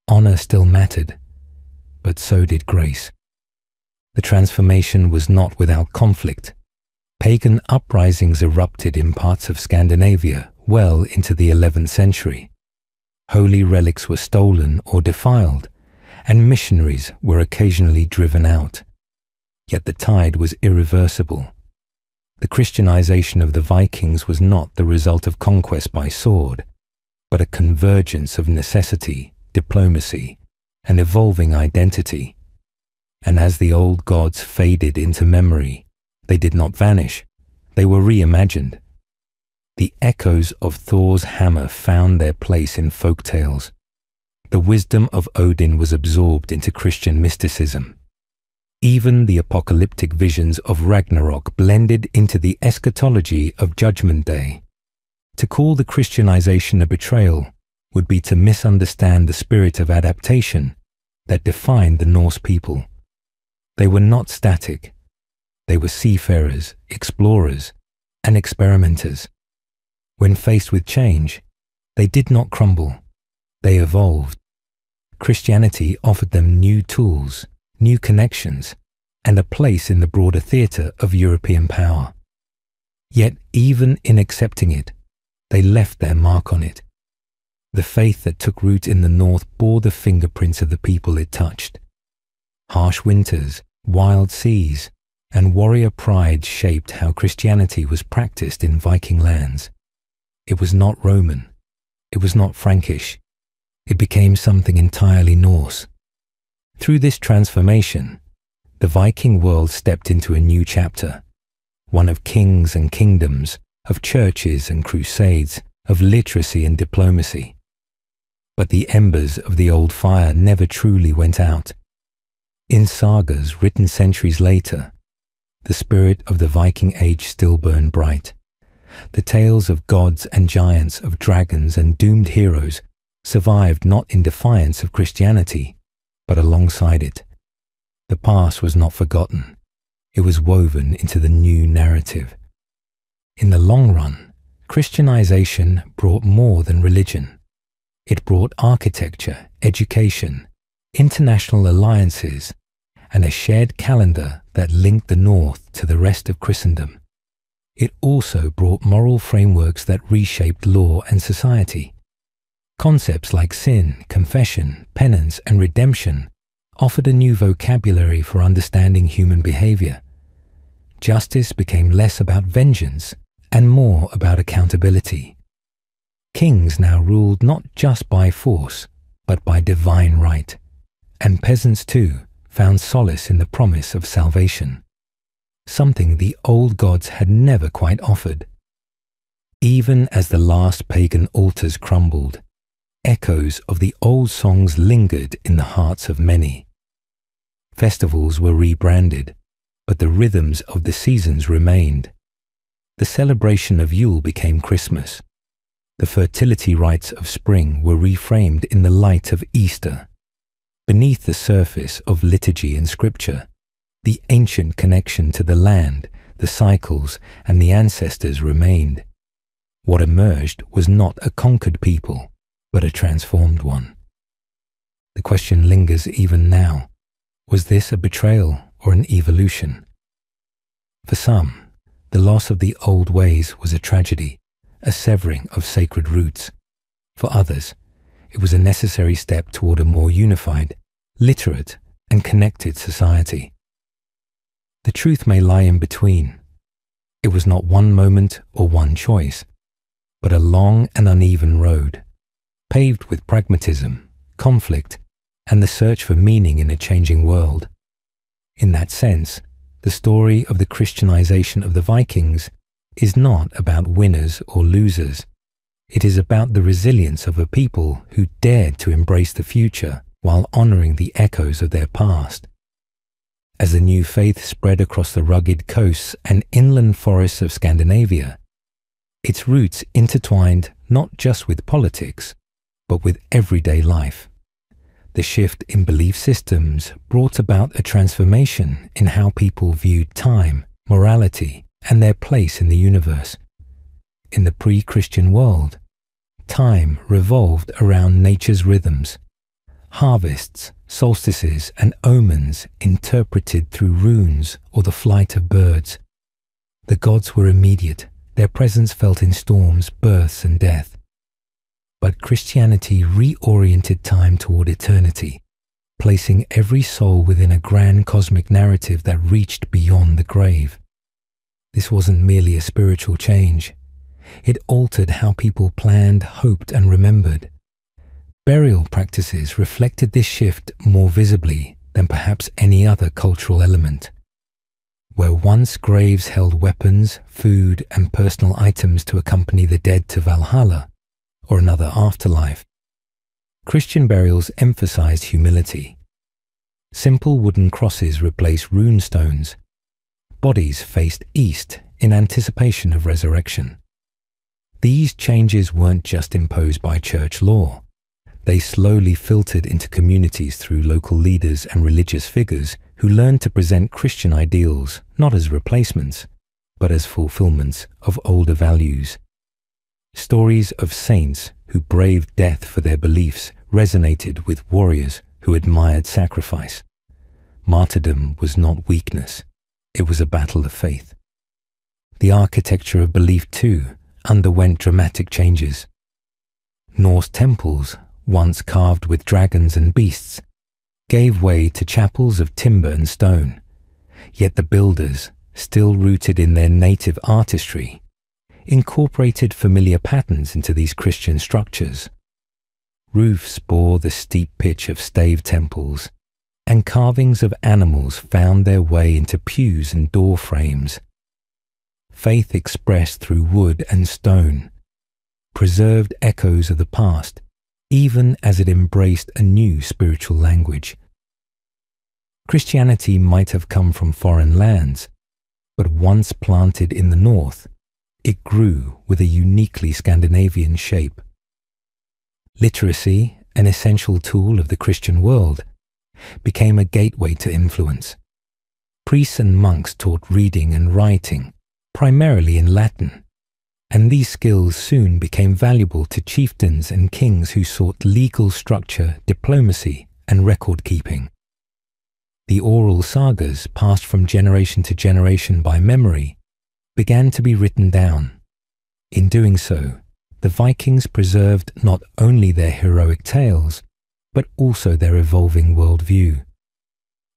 Honor still mattered, but so did grace. The transformation was not without conflict. Pagan uprisings erupted in parts of Scandinavia well into the 11th century. Holy relics were stolen or defiled, and missionaries were occasionally driven out. Yet the tide was irreversible. The Christianization of the Vikings was not the result of conquest by sword, but a convergence of necessity, diplomacy, and evolving identity. And as the old gods faded into memory, they did not vanish, they were reimagined. The echoes of Thor's hammer found their place in folk tales. The wisdom of Odin was absorbed into Christian mysticism. Even the apocalyptic visions of Ragnarok blended into the eschatology of Judgment Day. To call the Christianization a betrayal would be to misunderstand the spirit of adaptation that defined the Norse people. They were not static. They were seafarers, explorers, and experimenters. When faced with change, they did not crumble. They evolved. Christianity offered them new tools, new connections, and a place in the broader theatre of European power. Yet even in accepting it, they left their mark on it. The faith that took root in the north bore the fingerprints of the people it touched. Harsh winters, wild seas, and warrior pride shaped how Christianity was practiced in Viking lands. It was not Roman. It was not Frankish. It became something entirely Norse. Through this transformation, the Viking world stepped into a new chapter, one of kings and kingdoms, of churches and crusades, of literacy and diplomacy. But the embers of the old fire never truly went out. In sagas written centuries later, the spirit of the Viking Age still burned bright. The tales of gods and giants, of dragons and doomed heroes survived not in defiance of Christianity, but alongside it. The past was not forgotten. It was woven into the new narrative. In the long run, Christianization brought more than religion. It brought architecture, education, international alliances, and a shared calendar that linked the North to the rest of Christendom. It also brought moral frameworks that reshaped law and society. Concepts like sin, confession, penance, and redemption offered a new vocabulary for understanding human behavior. Justice became less about vengeance and more about accountability. Kings now ruled not just by force, but by divine right, and peasants too found solace in the promise of salvation, something the old gods had never quite offered. Even as the last pagan altars crumbled, echoes of the old songs lingered in the hearts of many. Festivals were rebranded, but the rhythms of the seasons remained. The celebration of Yule became Christmas. The fertility rites of spring were reframed in the light of Easter. Beneath the surface of liturgy and scripture, the ancient connection to the land, the cycles, and the ancestors remained. What emerged was not a conquered people, but a transformed one. The question lingers even now. Was this a betrayal or an evolution? For some, the loss of the old ways was a tragedy, a severing of sacred roots. For others, it was a necessary step toward a more unified, literate, and connected society. The truth may lie in between. It was not one moment or one choice, but a long and uneven road, paved with pragmatism, conflict, and the search for meaning in a changing world. In that sense, the story of the Christianization of the Vikings is not about winners or losers. It is about the resilience of a people who dared to embrace the future while honoring the echoes of their past. As the new faith spread across the rugged coasts and inland forests of Scandinavia, its roots intertwined not just with politics, but with everyday life. The shift in belief systems brought about a transformation in how people viewed time, morality, and their place in the universe. In the pre-Christian world, time revolved around nature's rhythms. Harvests, solstices, and omens interpreted through runes or the flight of birds. The gods were immediate, their presence felt in storms, births, and death. But Christianity reoriented time toward eternity, placing every soul within a grand cosmic narrative that reached beyond the grave. This wasn't merely a spiritual change. It altered how people planned, hoped, and remembered. Burial practices reflected this shift more visibly than perhaps any other cultural element. Where once graves held weapons, food, and personal items to accompany the dead to Valhalla, or another afterlife, Christian burials emphasized humility. Simple wooden crosses replaced runestones. Bodies faced east in anticipation of resurrection. These changes weren't just imposed by church law. They slowly filtered into communities through local leaders and religious figures who learned to present Christian ideals not as replacements, but as fulfillments of older values. Stories of saints who braved death for their beliefs resonated with warriors who admired sacrifice. Martyrdom was not weakness, it was a battle of faith. The architecture of belief, too, underwent dramatic changes. Norse temples, once carved with dragons and beasts, gave way to chapels of timber and stone. Yet the builders, still rooted in their native artistry, incorporated familiar patterns into these Christian structures. Roofs bore the steep pitch of stave temples, and carvings of animals found their way into pews and door frames. Faith expressed through wood and stone preserved echoes of the past, even as it embraced a new spiritual language. Christianity might have come from foreign lands, but once planted in the north, it grew with a uniquely Scandinavian shape. Literacy, an essential tool of the Christian world, became a gateway to influence. Priests and monks taught reading and writing, primarily in Latin, and these skills soon became valuable to chieftains and kings who sought legal structure, diplomacy, and record-keeping. The oral sagas, passed from generation to generation by memory, began to be written down. In doing so, the Vikings preserved not only their heroic tales, but also their evolving worldview.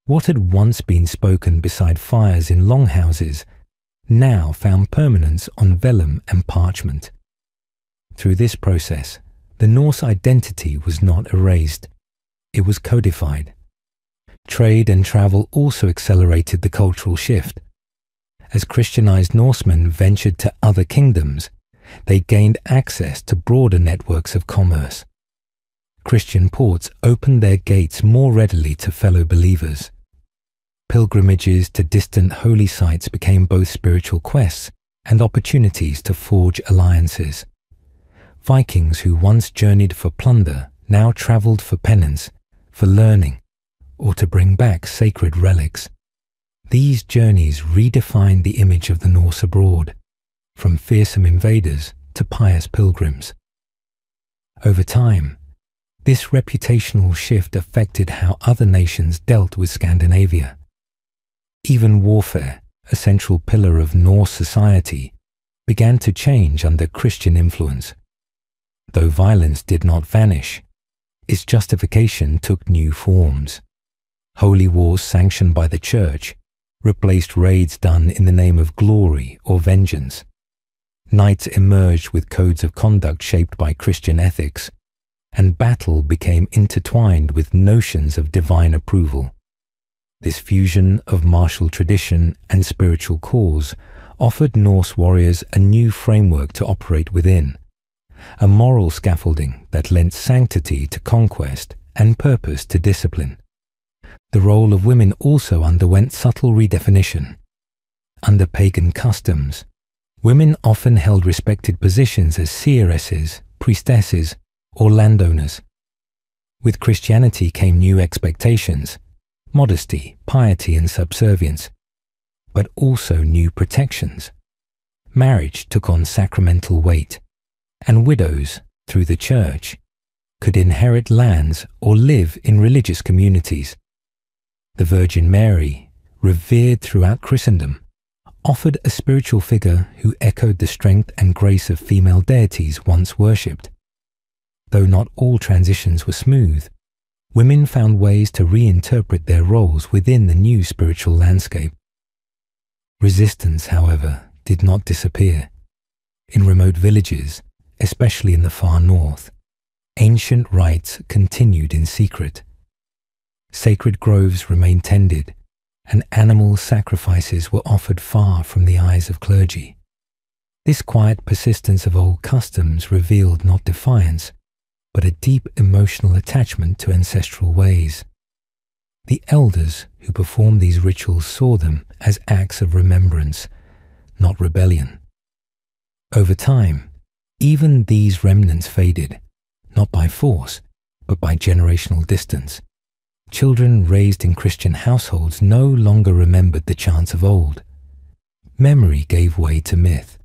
What had once been spoken beside fires in longhouses now found permanence on vellum and parchment. Through this process, the Norse identity was not erased, it was codified. Trade and travel also accelerated the cultural shift. As Christianized Norsemen ventured to other kingdoms, they gained access to broader networks of commerce. Christian ports opened their gates more readily to fellow believers. Pilgrimages to distant holy sites became both spiritual quests and opportunities to forge alliances. Vikings who once journeyed for plunder now traveled for penance, for learning, or to bring back sacred relics. These journeys redefined the image of the Norse abroad, from fearsome invaders to pious pilgrims. Over time, this reputational shift affected how other nations dealt with Scandinavia. Even warfare, a central pillar of Norse society, began to change under Christian influence. Though violence did not vanish, its justification took new forms. Holy wars sanctioned by the Church replaced raids done in the name of glory or vengeance. Knights emerged with codes of conduct shaped by Christian ethics, and battle became intertwined with notions of divine approval. This fusion of martial tradition and spiritual cause offered Norse warriors a new framework to operate within, a moral scaffolding that lent sanctity to conquest and purpose to discipline. The role of women also underwent subtle redefinition. Under pagan customs, women often held respected positions as seeresses, priestesses, or landowners. With Christianity came new expectations: modesty, piety, and subservience, but also new protections. Marriage took on sacramental weight, and widows, through the Church, could inherit lands or live in religious communities. The Virgin Mary, revered throughout Christendom, offered a spiritual figure who echoed the strength and grace of female deities once worshipped. Though not all transitions were smooth, women found ways to reinterpret their roles within the new spiritual landscape. Resistance, however, did not disappear. In remote villages, especially in the far north, ancient rites continued in secret. Sacred groves remained tended, and animal sacrifices were offered far from the eyes of clergy. This quiet persistence of old customs revealed not defiance, but a deep emotional attachment to ancestral ways. The elders who performed these rituals saw them as acts of remembrance, not rebellion. Over time, even these remnants faded, not by force, but by generational distance. Children raised in Christian households no longer remembered the chants of old. Memory gave way to myth.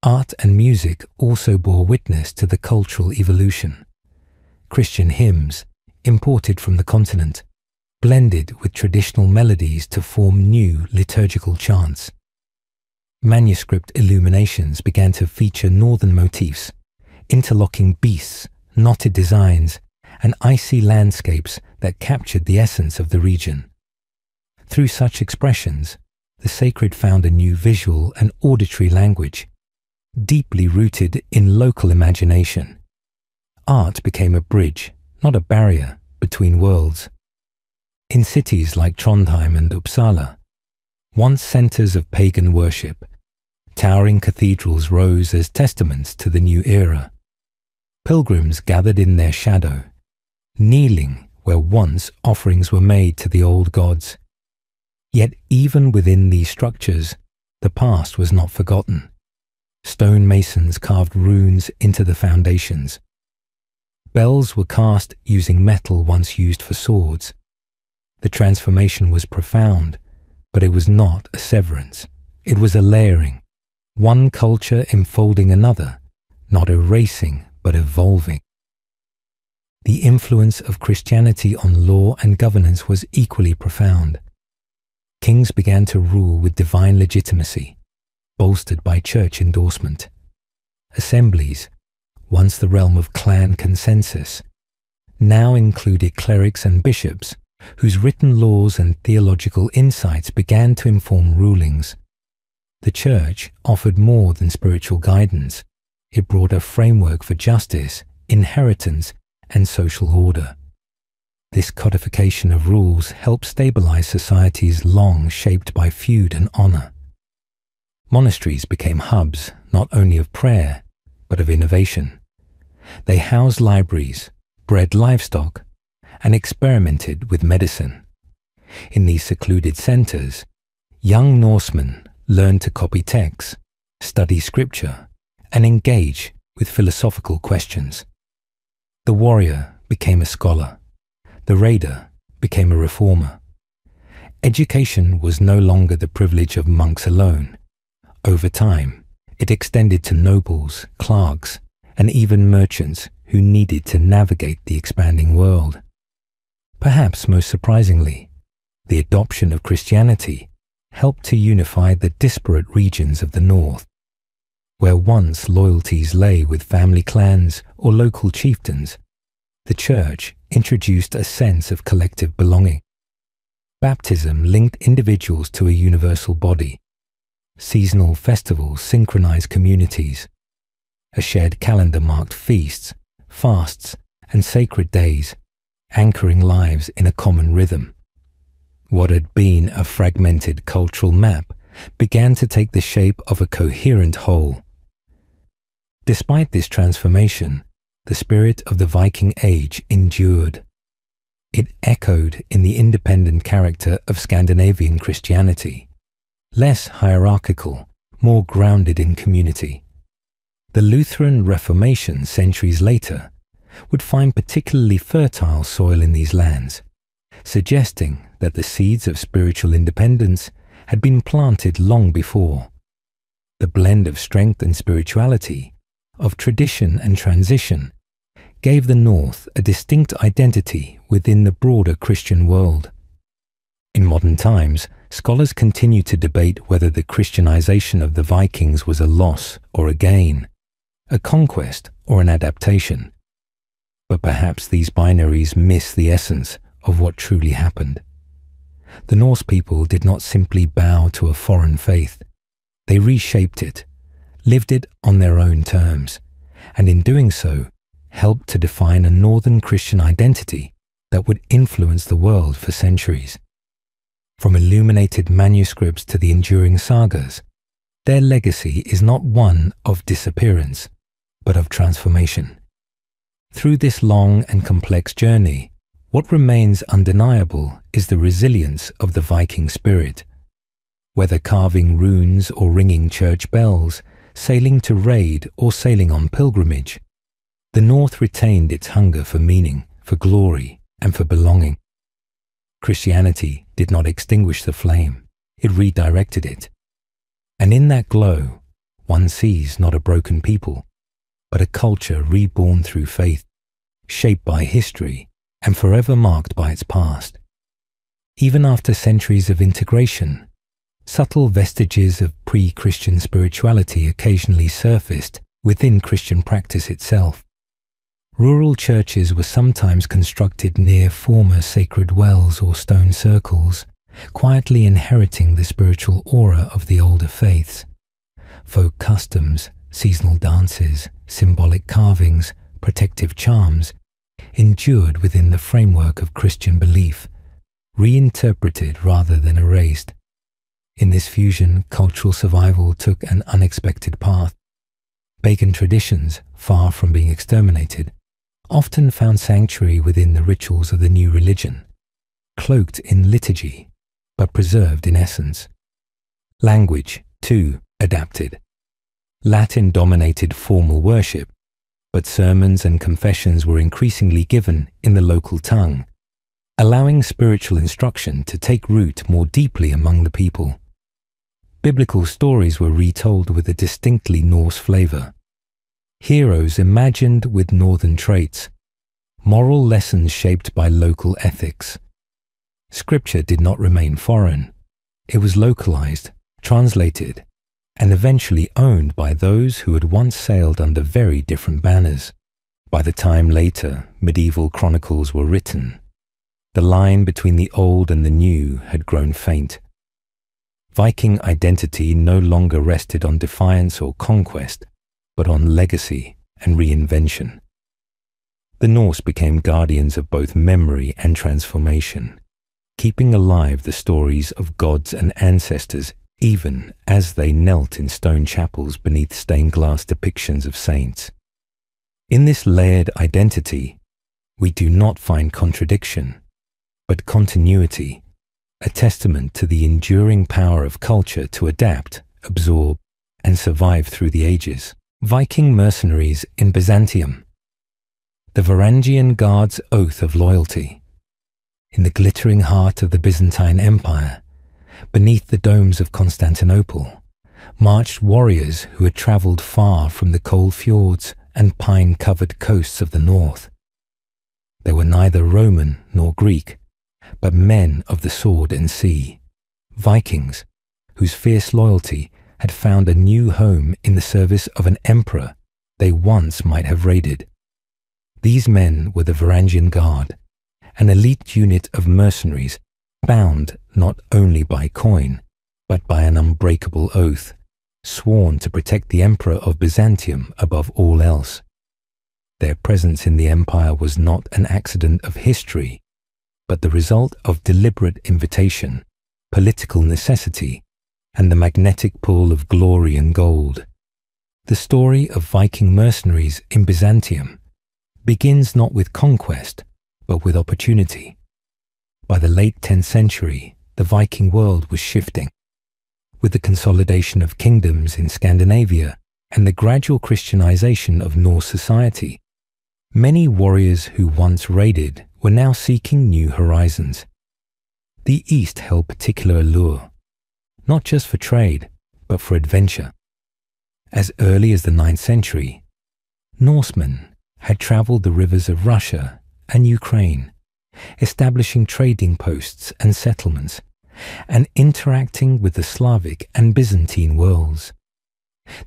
Art and music also bore witness to the cultural evolution. Christian hymns, imported from the continent, blended with traditional melodies to form new liturgical chants. Manuscript illuminations began to feature northern motifs, interlocking beasts, knotted designs, and icy landscapes that captured the essence of the region. Through such expressions, the sacred found a new visual and auditory language, deeply rooted in local imagination. Art became a bridge, not a barrier, between worlds. In cities like Trondheim and Uppsala, once centers of pagan worship, towering cathedrals rose as testaments to the new era. Pilgrims gathered in their shadow, kneeling where once offerings were made to the old gods. Yet even within these structures, the past was not forgotten. Stone masons carved runes into the foundations. Bells were cast using metal once used for swords. The transformation was profound, but it was not a severance. It was a layering, one culture enfolding another, not erasing but evolving. The influence of Christianity on law and governance was equally profound. Kings began to rule with divine legitimacy, bolstered by church endorsement. Assemblies, once the realm of clan consensus, now included clerics and bishops, whose written laws and theological insights began to inform rulings. The Church offered more than spiritual guidance. It brought a framework for justice, inheritance, and social order. This codification of rules helped stabilize societies long shaped by feud and honor. Monasteries became hubs not only of prayer, but of innovation. They housed libraries, bred livestock, and experimented with medicine. In these secluded centers, young Norsemen learned to copy texts, study scripture, and engage with philosophical questions. The warrior became a scholar. The raider became a reformer. Education was no longer the privilege of monks alone. Over time, it extended to nobles, clerks, and even merchants who needed to navigate the expanding world. Perhaps most surprisingly, the adoption of Christianity helped to unify the disparate regions of the north. Where once loyalties lay with family clans or local chieftains, the Church introduced a sense of collective belonging. Baptism linked individuals to a universal body. Seasonal festivals synchronized communities. A shared calendar marked feasts, fasts, and sacred days, anchoring lives in a common rhythm. What had been a fragmented cultural map began to take the shape of a coherent whole. Despite this transformation, the spirit of the Viking Age endured. It echoed in the independent character of Scandinavian Christianity, less hierarchical, more grounded in community. The Lutheran Reformation centuries later would find particularly fertile soil in these lands, suggesting that the seeds of spiritual independence had been planted long before. The blend of strength and spirituality, of tradition and transition, gave the North a distinct identity within the broader Christian world. In modern times, scholars continue to debate whether the Christianization of the Vikings was a loss or a gain, a conquest or an adaptation. But perhaps these binaries miss the essence of what truly happened. The Norse people did not simply bow to a foreign faith. They reshaped it, lived it on their own terms, and in doing so, helped to define a northern Christian identity that would influence the world for centuries. From illuminated manuscripts to the enduring sagas, their legacy is not one of disappearance, but of transformation. Through this long and complex journey, what remains undeniable is the resilience of the Viking spirit. Whether carving runes or ringing church bells, sailing to raid or sailing on pilgrimage, the North retained its hunger for meaning, for glory, and for belonging. Christianity did not extinguish the flame, it redirected it. And in that glow, one sees not a broken people, but a culture reborn through faith, shaped by history, and forever marked by its past. Even after centuries of integration, subtle vestiges of pre-Christian spirituality occasionally surfaced within Christian practice itself. Rural churches were sometimes constructed near former sacred wells or stone circles, quietly inheriting the spiritual aura of the older faiths. Folk customs, seasonal dances, symbolic carvings, protective charms, endured within the framework of Christian belief, reinterpreted rather than erased. In this fusion, cultural survival took an unexpected path. Pagan traditions, far from being exterminated, often found sanctuary within the rituals of the new religion, cloaked in liturgy, but preserved in essence. Language, too, adapted. Latin dominated formal worship, but sermons and confessions were increasingly given in the local tongue, allowing spiritual instruction to take root more deeply among the people. Biblical stories were retold with a distinctly Norse flavor. Heroes imagined with northern traits, moral lessons shaped by local ethics. Scripture did not remain foreign. It was localized, translated, and eventually owned by those who had once sailed under very different banners. By the time later medieval chronicles were written, the line between the old and the new had grown faint. Viking identity no longer rested on defiance or conquest, but on legacy and reinvention. The Norse became guardians of both memory and transformation, keeping alive the stories of gods and ancestors even as they knelt in stone chapels beneath stained glass depictions of saints. In this layered identity, we do not find contradiction, but continuity, a testament to the enduring power of culture to adapt, absorb, and survive through the ages. Viking mercenaries in Byzantium. The Varangian Guard's oath of loyalty. In the glittering heart of the Byzantine Empire, beneath the domes of Constantinople, marched warriors who had travelled far from the cold fjords and pine-covered coasts of the north. They were neither Roman nor Greek, but men of the sword and sea, Vikings, whose fierce loyalty had found a new home in the service of an emperor they once might have raided. These men were the Varangian Guard, an elite unit of mercenaries bound not only by coin, but by an unbreakable oath, sworn to protect the Emperor of Byzantium above all else. Their presence in the empire was not an accident of history, but the result of deliberate invitation, political necessity, and the magnetic pull of glory and gold. The story of Viking mercenaries in Byzantium begins not with conquest, but with opportunity. By the late 10th century, the Viking world was shifting. With the consolidation of kingdoms in Scandinavia and the gradual Christianization of Norse society, many warriors who once raided were now seeking new horizons. The East held particular allure, not just for trade, but for adventure. As early as the 9th century, Norsemen had traveled the rivers of Russia and Ukraine, establishing trading posts and settlements, and interacting with the Slavic and Byzantine worlds.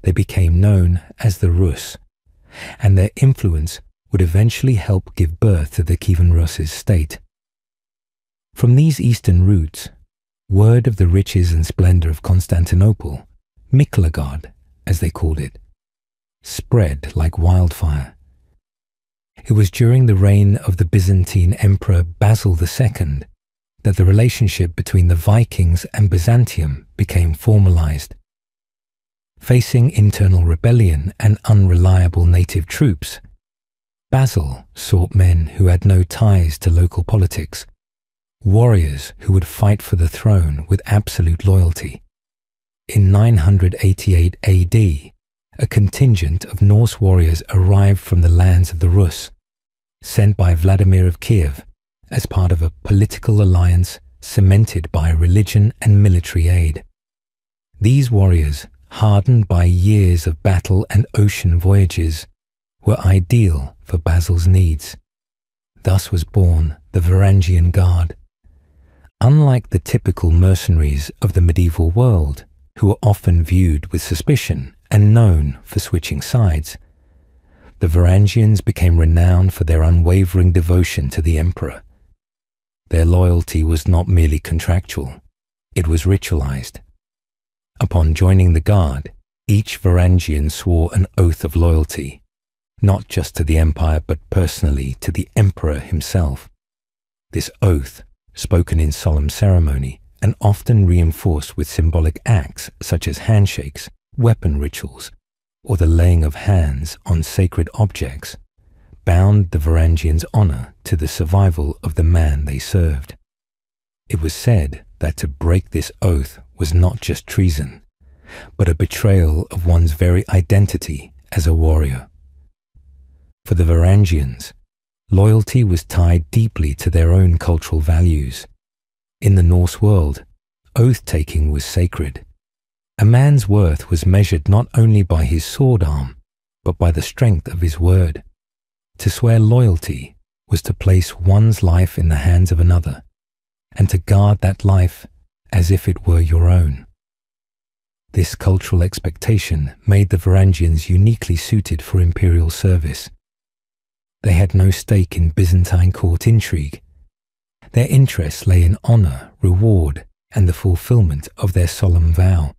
They became known as the Rus, and their influence would eventually help give birth to the Kievan Rus' state. From these eastern roots, word of the riches and splendor of Constantinople, Miklagard, as they called it, spread like wildfire. It was during the reign of the Byzantine Emperor Basil II that the relationship between the Vikings and Byzantium became formalized. Facing internal rebellion and unreliable native troops, Basil sought men who had no ties to local politics, warriors who would fight for the throne with absolute loyalty. In 988 AD, a contingent of Norse warriors arrived from the lands of the Rus, sent by Vladimir of Kiev as part of a political alliance cemented by religion and military aid. These warriors, hardened by years of battle and ocean voyages, were ideal for Basil's needs. Thus was born the Varangian Guard. Unlike the typical mercenaries of the medieval world, who were often viewed with suspicion and known for switching sides, the Varangians became renowned for their unwavering devotion to the emperor. Their loyalty was not merely contractual, it was ritualized. Upon joining the Guard, each Varangian swore an oath of loyalty, not just to the empire but personally to the emperor himself. This oath, spoken in solemn ceremony and often reinforced with symbolic acts such as handshakes, weapon rituals, or the laying of hands on sacred objects, bound the Varangians' honor to the survival of the man they served. It was said that to break this oath was not just treason, but a betrayal of one's very identity as a warrior. For the Varangians, loyalty was tied deeply to their own cultural values. In the Norse world, oath-taking was sacred. A man's worth was measured not only by his sword arm, but by the strength of his word. To swear loyalty was to place one's life in the hands of another, and to guard that life as if it were your own. This cultural expectation made the Varangians uniquely suited for imperial service. They had no stake in Byzantine court intrigue. Their interests lay in honor, reward, and the fulfillment of their solemn vow.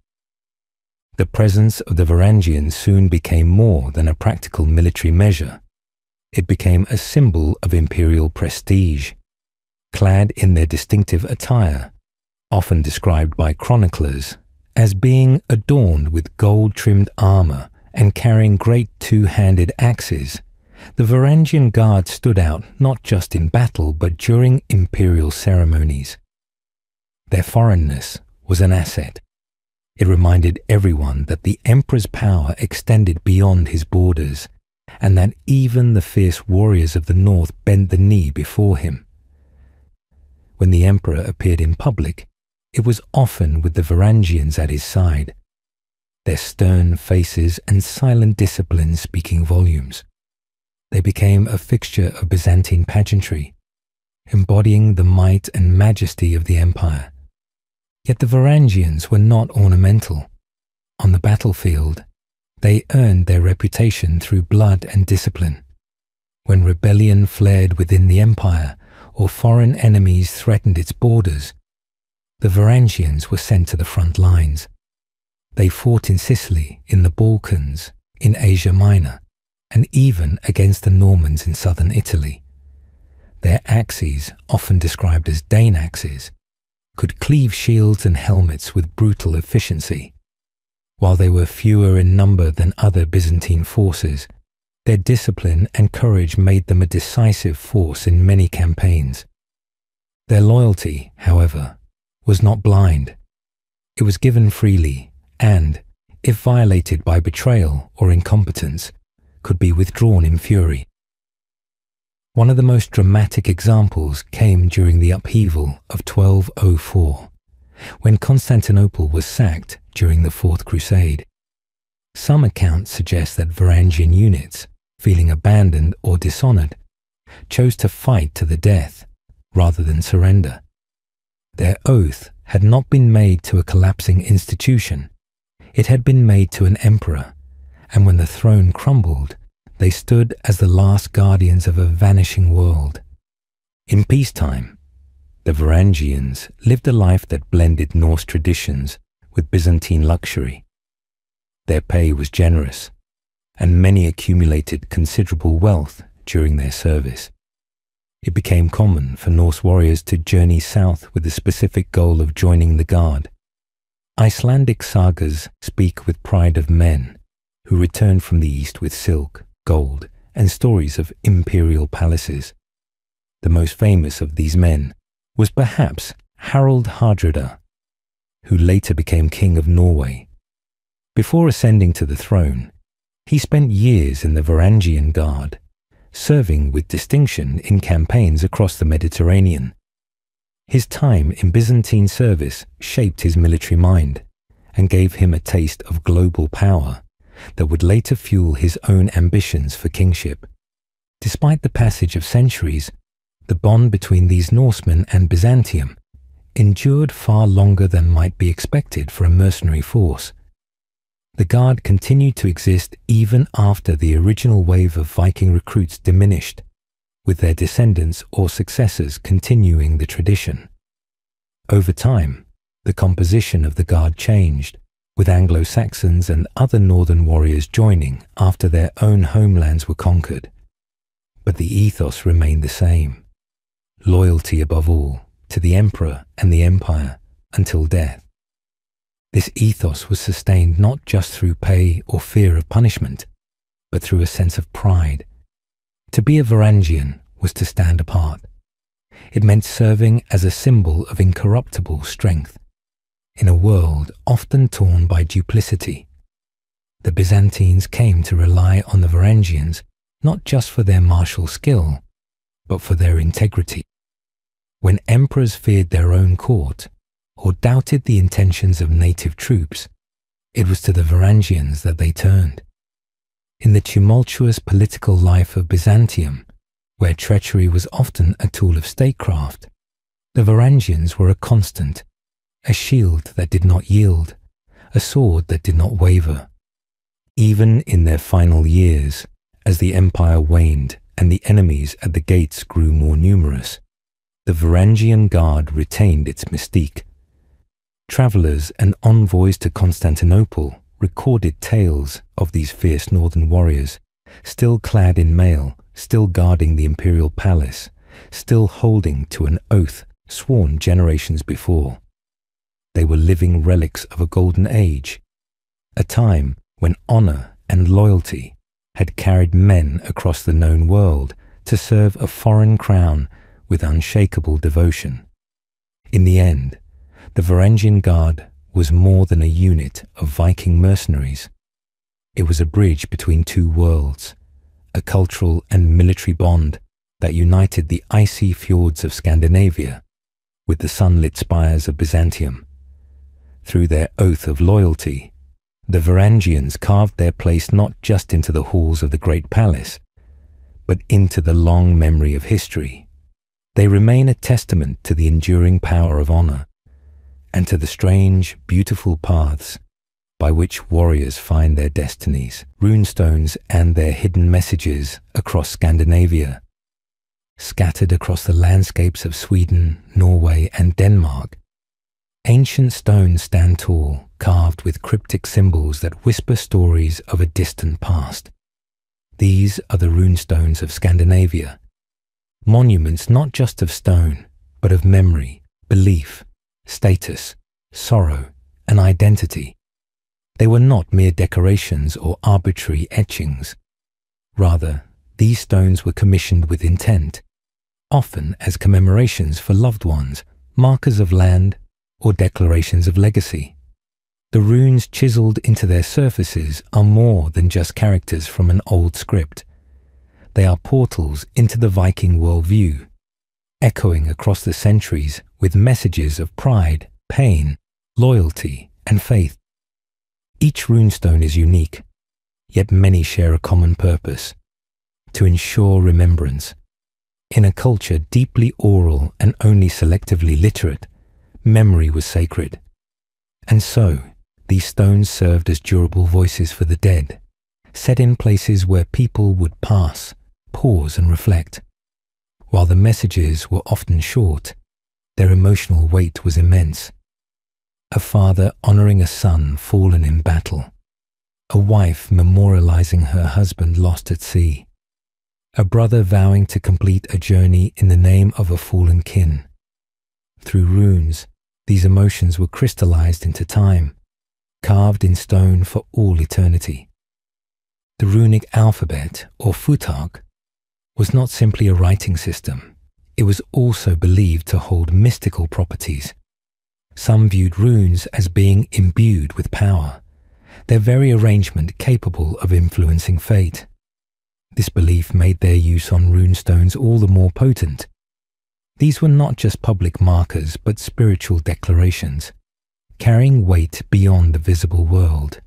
The presence of the Varangians soon became more than a practical military measure. It became a symbol of imperial prestige. Clad in their distinctive attire, often described by chroniclers as being adorned with gold-trimmed armor and carrying great two-handed axes, the Varangian Guard stood out not just in battle but during imperial ceremonies. Their foreignness was an asset. It reminded everyone that the emperor's power extended beyond his borders, and that even the fierce warriors of the north bent the knee before him. When the emperor appeared in public, it was often with the Varangians at his side, their stern faces and silent discipline speaking volumes. They became a fixture of Byzantine pageantry, embodying the might and majesty of the empire. Yet the Varangians were not ornamental. On the battlefield, they earned their reputation through blood and discipline. When rebellion flared within the empire or foreign enemies threatened its borders, the Varangians were sent to the front lines. They fought in Sicily, in the Balkans, in Asia Minor, and even against the Normans in southern Italy. Their axes, often described as Dane axes, could cleave shields and helmets with brutal efficiency. While they were fewer in number than other Byzantine forces, their discipline and courage made them a decisive force in many campaigns. Their loyalty, however, was not blind. It was given freely and, if violated by betrayal or incompetence, could be withdrawn in fury. One of the most dramatic examples came during the upheaval of 1204, when Constantinople was sacked during the Fourth Crusade. Some accounts suggest that Varangian units, feeling abandoned or dishonored, chose to fight to the death rather than surrender. Their oath had not been made to a collapsing institution. It had been made to an emperor, and when the throne crumbled, they stood as the last guardians of a vanishing world. In peacetime, the Varangians lived a life that blended Norse traditions with Byzantine luxury. Their pay was generous, and many accumulated considerable wealth during their service. It became common for Norse warriors to journey south with the specific goal of joining the guard. Icelandic sagas speak with pride of men who returned from the east with silk, gold, and stories of imperial palaces. The most famous of these men was perhaps Harald Hardrada, who later became king of Norway. Before ascending to the throne, he spent years in the Varangian Guard, serving with distinction in campaigns across the Mediterranean. His time in Byzantine service shaped his military mind and gave him a taste of global power that would later fuel his own ambitions for kingship. Despite the passage of centuries, the bond between these Norsemen and Byzantium endured far longer than might be expected for a mercenary force. The Guard continued to exist even after the original wave of Viking recruits diminished, with their descendants or successors continuing the tradition. Over time, the composition of the Guard changed, with Anglo-Saxons and other northern warriors joining after their own homelands were conquered. But the ethos remained the same: loyalty above all to the emperor and the empire until death. This ethos was sustained not just through pay or fear of punishment, but through a sense of pride. To be a Varangian was to stand apart. It meant serving as a symbol of incorruptible strength in a world often torn by duplicity. The Byzantines came to rely on the Varangians not just for their martial skill, but for their integrity. When emperors feared their own court or doubted the intentions of native troops, it was to the Varangians that they turned. In the tumultuous political life of Byzantium, where treachery was often a tool of statecraft, the Varangians were a constant, a shield that did not yield, a sword that did not waver. Even in their final years, as the empire waned and the enemies at the gates grew more numerous, the Varangian Guard retained its mystique. Travelers and envoys to Constantinople recorded tales of these fierce northern warriors, still clad in mail, still guarding the imperial palace, still holding to an oath sworn generations before. They were living relics of a golden age, a time when honor and loyalty had carried men across the known world to serve a foreign crown with unshakable devotion. In the end, the Varangian Guard was more than a unit of Viking mercenaries. It was a bridge between two worlds, a cultural and military bond that united the icy fjords of Scandinavia with the sunlit spires of Byzantium. Through their oath of loyalty, the Varangians carved their place not just into the halls of the Great Palace, but into the long memory of history. They remain a testament to the enduring power of honor and to the strange, beautiful paths by which warriors find their destinies, runestones and their hidden messages across Scandinavia. Scattered across the landscapes of Sweden, Norway and Denmark, ancient stones stand tall, carved with cryptic symbols that whisper stories of a distant past. These are the runestones of Scandinavia, monuments not just of stone, but of memory, belief, status, sorrow, and identity. They were not mere decorations or arbitrary etchings. Rather, these stones were commissioned with intent, often as commemorations for loved ones, markers of land, or declarations of legacy. The runes chiseled into their surfaces are more than just characters from an old script. They are portals into the Viking worldview, echoing across the centuries with messages of pride, pain, loyalty, and faith. Each runestone is unique, yet many share a common purpose: to ensure remembrance. In a culture deeply oral and only selectively literate, memory was sacred. And so, these stones served as durable voices for the dead, set in places where people would pass, pause and reflect. While the messages were often short, their emotional weight was immense. A father honoring a son fallen in battle, a wife memorializing her husband lost at sea, a brother vowing to complete a journey in the name of a fallen kin. Through runes, these emotions were crystallized into time, carved in stone for all eternity. The runic alphabet, or futhark, was not simply a writing system. It was also believed to hold mystical properties. Some viewed runes as being imbued with power, their very arrangement capable of influencing fate. This belief made their use on runestones all the more potent. These were not just public markers, but spiritual declarations, carrying weight beyond the visible world.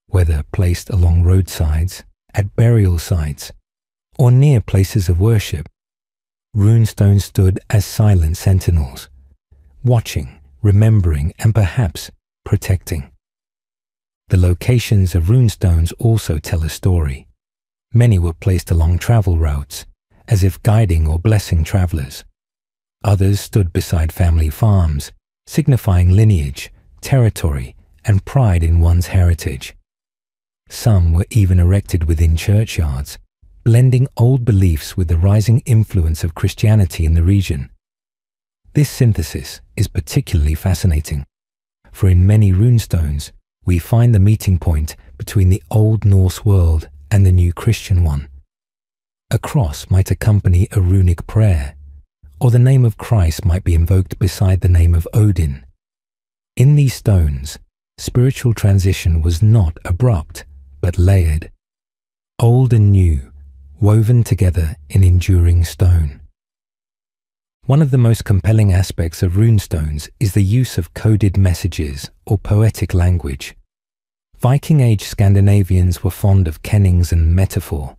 Whether placed along roadsides, at burial sites, or near places of worship, runestones stood as silent sentinels, watching, remembering, and perhaps protecting. The locations of runestones also tell a story. Many were placed along travel routes, as if guiding or blessing travelers. Others stood beside family farms, signifying lineage, territory, and pride in one's heritage. Some were even erected within churchyards, blending old beliefs with the rising influence of Christianity in the region. This synthesis is particularly fascinating, for in many runestones we find the meeting point between the Old Norse world and the new Christian one. A cross might accompany a runic prayer, or the name of Christ might be invoked beside the name of Odin. In these stones, spiritual transition was not abrupt, but layered, old and new, woven together in enduring stone. One of the most compelling aspects of runestones is the use of coded messages or poetic language. Viking Age Scandinavians were fond of kennings and metaphor,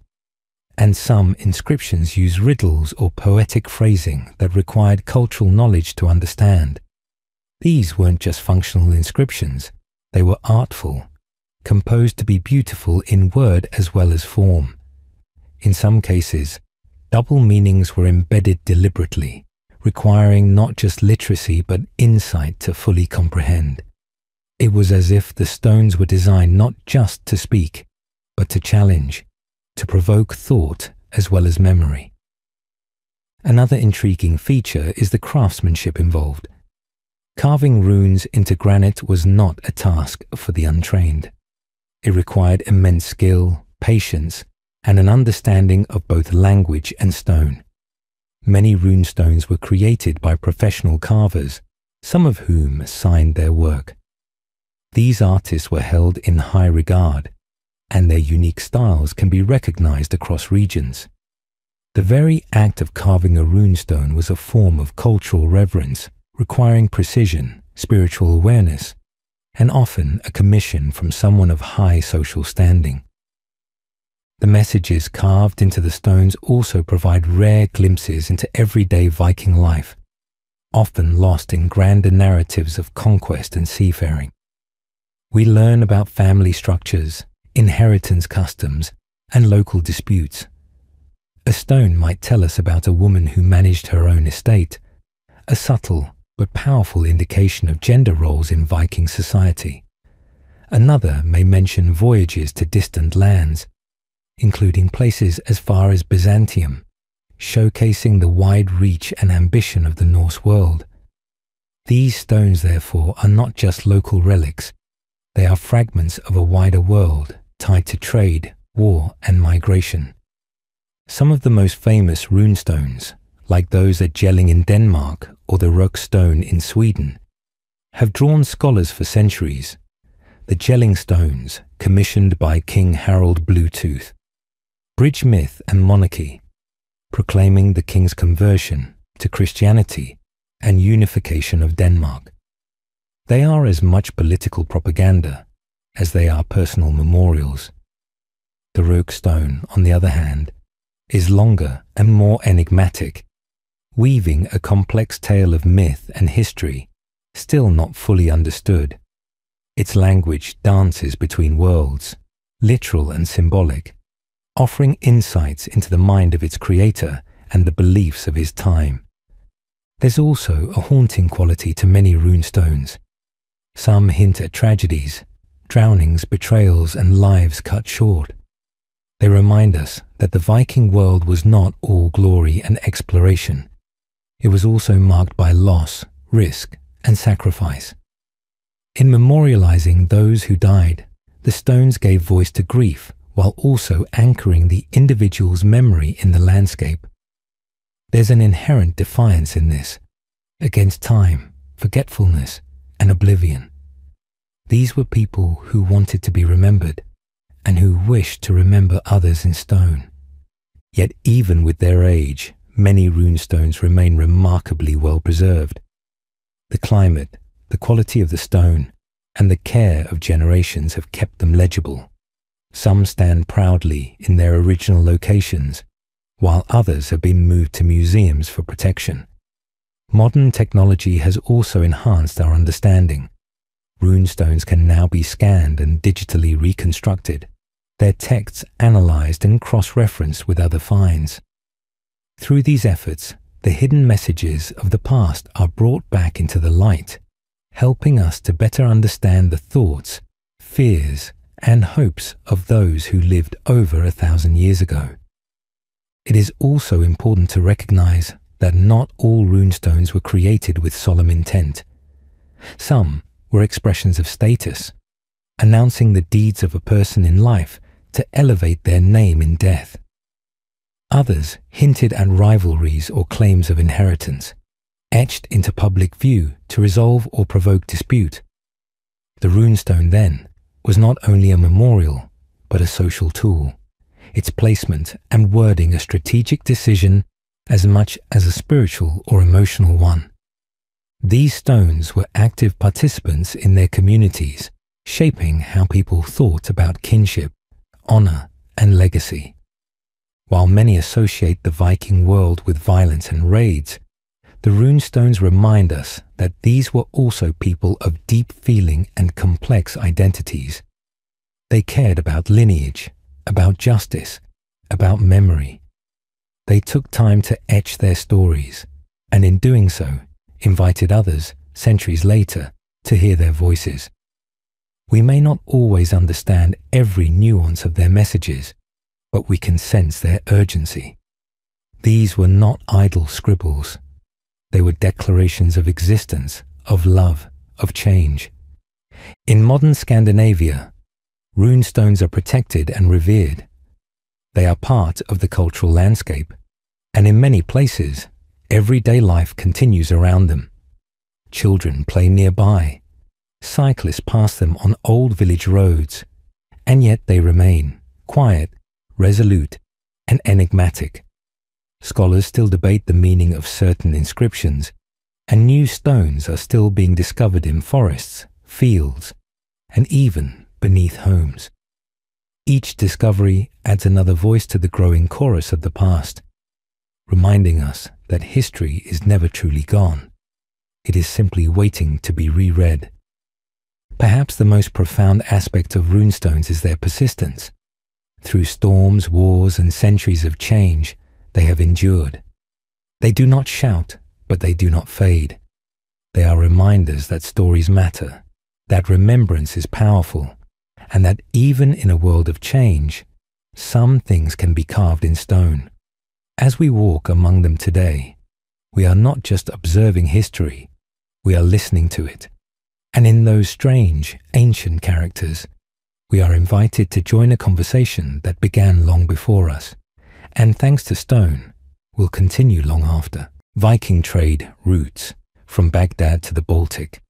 and some inscriptions use riddles or poetic phrasing that required cultural knowledge to understand. These weren't just functional inscriptions, they were artful, composed to be beautiful in word as well as form. In some cases, double meanings were embedded deliberately, requiring not just literacy but insight to fully comprehend. It was as if the stones were designed not just to speak, but to challenge, to provoke thought as well as memory. Another intriguing feature is the craftsmanship involved. Carving runes into granite was not a task for the untrained. It required immense skill, patience, and an understanding of both language and stone. Many runestones were created by professional carvers, some of whom signed their work. These artists were held in high regard, and their unique styles can be recognized across regions. The very act of carving a runestone was a form of cultural reverence, requiring precision, spiritual awareness, and often a commission from someone of high social standing. The messages carved into the stones also provide rare glimpses into everyday Viking life, often lost in grander narratives of conquest and seafaring. We learn about family structures, inheritance customs, and local disputes. A stone might tell us about a woman who managed her own estate, a subtle but powerful indication of gender roles in Viking society. Another may mention voyages to distant lands, including places as far as Byzantium, showcasing the wide reach and ambition of the Norse world. These stones, therefore, are not just local relics. They are fragments of a wider world tied to trade, war, and migration. Some of the most famous runestones, like those at Jelling in Denmark or the Rök stone in Sweden, have drawn scholars for centuries. The Jelling stones, commissioned by King Harald Bluetooth, bridge myth and monarchy, proclaiming the king's conversion to Christianity and unification of Denmark. They are as much political propaganda as they are personal memorials. The Rök stone, on the other hand, is longer and more enigmatic, weaving a complex tale of myth and history still not fully understood. Its language dances between worlds, literal and symbolic, offering insights into the mind of its creator and the beliefs of his time. There's also a haunting quality to many runestones. Some hint at tragedies, drownings, betrayals, and lives cut short. They remind us that the Viking world was not all glory and exploration. It was also marked by loss, risk, and sacrifice. In memorializing those who died, the stones gave voice to grief while also anchoring the individual's memory in the landscape. There's an inherent defiance in this, against time, forgetfulness, and oblivion. These were people who wanted to be remembered, and who wished to remember others in stone. Yet even with their age, many runestones remain remarkably well preserved. The climate, the quality of the stone, and the care of generations have kept them legible. Some stand proudly in their original locations, while others have been moved to museums for protection. Modern technology has also enhanced our understanding. Runestones can now be scanned and digitally reconstructed, their texts analyzed and cross-referenced with other finds. Through these efforts, the hidden messages of the past are brought back into the light, helping us to better understand the thoughts, fears, and hopes of those who lived over 1,000 years ago. It is also important to recognize that not all runestones were created with solemn intent. Some were expressions of status, announcing the deeds of a person in life to elevate their name in death. Others hinted at rivalries or claims of inheritance, etched into public view to resolve or provoke dispute. The runestone, then, was not only a memorial, but a social tool, its placement and wording a strategic decision as much as a spiritual or emotional one. These stones were active participants in their communities, shaping how people thought about kinship, honor, and legacy. While many associate the Viking world with violence and raids, the runestones remind us that these were also people of deep feeling and complex identities. They cared about lineage, about justice, about memory. They took time to etch their stories, and in doing so, invited others, centuries later, to hear their voices. We may not always understand every nuance of their messages, but we can sense their urgency. These were not idle scribbles. They were declarations of existence, of love, of change. In modern Scandinavia, runestones are protected and revered. They are part of the cultural landscape, and in many places, everyday life continues around them. Children play nearby. Cyclists pass them on old village roads, and yet they remain quiet, resolute, and enigmatic. Scholars still debate the meaning of certain inscriptions, and new stones are still being discovered in forests, fields, and even beneath homes. Each discovery adds another voice to the growing chorus of the past, reminding us that history is never truly gone. It is simply waiting to be reread. Perhaps the most profound aspect of runestones is their persistence. Through storms, wars, and centuries of change, they have endured. They do not shout, but they do not fade. They are reminders that stories matter, that remembrance is powerful, and that even in a world of change, some things can be carved in stone. As we walk among them today, we are not just observing history, we are listening to it. And in those strange, ancient characters, we are invited to join a conversation that began long before us, and thanks to stone, will continue long after. Viking trade routes from Baghdad to the Baltic,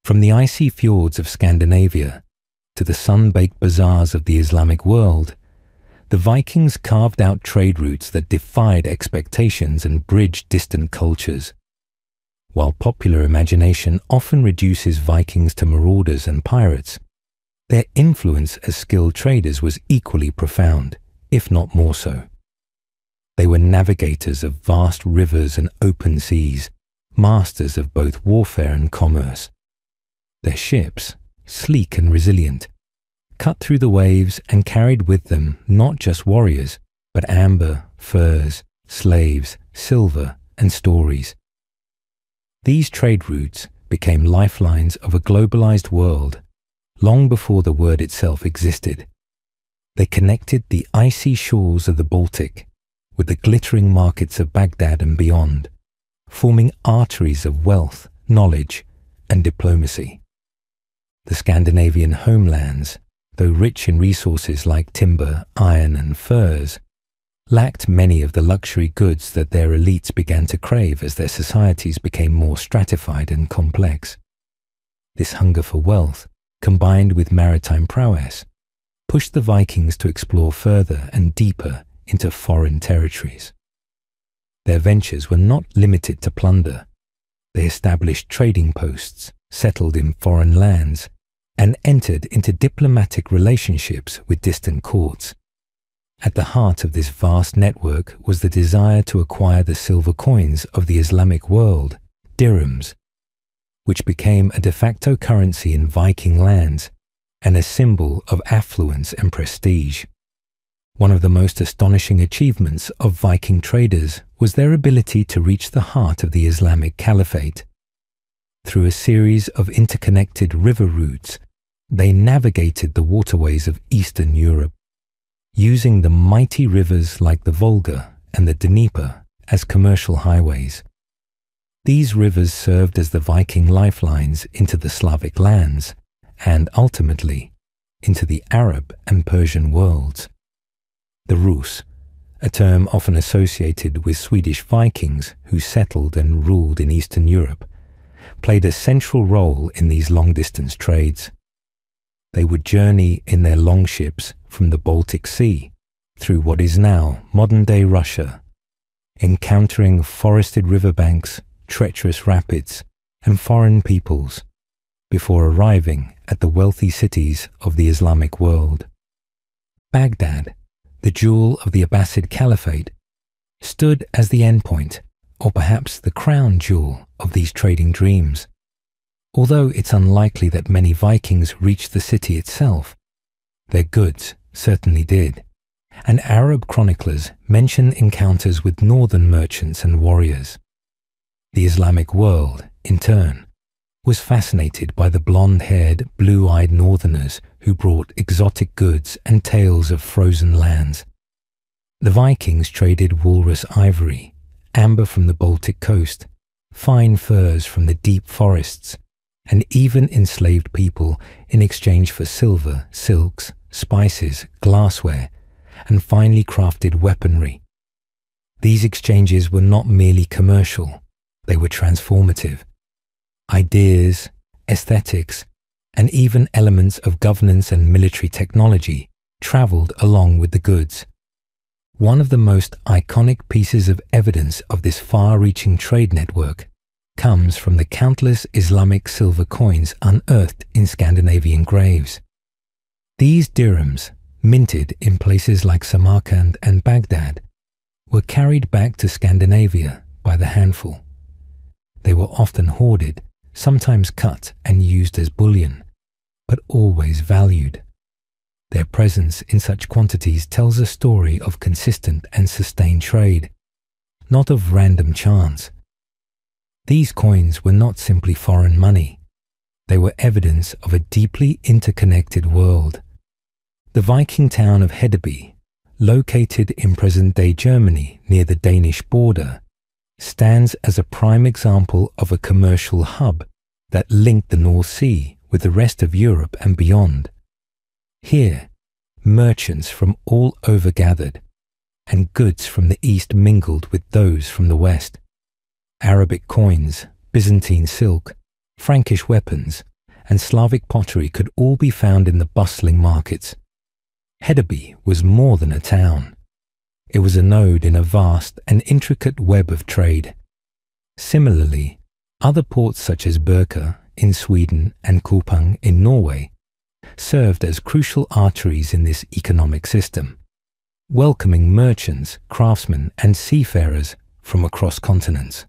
from the icy fjords of Scandinavia to the sun-baked bazaars of the Islamic world. The Vikings carved out trade routes that defied expectations and bridged distant cultures. While popular imagination often reduces Vikings to marauders and pirates, their influence as skilled traders was equally profound, if not more so. They were navigators of vast rivers and open seas, masters of both warfare and commerce. Their ships, sleek and resilient, cut through the waves and carried with them not just warriors, but amber, furs, slaves, silver, and stories. These trade routes became lifelines of a globalized world long before the word itself existed. They connected the icy shores of the Baltic with the glittering markets of Baghdad and beyond, forming arteries of wealth, knowledge, and diplomacy. The Scandinavian homelands, though rich in resources like timber, iron, and furs, lacked many of the luxury goods that their elites began to crave as their societies became more stratified and complex. This hunger for wealth, combined with maritime prowess, pushed the Vikings to explore further and deeper into foreign territories. Their ventures were not limited to plunder. They established trading posts, settled in foreign lands, and entered into diplomatic relationships with distant courts. At the heart of this vast network was the desire to acquire the silver coins of the Islamic world, dirhams, which became a de facto currency in Viking lands and a symbol of affluence and prestige. One of the most astonishing achievements of Viking traders was their ability to reach the heart of the Islamic Caliphate. Through a series of interconnected river routes, they navigated the waterways of Eastern Europe, using the mighty rivers like the Volga and the Dnieper as commercial highways. These rivers served as the Viking lifelines into the Slavic lands and, ultimately, into the Arab and Persian worlds. The Rus, a term often associated with Swedish Vikings who settled and ruled in Eastern Europe, played a central role in these long-distance trades. They would journey in their longships from the Baltic Sea through what is now modern-day Russia, encountering forested riverbanks, treacherous rapids, and foreign peoples, before arriving at the wealthy cities of the Islamic world. Baghdad, the jewel of the Abbasid Caliphate, stood as the endpoint, or perhaps the crown jewel of these trading dreams. Although it's unlikely that many Vikings reached the city itself, their goods certainly did, and Arab chroniclers mention encounters with northern merchants and warriors. The Islamic world, in turn, was fascinated by the blonde-haired, blue-eyed northerners who brought exotic goods and tales of frozen lands. The Vikings traded walrus ivory, amber from the Baltic coast, fine furs from the deep forests, and even enslaved people in exchange for silver, silks, spices, glassware, and finely crafted weaponry. These exchanges were not merely commercial, they were transformative. Ideas, aesthetics, and even elements of governance and military technology traveled along with the goods. One of the most iconic pieces of evidence of this far-reaching trade network comes from the countless Islamic silver coins unearthed in Scandinavian graves. These dirhams, minted in places like Samarkand and Baghdad, were carried back to Scandinavia by the handful. They were often hoarded, sometimes cut and used as bullion, but always valued. Their presence in such quantities tells a story of consistent and sustained trade, not of random chance. These coins were not simply foreign money. They were evidence of a deeply interconnected world. The Viking town of Hedeby, located in present-day Germany near the Danish border, stands as a prime example of a commercial hub that linked the North Sea with the rest of Europe and beyond. Here, merchants from all over gathered, and goods from the east mingled with those from the west. Arabic coins, Byzantine silk, Frankish weapons, and Slavic pottery could all be found in the bustling markets. Hedeby was more than a town. It was a node in a vast and intricate web of trade. Similarly, other ports such as Birka in Sweden and Kupang in Norway served as crucial arteries in this economic system, welcoming merchants, craftsmen, and seafarers from across continents.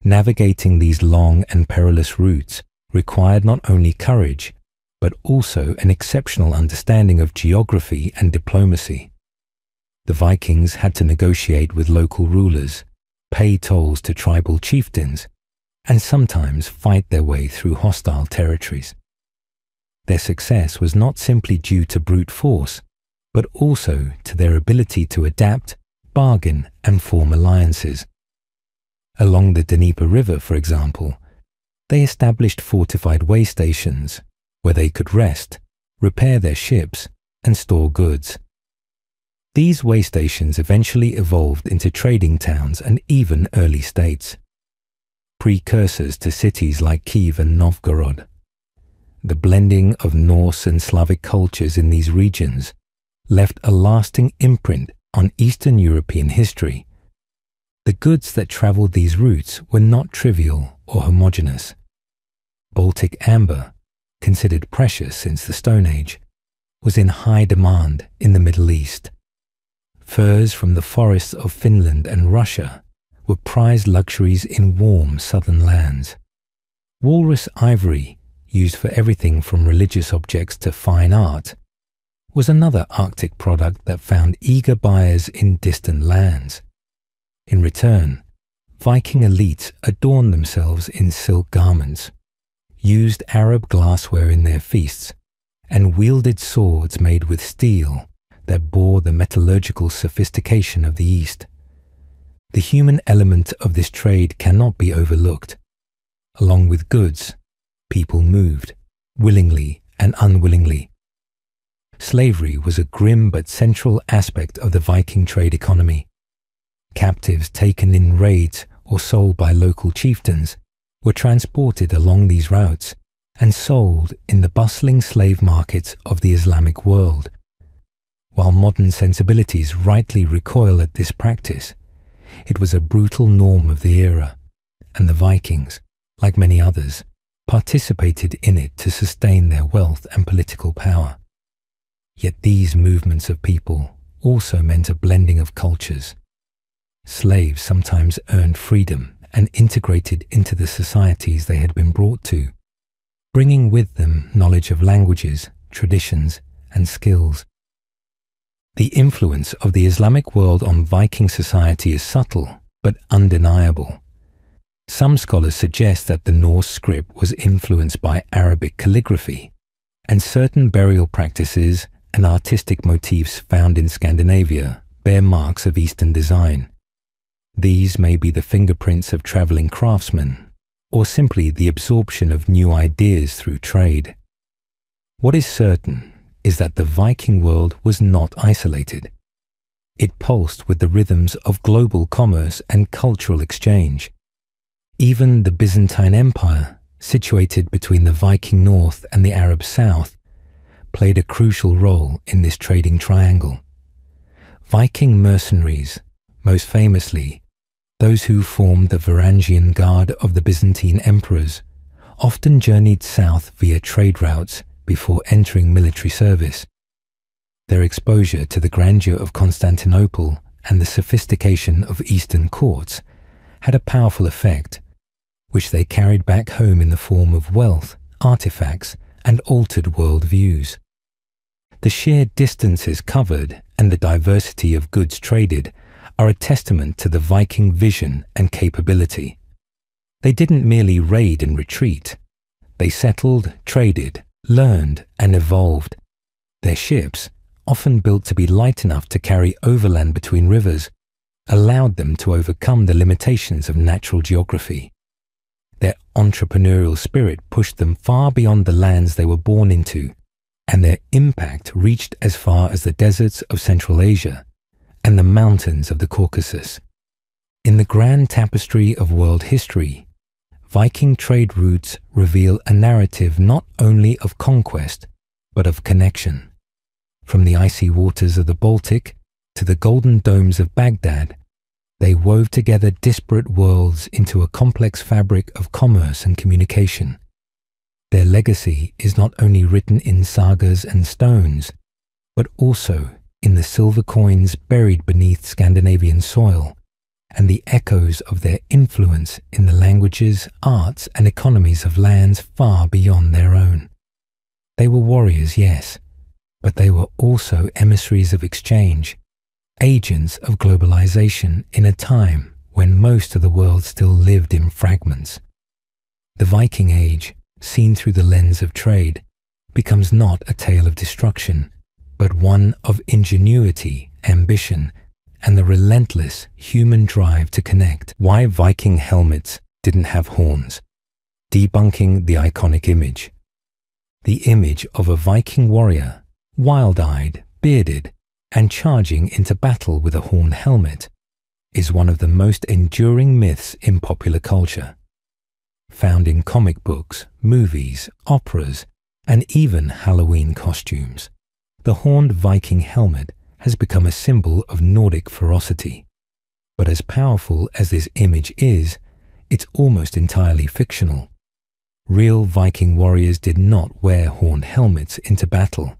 Navigating these long and perilous routes required not only courage, but also an exceptional understanding of geography and diplomacy. The Vikings had to negotiate with local rulers, pay tolls to tribal chieftains, and sometimes fight their way through hostile territories. Their success was not simply due to brute force, but also to their ability to adapt, bargain, and form alliances. Along the Dnieper River, for example, they established fortified way stations where they could rest, repair their ships, and store goods. These way stations eventually evolved into trading towns and even early states, precursors to cities like Kiev and Novgorod. The blending of Norse and Slavic cultures in these regions left a lasting imprint on Eastern European history. The goods that traveled these routes were not trivial or homogeneous. Baltic amber, considered precious since the Stone Age, was in high demand in the Middle East. Furs from the forests of Finland and Russia were prized luxuries in warm southern lands. Walrus ivory, used for everything from religious objects to fine art, was another Arctic product that found eager buyers in distant lands. In return, Viking elites adorned themselves in silk garments, used Arab glassware in their feasts, and wielded swords made with steel that bore the metallurgical sophistication of the East. The human element of this trade cannot be overlooked. Along with goods, people moved, willingly and unwillingly. Slavery was a grim but central aspect of the Viking trade economy. Captives taken in raids or sold by local chieftains were transported along these routes and sold in the bustling slave markets of the Islamic world. While modern sensibilities rightly recoil at this practice, it was a brutal norm of the era, and the Vikings, like many others, participated in it to sustain their wealth and political power. Yet these movements of people also meant a blending of cultures. Slaves sometimes earned freedom and integrated into the societies they had been brought to, bringing with them knowledge of languages, traditions, and skills. The influence of the Islamic world on Viking society is subtle but undeniable. Some scholars suggest that the Norse script was influenced by Arabic calligraphy, and certain burial practices and artistic motifs found in Scandinavia bear marks of Eastern design. These may be the fingerprints of traveling craftsmen, or simply the absorption of new ideas through trade. What is certain is that the Viking world was not isolated. It pulsed with the rhythms of global commerce and cultural exchange. Even the Byzantine Empire, situated between the Viking north and the Arab south, played a crucial role in this trading triangle. Viking mercenaries, most famously those who formed the Varangian Guard of the Byzantine emperors, often journeyed south via trade routes before entering military service. Their exposure to the grandeur of Constantinople and the sophistication of Eastern courts had a powerful effect, which they carried back home in the form of wealth, artifacts, and altered world views. The sheer distances covered and the diversity of goods traded are a testament to the Viking vision and capability. They didn't merely raid and retreat. They settled, traded, learned, and evolved. Their ships, often built to be light enough to carry overland between rivers, allowed them to overcome the limitations of natural geography. Their entrepreneurial spirit pushed them far beyond the lands they were born into, and their impact reached as far as the deserts of Central Asia and the mountains of the Caucasus. In the grand tapestry of world history, Viking trade routes reveal a narrative not only of conquest, but of connection. From the icy waters of the Baltic to the golden domes of Baghdad, they wove together disparate worlds into a complex fabric of commerce and communication. Their legacy is not only written in sagas and stones, but also in the silver coins buried beneath Scandinavian soil, and the echoes of their influence in the languages, arts, and economies of lands far beyond their own. They were warriors, yes, but they were also emissaries of exchange, agents of globalization in a time when most of the world still lived in fragments. The Viking Age, seen through the lens of trade, becomes not a tale of destruction, but one of ingenuity, ambition, and the relentless human drive to connect. Why Viking helmets didn't have horns. Debunking the iconic image. The image of a Viking warrior, wild-eyed, bearded, and charging into battle with a horned helmet, is one of the most enduring myths in popular culture. Found in comic books, movies, operas, and even Halloween costumes, the horned Viking helmet has become a symbol of Nordic ferocity. But as powerful as this image is, it's almost entirely fictional. Real Viking warriors did not wear horned helmets into battle.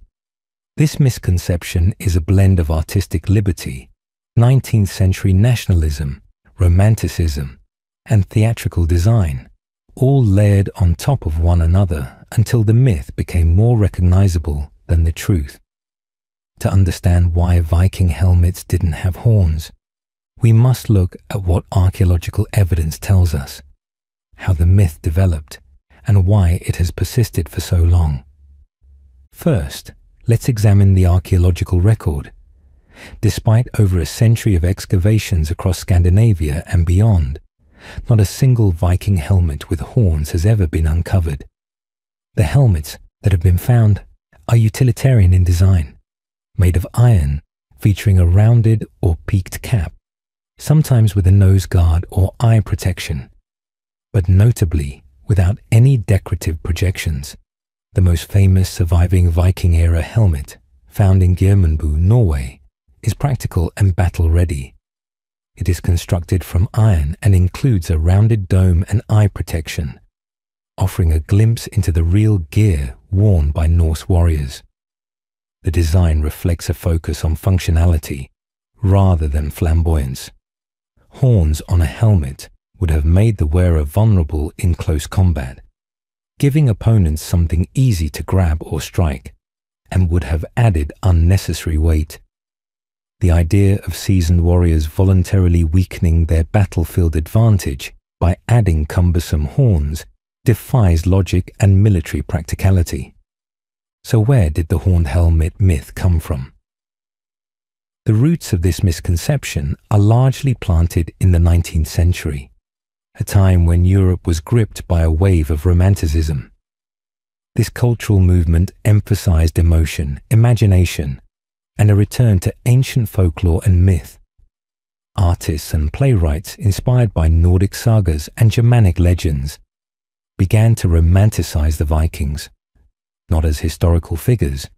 This misconception is a blend of artistic liberty, 19th century nationalism, romanticism, and theatrical design, all layered on top of one another until the myth became more recognizable than the truth. To understand why Viking helmets didn't have horns, we must look at what archaeological evidence tells us, how the myth developed, and why it has persisted for so long. First, let's examine the archaeological record. Despite over a century of excavations across Scandinavia and beyond, not a single Viking helmet with horns has ever been uncovered. The helmets that have been found are utilitarian in design, made of iron, featuring a rounded or peaked cap, sometimes with a nose guard or eye protection, but notably without any decorative projections. The most famous surviving Viking-era helmet, found in Geirmundur, Norway, is practical and battle-ready. It is constructed from iron and includes a rounded dome and eye protection, offering a glimpse into the real gear worn by Norse warriors. The design reflects a focus on functionality rather than flamboyance. Horns on a helmet would have made the wearer vulnerable in close combat, giving opponents something easy to grab or strike, and would have added unnecessary weight. The idea of seasoned warriors voluntarily weakening their battlefield advantage by adding cumbersome horns defies logic and military practicality. So where did the horned helmet myth come from? The roots of this misconception are largely planted in the 19th century, a time when Europe was gripped by a wave of romanticism. This cultural movement emphasized emotion, imagination, and a return to ancient folklore and myth. Artists and playwrights inspired by Nordic sagas and Germanic legends began to romanticize the Vikings, not as historical figures,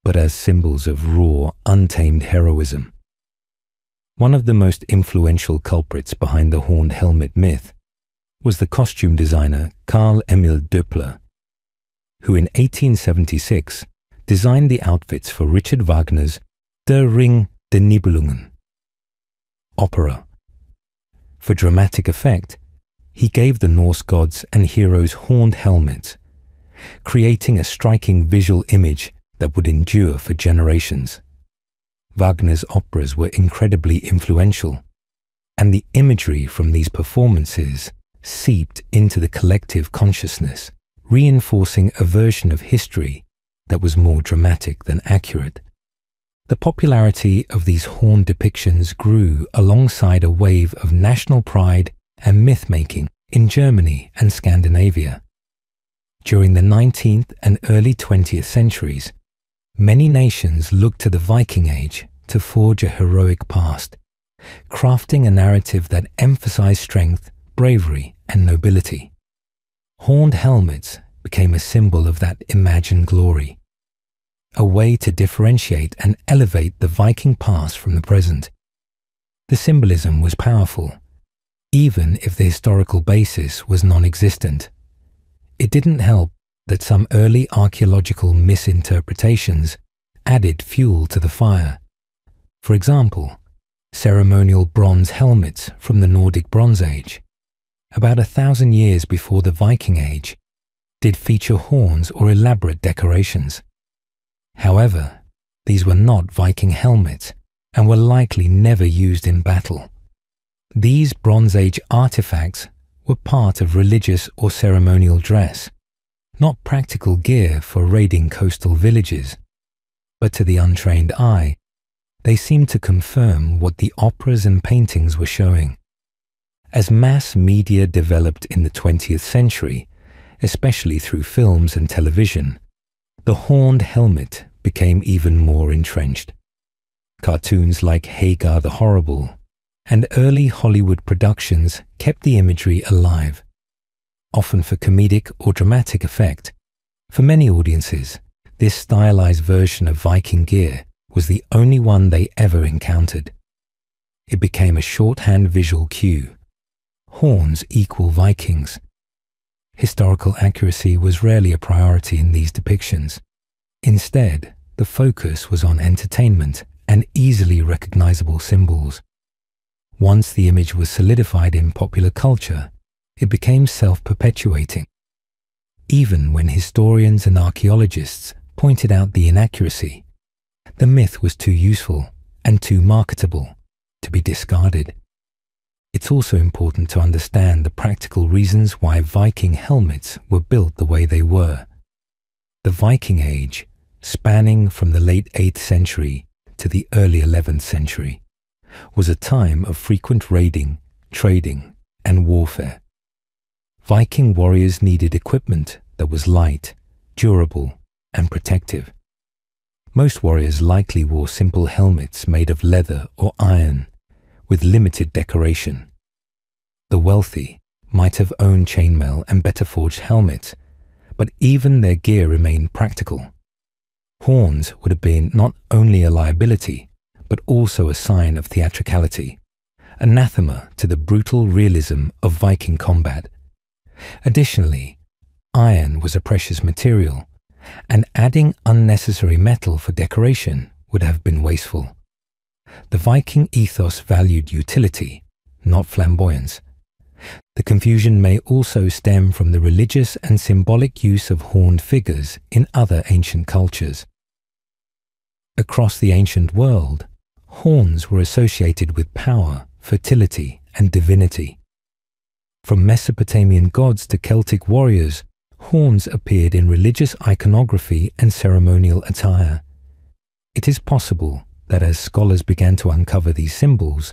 but as symbols of raw, untamed heroism. One of the most influential culprits behind the horned helmet myth was the costume designer Carl Emil Doppler, who in 1876 designed the outfits for Richard Wagner's Der Ring der Nibelungen opera. For dramatic effect, he gave the Norse gods and heroes horned helmets, creating a striking visual image that would endure for generations. Wagner's operas were incredibly influential, and the imagery from these performances seeped into the collective consciousness, reinforcing a version of history that was more dramatic than accurate. The popularity of these horned depictions grew alongside a wave of national pride and myth-making in Germany and Scandinavia. During the 19th and early 20th centuries, many nations looked to the Viking Age to forge a heroic past, crafting a narrative that emphasized strength, bravery, and nobility. Horned helmets became a symbol of that imagined glory, a way to differentiate and elevate the Viking past from the present. The symbolism was powerful, even if the historical basis was non-existent. It didn't help that some early archaeological misinterpretations added fuel to the fire. For example, ceremonial bronze helmets from the Nordic Bronze Age, about 1,000 years before the Viking Age, did feature horns or elaborate decorations. However, these were not Viking helmets and were likely never used in battle. These Bronze Age artifacts were part of religious or ceremonial dress, not practical gear for raiding coastal villages, but to the untrained eye, they seemed to confirm what the operas and paintings were showing. As mass media developed in the 20th century, especially through films and television, the horned helmet became even more entrenched. Cartoons like Hagar the Horrible and early Hollywood productions kept the imagery alive, often for comedic or dramatic effect. For many audiences, this stylized version of Viking gear was the only one they ever encountered. It became a shorthand visual cue. Horns equal Vikings. Historical accuracy was rarely a priority in these depictions. Instead, the focus was on entertainment and easily recognizable symbols. Once the image was solidified in popular culture, it became self-perpetuating. Even when historians and archaeologists pointed out the inaccuracy, the myth was too useful and too marketable to be discarded. It's also important to understand the practical reasons why Viking helmets were built the way they were. The Viking Age, spanning from the late 8th century to the early 11th century, was a time of frequent raiding, trading, and warfare. Viking warriors needed equipment that was light, durable, and protective. Most warriors likely wore simple helmets made of leather or iron, with limited decoration. The wealthy might have owned chainmail and better forged helmets, but even their gear remained practical. Horns would have been not only a liability, but also a sign of theatricality, anathema to the brutal realism of Viking combat. Additionally, iron was a precious material, and adding unnecessary metal for decoration would have been wasteful. The Viking ethos valued utility, not flamboyance. The confusion may also stem from the religious and symbolic use of horned figures in other ancient cultures. Across the ancient world, horns were associated with power, fertility, and divinity. From Mesopotamian gods to Celtic warriors, horns appeared in religious iconography and ceremonial attire. It is possible that as scholars began to uncover these symbols,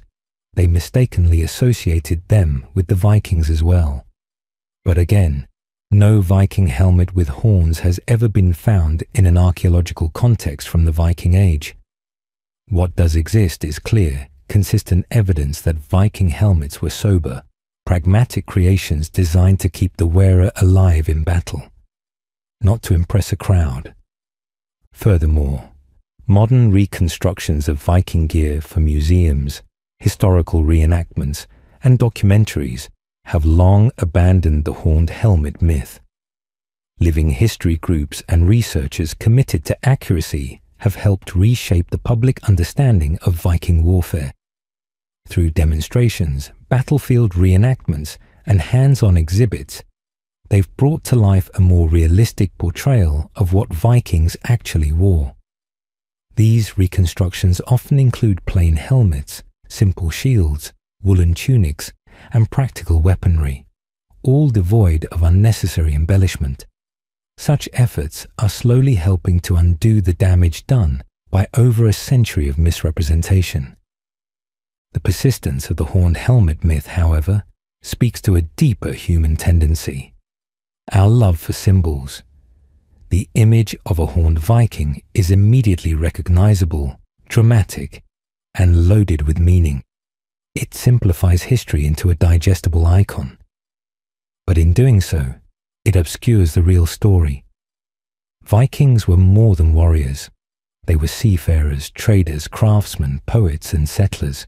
they mistakenly associated them with the Vikings as well. But again, no Viking helmet with horns has ever been found in an archaeological context from the Viking Age. What does exist is clear, consistent evidence that Viking helmets were sober, pragmatic creations designed to keep the wearer alive in battle, not to impress a crowd. Furthermore, modern reconstructions of Viking gear for museums, historical reenactments, and documentaries have long abandoned the horned helmet myth. Living history groups and researchers committed to accuracy have helped reshape the public understanding of Viking warfare. Through demonstrations, battlefield reenactments, and hands-on exhibits, they've brought to life a more realistic portrayal of what Vikings actually wore. These reconstructions often include plain helmets, simple shields, woolen tunics, and practical weaponry, all devoid of unnecessary embellishment. Such efforts are slowly helping to undo the damage done by over a century of misrepresentation. The persistence of the horned helmet myth, however, speaks to a deeper human tendency: our love for symbols. The image of a horned Viking is immediately recognizable, dramatic, and loaded with meaning. It simplifies history into a digestible icon. But in doing so, it obscures the real story. Vikings were more than warriors. They were seafarers, traders, craftsmen, poets, and settlers.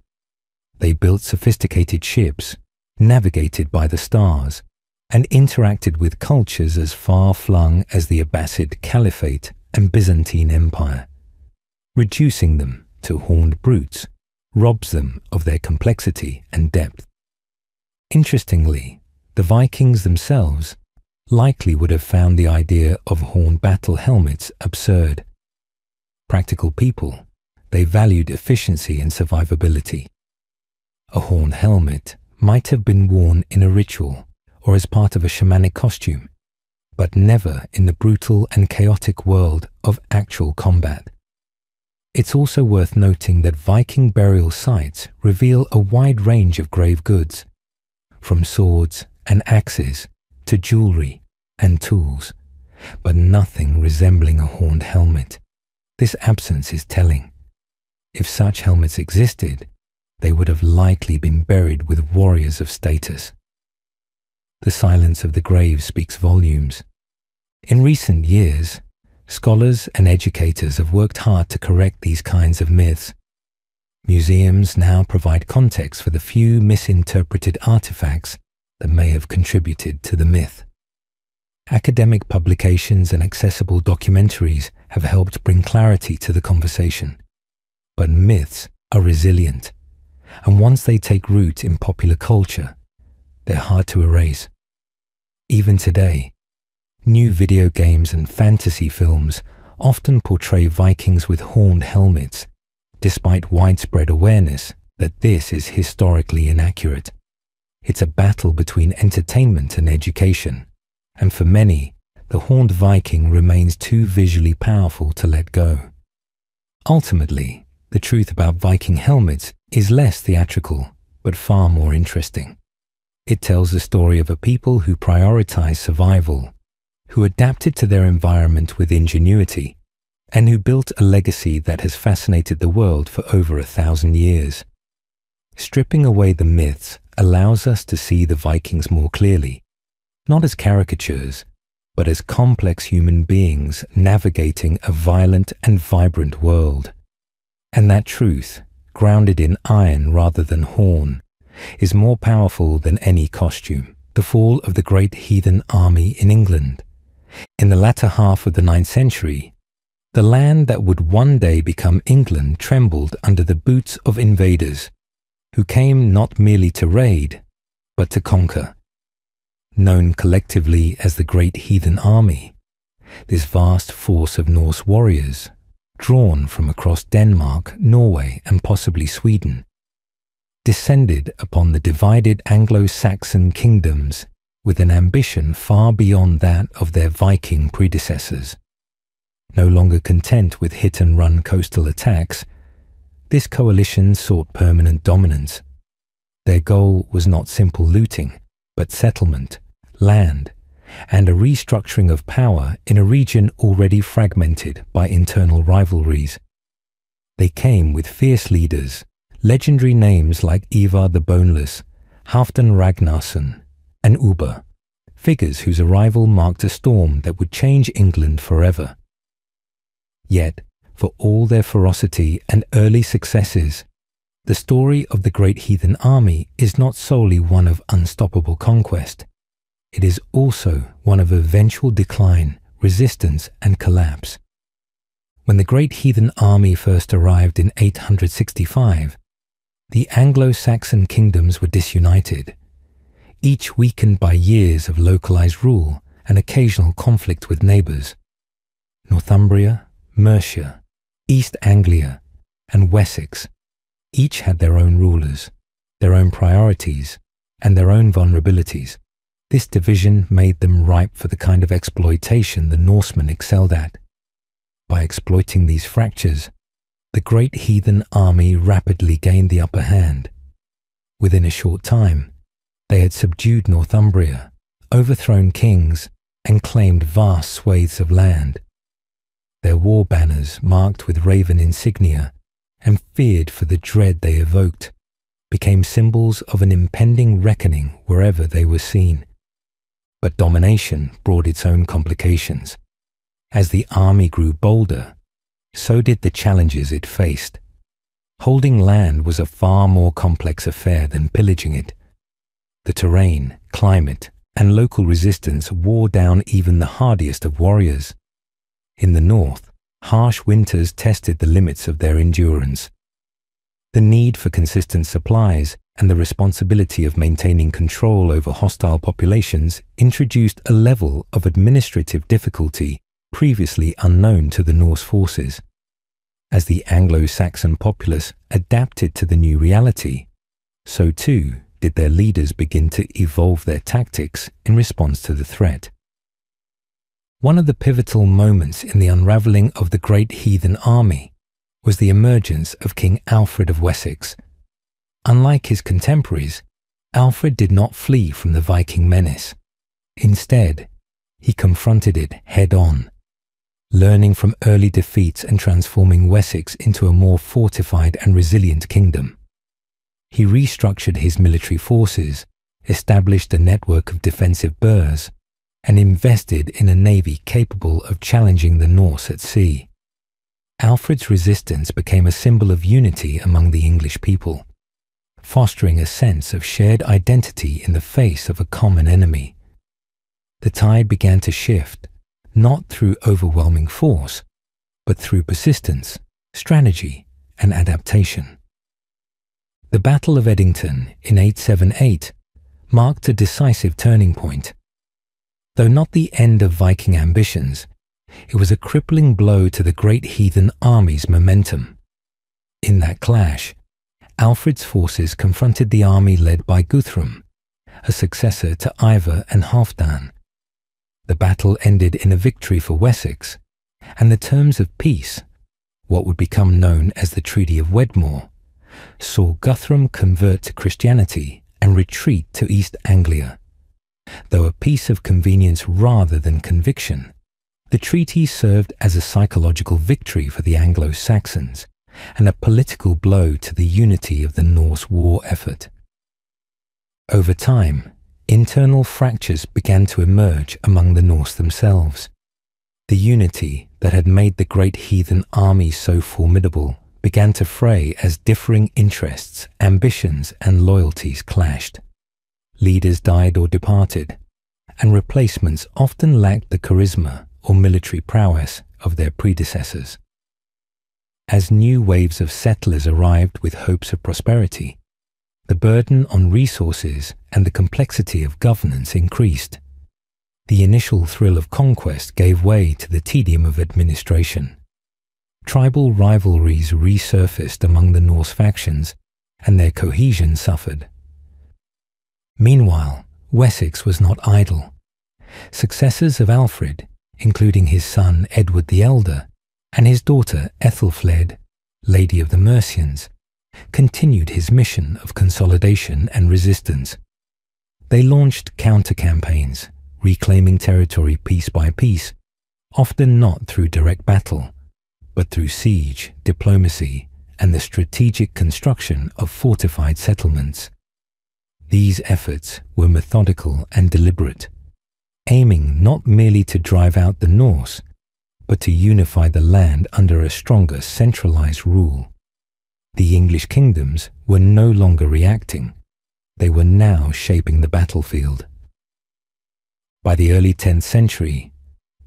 They built sophisticated ships, navigated by the stars, and interacted with cultures as far-flung as the Abbasid Caliphate and Byzantine Empire. Reducing them to horned brutes robs them of their complexity and depth. Interestingly, the Vikings themselves likely would have found the idea of horned battle helmets absurd. Practical people, they valued efficiency and survivability. A horned helmet might have been worn in a ritual or as part of a shamanic costume, but never in the brutal and chaotic world of actual combat. It's also worth noting that Viking burial sites reveal a wide range of grave goods, from swords and axes to jewelry and tools, but nothing resembling a horned helmet. This absence is telling. If such helmets existed, they would have likely been buried with warriors of status. The silence of the grave speaks volumes. In recent years, scholars and educators have worked hard to correct these kinds of myths. Museums now provide context for the few misinterpreted artifacts that may have contributed to the myth. Academic publications and accessible documentaries have helped bring clarity to the conversation. But myths are resilient, and once they take root in popular culture, they're hard to erase. Even today, new video games and fantasy films often portray Vikings with horned helmets, despite widespread awareness that this is historically inaccurate. It's a battle between entertainment and education, and for many, the horned Viking remains too visually powerful to let go. Ultimately, the truth about Viking helmets is less theatrical, but far more interesting. It tells the story of a people who prioritized survival, who adapted to their environment with ingenuity, and who built a legacy that has fascinated the world for over 1,000 years. Stripping away the myths allows us to see the Vikings more clearly, not as caricatures, but as complex human beings navigating a violent and vibrant world. And that truth, grounded in iron rather than horn, is more powerful than any costume. The fall of the great heathen army in England. In the latter half of the 9th century, the land that would one day become England trembled under the boots of invaders, who came not merely to raid, but to conquer. Known collectively as the Great Heathen Army, this vast force of Norse warriors, drawn from across Denmark, Norway, and possibly Sweden, descended upon the divided Anglo-Saxon kingdoms with an ambition far beyond that of their Viking predecessors. No longer content with hit-and-run coastal attacks, this coalition sought permanent dominance. Their goal was not simple looting, but settlement, land, and a restructuring of power in a region already fragmented by internal rivalries. They came with fierce leaders, legendary names like Ivar the Boneless, Halfdan Ragnarsson, and Ubba, figures whose arrival marked a storm that would change England forever. Yet, for all their ferocity and early successes, the story of the Great Heathen Army is not solely one of unstoppable conquest. It is also one of eventual decline, resistance, and collapse. When the Great Heathen Army first arrived in 865, the Anglo-Saxon kingdoms were disunited. each weakened by years of localized rule and occasional conflict with neighbours. Northumbria, Mercia, East Anglia, and Wessex each had their own rulers, their own priorities, and their own vulnerabilities. This division made them ripe for the kind of exploitation the Norsemen excelled at. By exploiting these fractures, the great heathen army rapidly gained the upper hand. Within a short time, they had subdued Northumbria, overthrown kings, and claimed vast swathes of land. Their war banners, marked with raven insignia and feared for the dread they evoked, became symbols of an impending reckoning wherever they were seen. But domination brought its own complications. As the army grew bolder, so did the challenges it faced. Holding land was a far more complex affair than pillaging it. The terrain, climate, and local resistance wore down even the hardiest of warriors. In the north, harsh winters tested the limits of their endurance. The need for consistent supplies and the responsibility of maintaining control over hostile populations introduced a level of administrative difficulty previously unknown to the Norse forces. As the Anglo-Saxon populace adapted to the new reality, so too did their leaders begin to evolve their tactics in response to the threat. One of the pivotal moments in the unravelling of the great heathen army was the emergence of King Alfred of Wessex. Unlike his contemporaries, Alfred did not flee from the Viking menace. Instead, he confronted it head-on, learning from early defeats and transforming Wessex into a more fortified and resilient kingdom. He restructured his military forces, established a network of defensive burhs, and invested in a navy capable of challenging the Norse at sea. Alfred's resistance became a symbol of unity among the English people, fostering a sense of shared identity in the face of a common enemy. The tide began to shift, not through overwhelming force, but through persistence, strategy, and adaptation. The Battle of Edington in 878 marked a decisive turning point. Though not the end of Viking ambitions, it was a crippling blow to the great heathen army's momentum. In that clash, Alfred's forces confronted the army led by Guthrum, a successor to Ivar and Halfdan. The battle ended in a victory for Wessex, and the terms of peace, what would become known as the Treaty of Wedmore, saw Guthrum convert to Christianity and retreat to East Anglia. Though a piece of convenience rather than conviction, the treaty served as a psychological victory for the Anglo-Saxons and a political blow to the unity of the Norse war effort. Over time, internal fractures began to emerge among the Norse themselves. The unity that had made the great heathen army so formidable began to fray as differing interests, ambitions, and loyalties clashed. Leaders died or departed, and replacements often lacked the charisma or military prowess of their predecessors. As new waves of settlers arrived with hopes of prosperity, the burden on resources and the complexity of governance increased. The initial thrill of conquest gave way to the tedium of administration. Tribal rivalries resurfaced among the Norse factions, and their cohesion suffered. Meanwhile, Wessex was not idle. Successors of Alfred, including his son Edward the Elder and his daughter Ethelfled, Lady of the Mercians, continued his mission of consolidation and resistance. They launched counter-campaigns, reclaiming territory piece by piece, often not through direct battle, but through siege, diplomacy, and the strategic construction of fortified settlements. These efforts were methodical and deliberate, aiming not merely to drive out the Norse, but to unify the land under a stronger centralized rule. The English kingdoms were no longer reacting. They were now shaping the battlefield. By the early 10th century,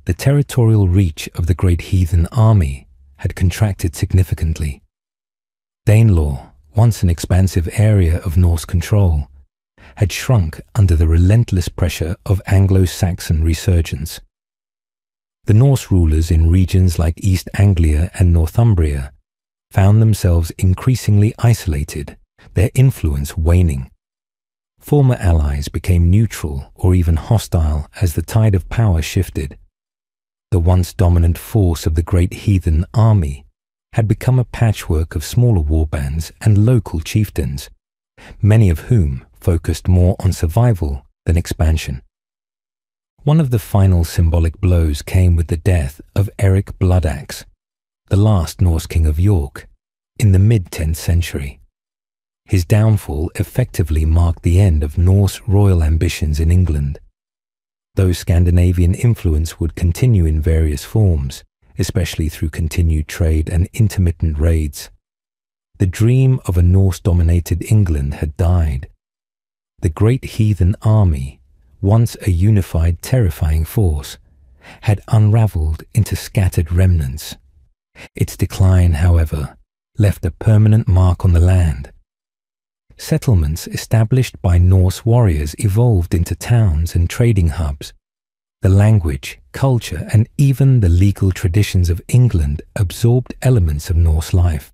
the territorial reach of the great heathen army had contracted significantly. Danelaw, once an expansive area of Norse control, had shrunk under the relentless pressure of Anglo-Saxon resurgence. The Norse rulers in regions like East Anglia and Northumbria found themselves increasingly isolated, their influence waning. Former allies became neutral or even hostile as the tide of power shifted. The once dominant force of the great heathen army had become a patchwork of smaller warbands and local chieftains, many of whom focused more on survival than expansion. One of the final symbolic blows came with the death of Eric Bloodaxe, the last Norse king of York, in the mid-10th century. His downfall effectively marked the end of Norse royal ambitions in England. Though Scandinavian influence would continue in various forms, especially through continued trade and intermittent raids, the dream of a Norse-dominated England had died. The great heathen army, once a unified, terrifying force, had unraveled into scattered remnants. Its decline, however, left a permanent mark on the land. Settlements established by Norse warriors evolved into towns and trading hubs. The language, culture, and even the legal traditions of England absorbed elements of Norse life.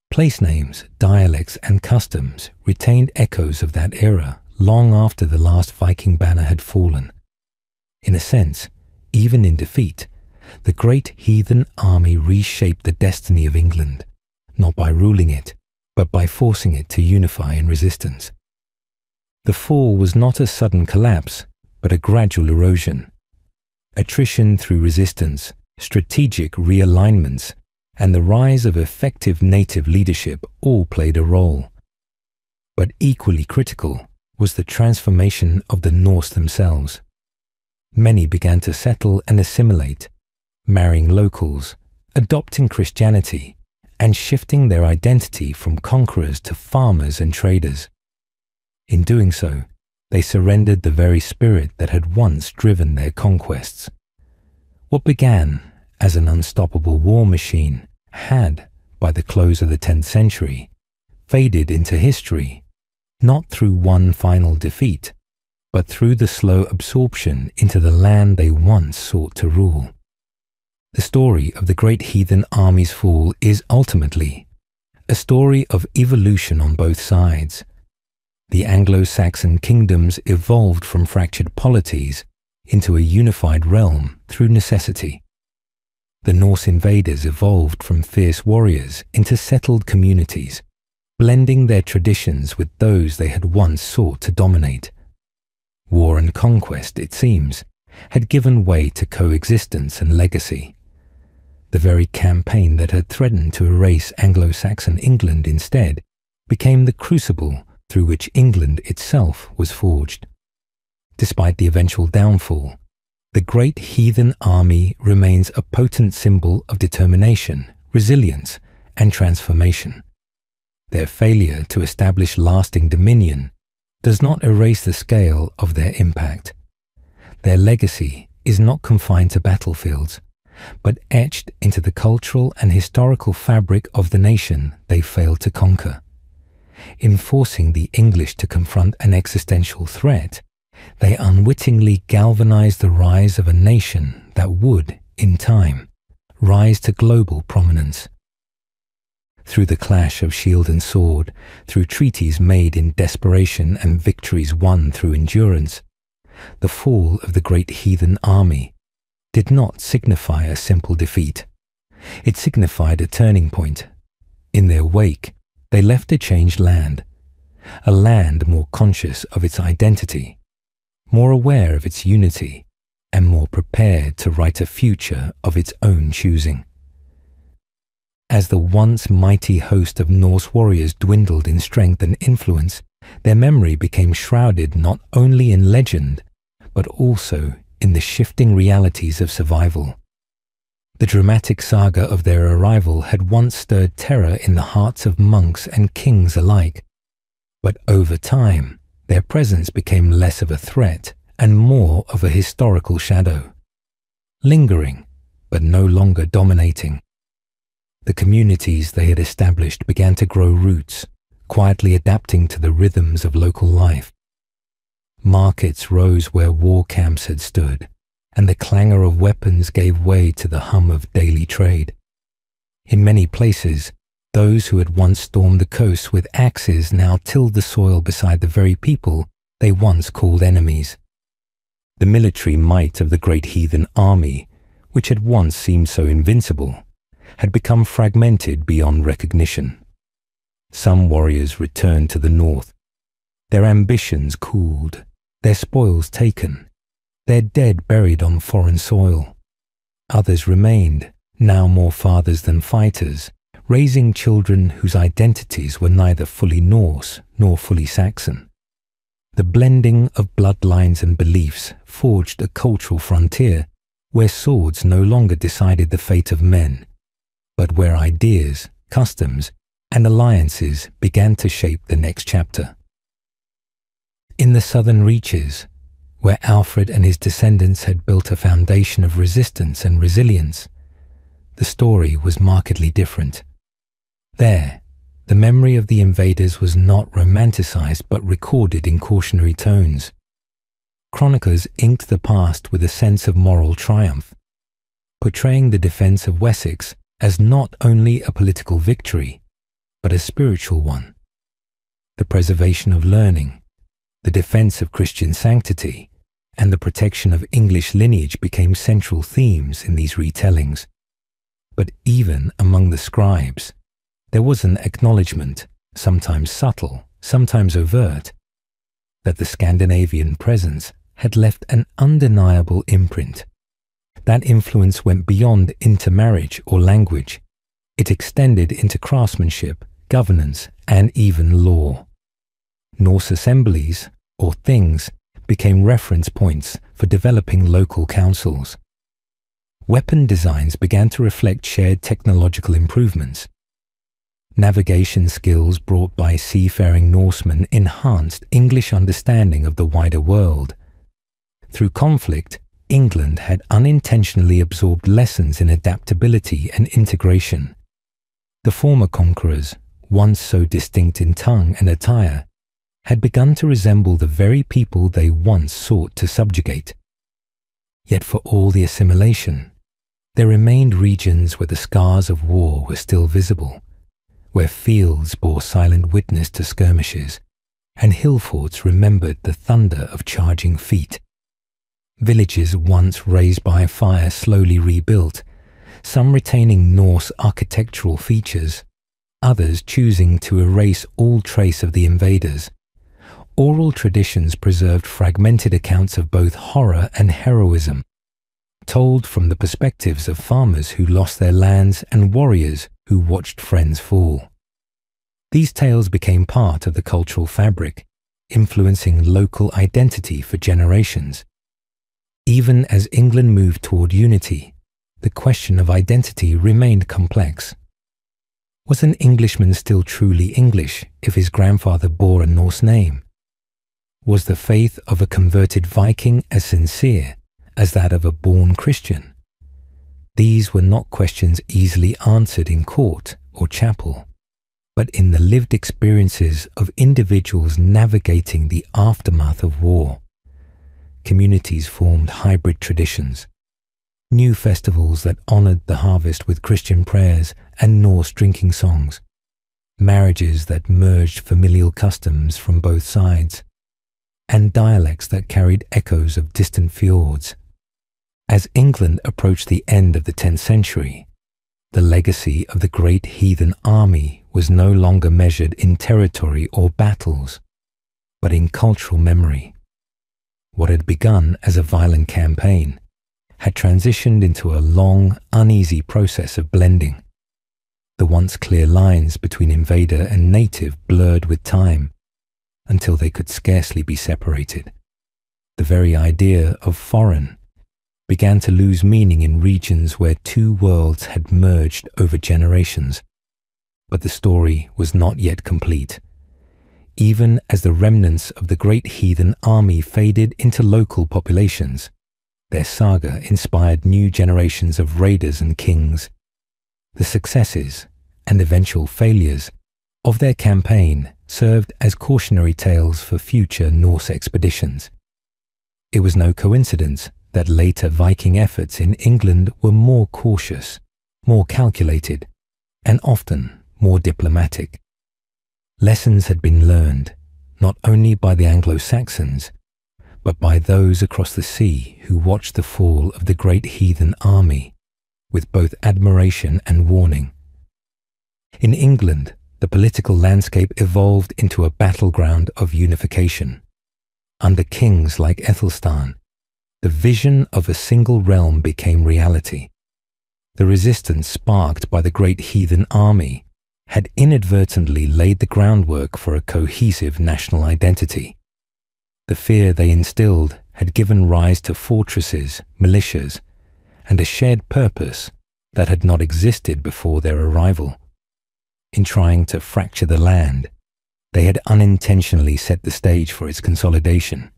Place names, dialects, and customs retained echoes of that era long after the last Viking banner had fallen. In a sense, even in defeat, the great heathen army reshaped the destiny of England, not by ruling it, but by forcing it to unify in resistance. The fall was not a sudden collapse, but a gradual erosion. Attrition through resistance, strategic realignments, and the rise of effective native leadership all played a role. But equally critical was the transformation of the Norse themselves. Many began to settle and assimilate, marrying locals, adopting Christianity, and shifting their identity from conquerors to farmers and traders. In doing so, they surrendered the very spirit that had once driven their conquests. What began as an unstoppable war machine had, by the close of the 10th century, faded into history, not through one final defeat, but through the slow absorption into the land they once sought to rule. The story of the great heathen army's fall is ultimately a story of evolution on both sides. The Anglo-Saxon kingdoms evolved from fractured polities into a unified realm through necessity. The Norse invaders evolved from fierce warriors into settled communities, blending their traditions with those they had once sought to dominate. War and conquest, it seems, had given way to coexistence and legacy. The very campaign that had threatened to erase Anglo-Saxon England instead became the crucible through which England itself was forged. Despite the eventual downfall, the great heathen army remains a potent symbol of determination, resilience, and transformation. Their failure to establish lasting dominion does not erase the scale of their impact. Their legacy is not confined to battlefields, but etched into the cultural and historical fabric of the nation they failed to conquer. In forcing the English to confront an existential threat, they unwittingly galvanized the rise of a nation that would, in time, rise to global prominence. Through the clash of shield and sword, through treaties made in desperation and victories won through endurance, the fall of the great heathen army did not signify a simple defeat. It signified a turning point. In their wake, they left a changed land, a land more conscious of its identity, more aware of its unity, and more prepared to write a future of its own choosing. As the once mighty host of Norse warriors dwindled in strength and influence, their memory became shrouded not only in legend, but also in the shifting realities of survival. The dramatic saga of their arrival had once stirred terror in the hearts of monks and kings alike, but over time, their presence became less of a threat and more of a historical shadow, lingering, but no longer dominating. The communities they had established began to grow roots, quietly adapting to the rhythms of local life, Markets rose where war camps had stood, and the clangor of weapons gave way to the hum of daily trade. In many places, those who had once stormed the coast with axes now tilled the soil beside the very people they once called enemies. The military might of the great heathen army, which had once seemed so invincible, had become fragmented beyond recognition. Some warriors returned to the north, their ambitions cooled, their spoils taken, their dead buried on foreign soil. Others remained, now more fathers than fighters, raising children whose identities were neither fully Norse nor fully Saxon. The blending of bloodlines and beliefs forged a cultural frontier where swords no longer decided the fate of men, but where ideas, customs, and alliances began to shape the next chapter. In the southern reaches, where Alfred and his descendants had built a foundation of resistance and resilience, the story was markedly different. There, the memory of the invaders was not romanticized but recorded in cautionary tones. Chroniclers inked the past with a sense of moral triumph, portraying the defense of Wessex as not only a political victory, but a spiritual one. The preservation of learning, the defense of Christian sanctity, and the protection of English lineage became central themes in these retellings. But even among the scribes, there was an acknowledgement, sometimes subtle, sometimes overt, that the Scandinavian presence had left an undeniable imprint. That influence went beyond intermarriage or language. It extended into craftsmanship, governance, and even law. Norse assemblies, or things, became reference points for developing local councils. Weapon designs began to reflect shared technological improvements. Navigation skills brought by seafaring Norsemen enhanced English understanding of the wider world. Through conflict, England had unintentionally absorbed lessons in adaptability and integration. The former conquerors, once so distinct in tongue and attire, had begun to resemble the very people they once sought to subjugate. Yet for all the assimilation, there remained regions where the scars of war were still visible, where fields bore silent witness to skirmishes, and hill forts remembered the thunder of charging feet. Villages once raised by fire slowly rebuilt, some retaining Norse architectural features, others choosing to erase all trace of the invaders. Oral traditions preserved fragmented accounts of both horror and heroism, told from the perspectives of farmers who lost their lands and warriors who watched friends fall. These tales became part of the cultural fabric, influencing local identity for generations. Even as England moved toward unity, the question of identity remained complex. Was an Englishman still truly English if his grandfather bore a Norse name? Was the faith of a converted Viking as sincere as that of a born Christian? These were not questions easily answered in court or chapel, but in the lived experiences of individuals navigating the aftermath of war. Communities formed hybrid traditions, new festivals that honored the harvest with Christian prayers and Norse drinking songs, marriages that merged familial customs from both sides, and dialects that carried echoes of distant fjords. As England approached the end of the 10th century, the legacy of the great heathen army was no longer measured in territory or battles, but in cultural memory. What had begun as a violent campaign had transitioned into a long, uneasy process of blending. The once clear lines between invader and native blurred with time, until they could scarcely be separated. The very idea of foreign began to lose meaning in regions where two worlds had merged over generations. But the story was not yet complete. Even as the remnants of the great heathen army faded into local populations, their saga inspired new generations of raiders and kings. The successes and eventual failures of their campaign served as cautionary tales for future Norse expeditions. It was no coincidence that later Viking efforts in England were more cautious, more calculated, and often more diplomatic. Lessons had been learned not only by the Anglo-Saxons, but by those across the sea who watched the fall of the great heathen army with both admiration and warning. In England, the political landscape evolved into a battleground of unification. Under kings like Ethelstan, the vision of a single realm became reality. The resistance sparked by the great heathen army had inadvertently laid the groundwork for a cohesive national identity. The fear they instilled had given rise to fortresses, militias, and a shared purpose that had not existed before their arrival. In trying to fracture the land, they had unintentionally set the stage for its consolidation.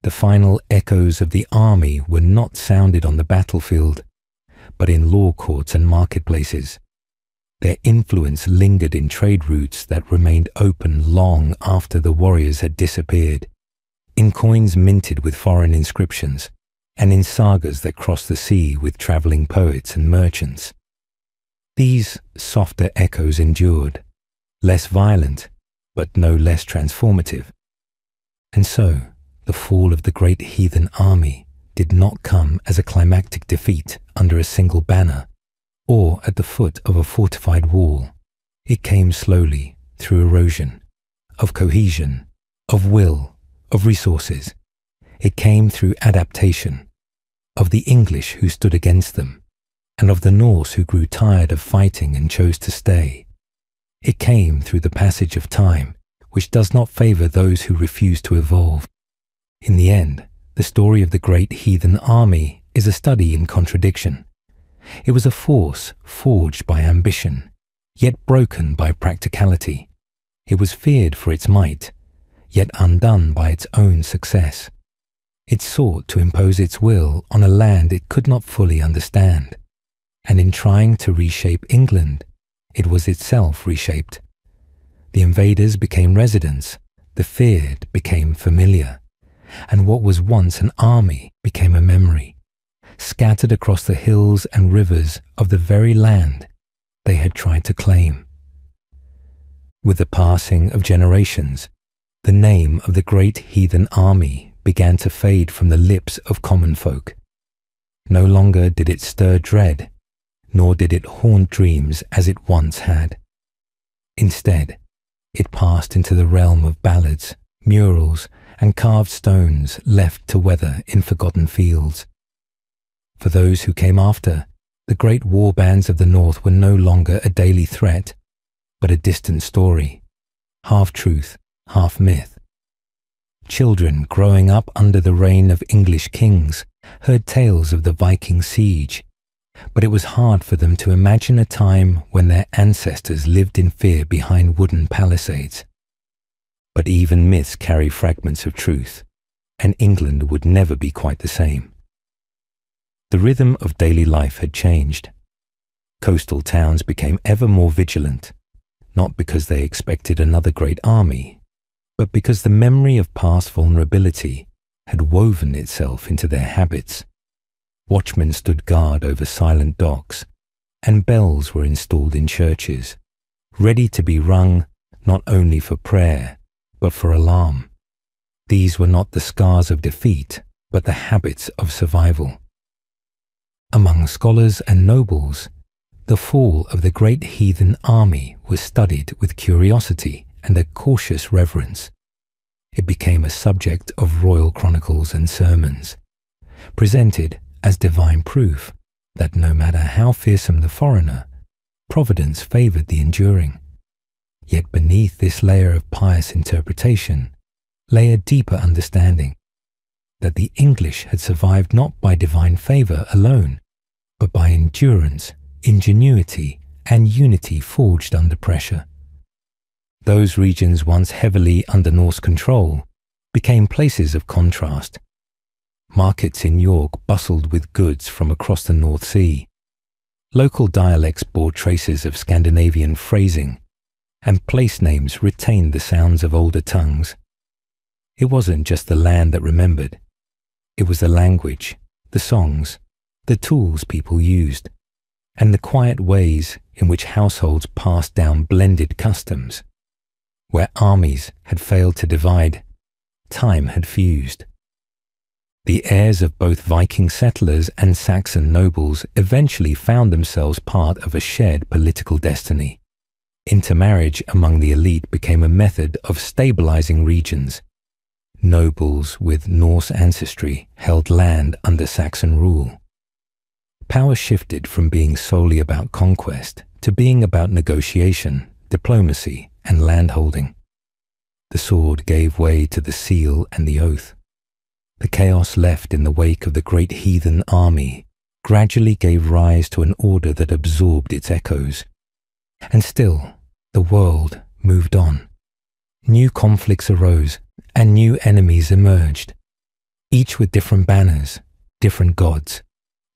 The final echoes of the army were not sounded on the battlefield, but in law courts and marketplaces. Their influence lingered in trade routes that remained open long after the warriors had disappeared, in coins minted with foreign inscriptions, and in sagas that crossed the sea with travelling poets and merchants. These softer echoes endured, less violent, but no less transformative. And so, the fall of the great heathen army did not come as a climactic defeat under a single banner, or at the foot of a fortified wall. It came slowly through erosion, of cohesion, of will, of resources. It came through adaptation, of the English who stood against them, and of the Norse who grew tired of fighting and chose to stay. It came through the passage of time, which does not favour those who refuse to evolve. In the end, the story of the great heathen army is a study in contradiction. It was a force forged by ambition, yet broken by practicality. It was feared for its might, yet undone by its own success. It sought to impose its will on a land it could not fully understand, and in trying to reshape England, it was itself reshaped. The invaders became residents, the feared became familiar, and what was once an army became a memory, scattered across the hills and rivers of the very land they had tried to claim. With the passing of generations, the name of the great heathen army began to fade from the lips of common folk. No longer did it stir dread, nor did it haunt dreams as it once had. Instead, it passed into the realm of ballads, murals, and carved stones left to weather in forgotten fields. For those who came after, the great war bands of the North were no longer a daily threat, but a distant story, half truth, half myth. Children growing up under the reign of English kings heard tales of the Viking siege, but it was hard for them to imagine a time when their ancestors lived in fear behind wooden palisades. But even myths carry fragments of truth, and England would never be quite the same. The rhythm of daily life had changed. Coastal towns became ever more vigilant, not because they expected another great army, but because the memory of past vulnerability had woven itself into their habits. Watchmen stood guard over silent docks, and bells were installed in churches, ready to be rung not only for prayer, but for alarm. These were not the scars of defeat, but the habits of survival. Among scholars and nobles, the fall of the great heathen army was studied with curiosity and a cautious reverence. It became a subject of royal chronicles and sermons, presented as divine proof that no matter how fearsome the foreigner, providence favoured the enduring. Yet beneath this layer of pious interpretation lay a deeper understanding that the English had survived not by divine favour alone, but by endurance, ingenuity, and unity forged under pressure. Those regions once heavily under Norse control became places of contrast. Markets in York bustled with goods from across the North Sea. Local dialects bore traces of Scandinavian phrasing, and place names retained the sounds of older tongues. It wasn't just the land that remembered. It was the language, the songs, the tools people used, and the quiet ways in which households passed down blended customs. Where armies had failed to divide, time had fused. The heirs of both Viking settlers and Saxon nobles eventually found themselves part of a shared political destiny. Intermarriage among the elite became a method of stabilizing regions. Nobles with Norse ancestry held land under Saxon rule. Power shifted from being solely about conquest to being about negotiation, diplomacy, and landholding. The sword gave way to the seal and the oath. The chaos left in the wake of the great heathen army gradually gave rise to an order that absorbed its echoes. And still, the world moved on. New conflicts arose, and new enemies emerged, each with different banners, different gods,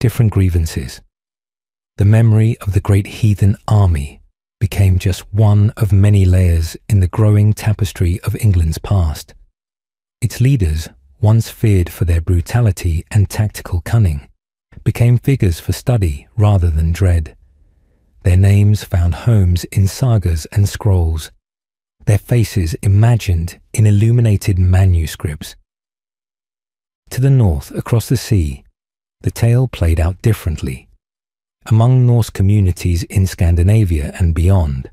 different grievances. The memory of the great heathen army became just one of many layers in the growing tapestry of England's past. Its leaders, once feared for their brutality and tactical cunning, became figures for study rather than dread. Their names found homes in sagas and scrolls, their faces imagined in illuminated manuscripts. To the north, across the sea, the tale played out differently. Among Norse communities in Scandinavia and beyond,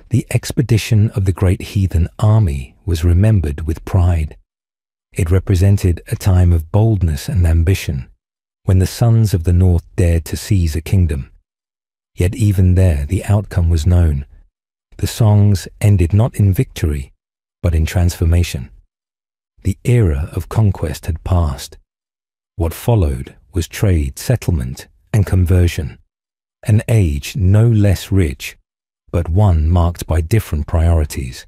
the expedition of the great heathen army was remembered with pride. It represented a time of boldness and ambition, when the sons of the north dared to seize a kingdom. Yet even there the outcome was known. The songs ended not in victory, but in transformation. The era of conquest had passed. What followed was trade, settlement, and conversion. An age no less rich, but one marked by different priorities.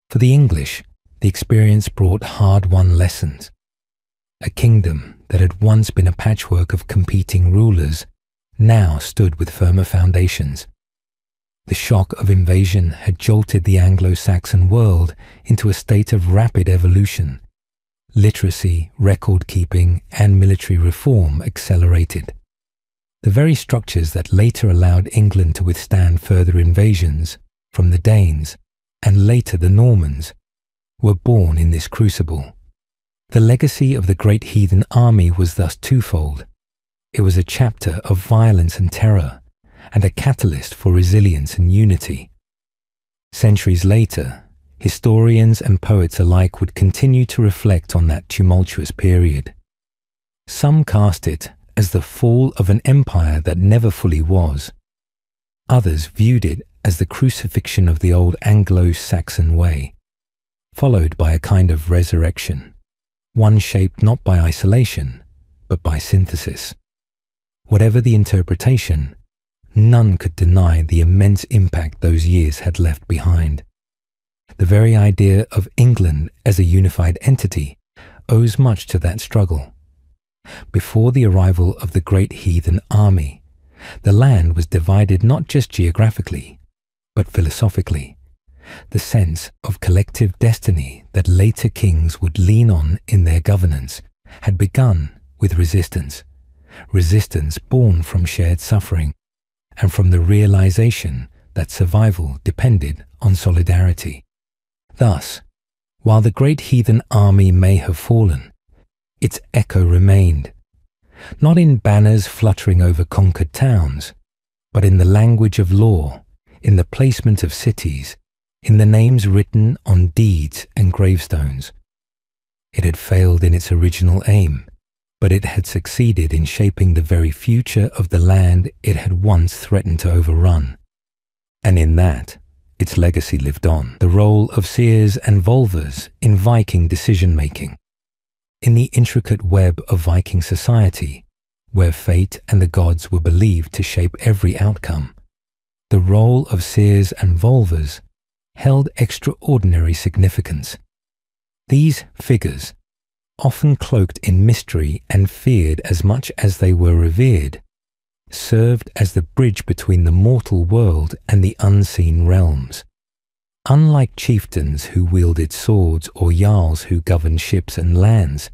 For the English, the experience brought hard-won lessons. A kingdom that had once been a patchwork of competing rulers now stood with firmer foundations. The shock of invasion had jolted the Anglo-Saxon world into a state of rapid evolution. Literacy, record-keeping, and military reform accelerated. The very structures that later allowed England to withstand further invasions from the Danes and later the Normans were born in this crucible. The legacy of the great heathen army was thus twofold. It was a chapter of violence and terror, and a catalyst for resilience and unity. Centuries later, historians and poets alike would continue to reflect on that tumultuous period. Some cast it as the fall of an empire that never fully was. Others viewed it as the crucifixion of the old Anglo-Saxon way, followed by a kind of resurrection, one shaped not by isolation, but by synthesis. Whatever the interpretation, none could deny the immense impact those years had left behind. The very idea of England as a unified entity owes much to that struggle. Before the arrival of the great heathen army, the land was divided not just geographically, but philosophically. The sense of collective destiny that later kings would lean on in their governance had begun with resistance born from shared suffering, and from the realization that survival depended on solidarity. Thus, while the great heathen army may have fallen, its echo remained, not in banners fluttering over conquered towns, but in the language of law, in the placement of cities, in the names written on deeds and gravestones. It had failed in its original aim, but it had succeeded in shaping the very future of the land it had once threatened to overrun. And in that, its legacy lived on. The role of Seers and Volvas in Viking decision-making. In the intricate web of Viking society, where fate and the gods were believed to shape every outcome, the role of Seers and Volvas held extraordinary significance. These figures, often cloaked in mystery and feared as much as they were revered, served as the bridge between the mortal world and the unseen realms. Unlike chieftains who wielded swords or jarls who governed ships and lands,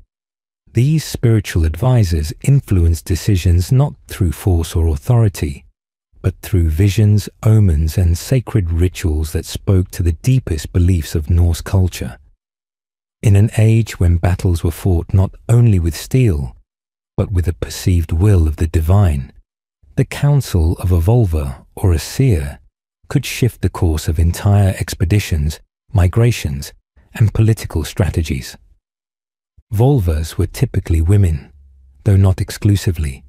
these spiritual advisors influenced decisions not through force or authority, but through visions, omens, and sacred rituals that spoke to the deepest beliefs of Norse culture. In an age when battles were fought not only with steel, but with the perceived will of the divine, the counsel of a Volva or a seer could shift the course of entire expeditions, migrations, and political strategies. Volvas were typically women, though not exclusively,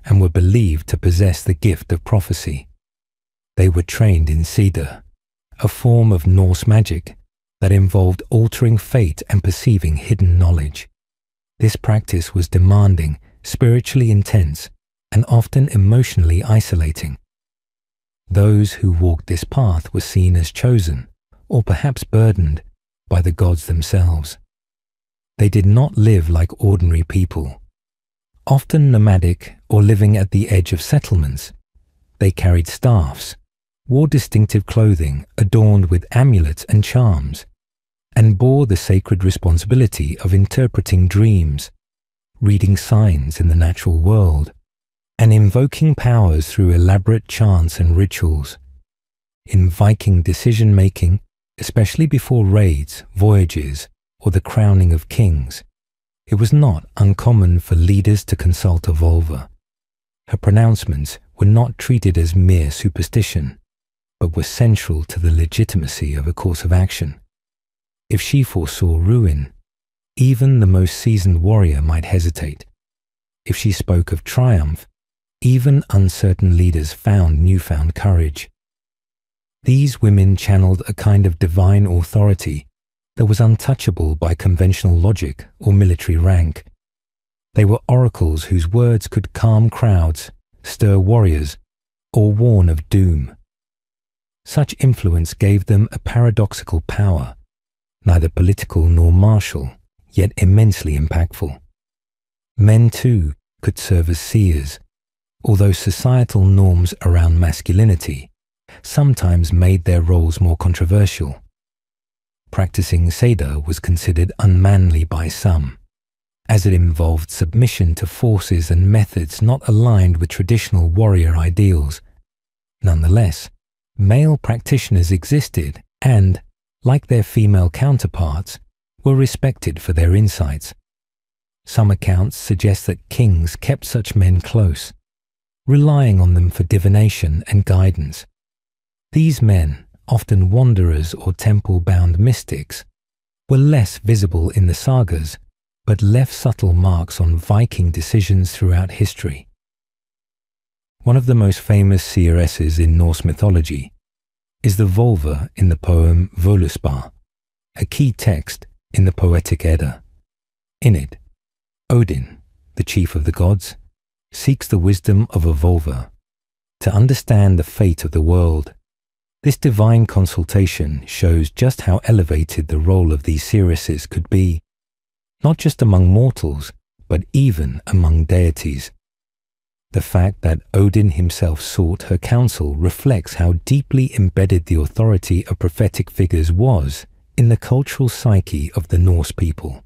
and were believed to possess the gift of prophecy. They were trained in Seer, a form of Norse magic that involved altering fate and perceiving hidden knowledge. This practice was demanding, spiritually intense, and often emotionally isolating. Those who walked this path were seen as chosen, or perhaps burdened, by the gods themselves. They did not live like ordinary people. Often nomadic or living at the edge of settlements, they carried staffs, wore distinctive clothing adorned with amulets and charms, and bore the sacred responsibility of interpreting dreams, reading signs in the natural world, and invoking powers through elaborate chants and rituals. In Viking decision-making, especially before raids, voyages, or the crowning of kings, it was not uncommon for leaders to consult a Volva. Her pronouncements were not treated as mere superstition, but were central to the legitimacy of a course of action. If she foresaw ruin, even the most seasoned warrior might hesitate. If she spoke of triumph, even uncertain leaders found newfound courage. These women channeled a kind of divine authority that was untouchable by conventional logic or military rank. They were oracles whose words could calm crowds, stir warriors, or warn of doom. Such influence gave them a paradoxical power, neither political nor martial, yet immensely impactful. Men, too, could serve as seers, although societal norms around masculinity sometimes made their roles more controversial. Practicing Seer was considered unmanly by some, as it involved submission to forces and methods not aligned with traditional warrior ideals. Nonetheless, male practitioners existed and, like their female counterparts, were respected for their insights. Some accounts suggest that kings kept such men close, relying on them for divination and guidance. These men, often wanderers or temple-bound mystics, were less visible in the sagas, but left subtle marks on Viking decisions throughout history. One of the most famous seeresses in Norse mythology is the Volva in the poem Völuspá, a key text in the Poetic Edda. In it, Odin, the chief of the gods, seeks the wisdom of a Volva to understand the fate of the world. This divine consultation shows just how elevated the role of these seeresses could be, not just among mortals, but even among deities. The fact that Odin himself sought her counsel reflects how deeply embedded the authority of prophetic figures was in the cultural psyche of the Norse people.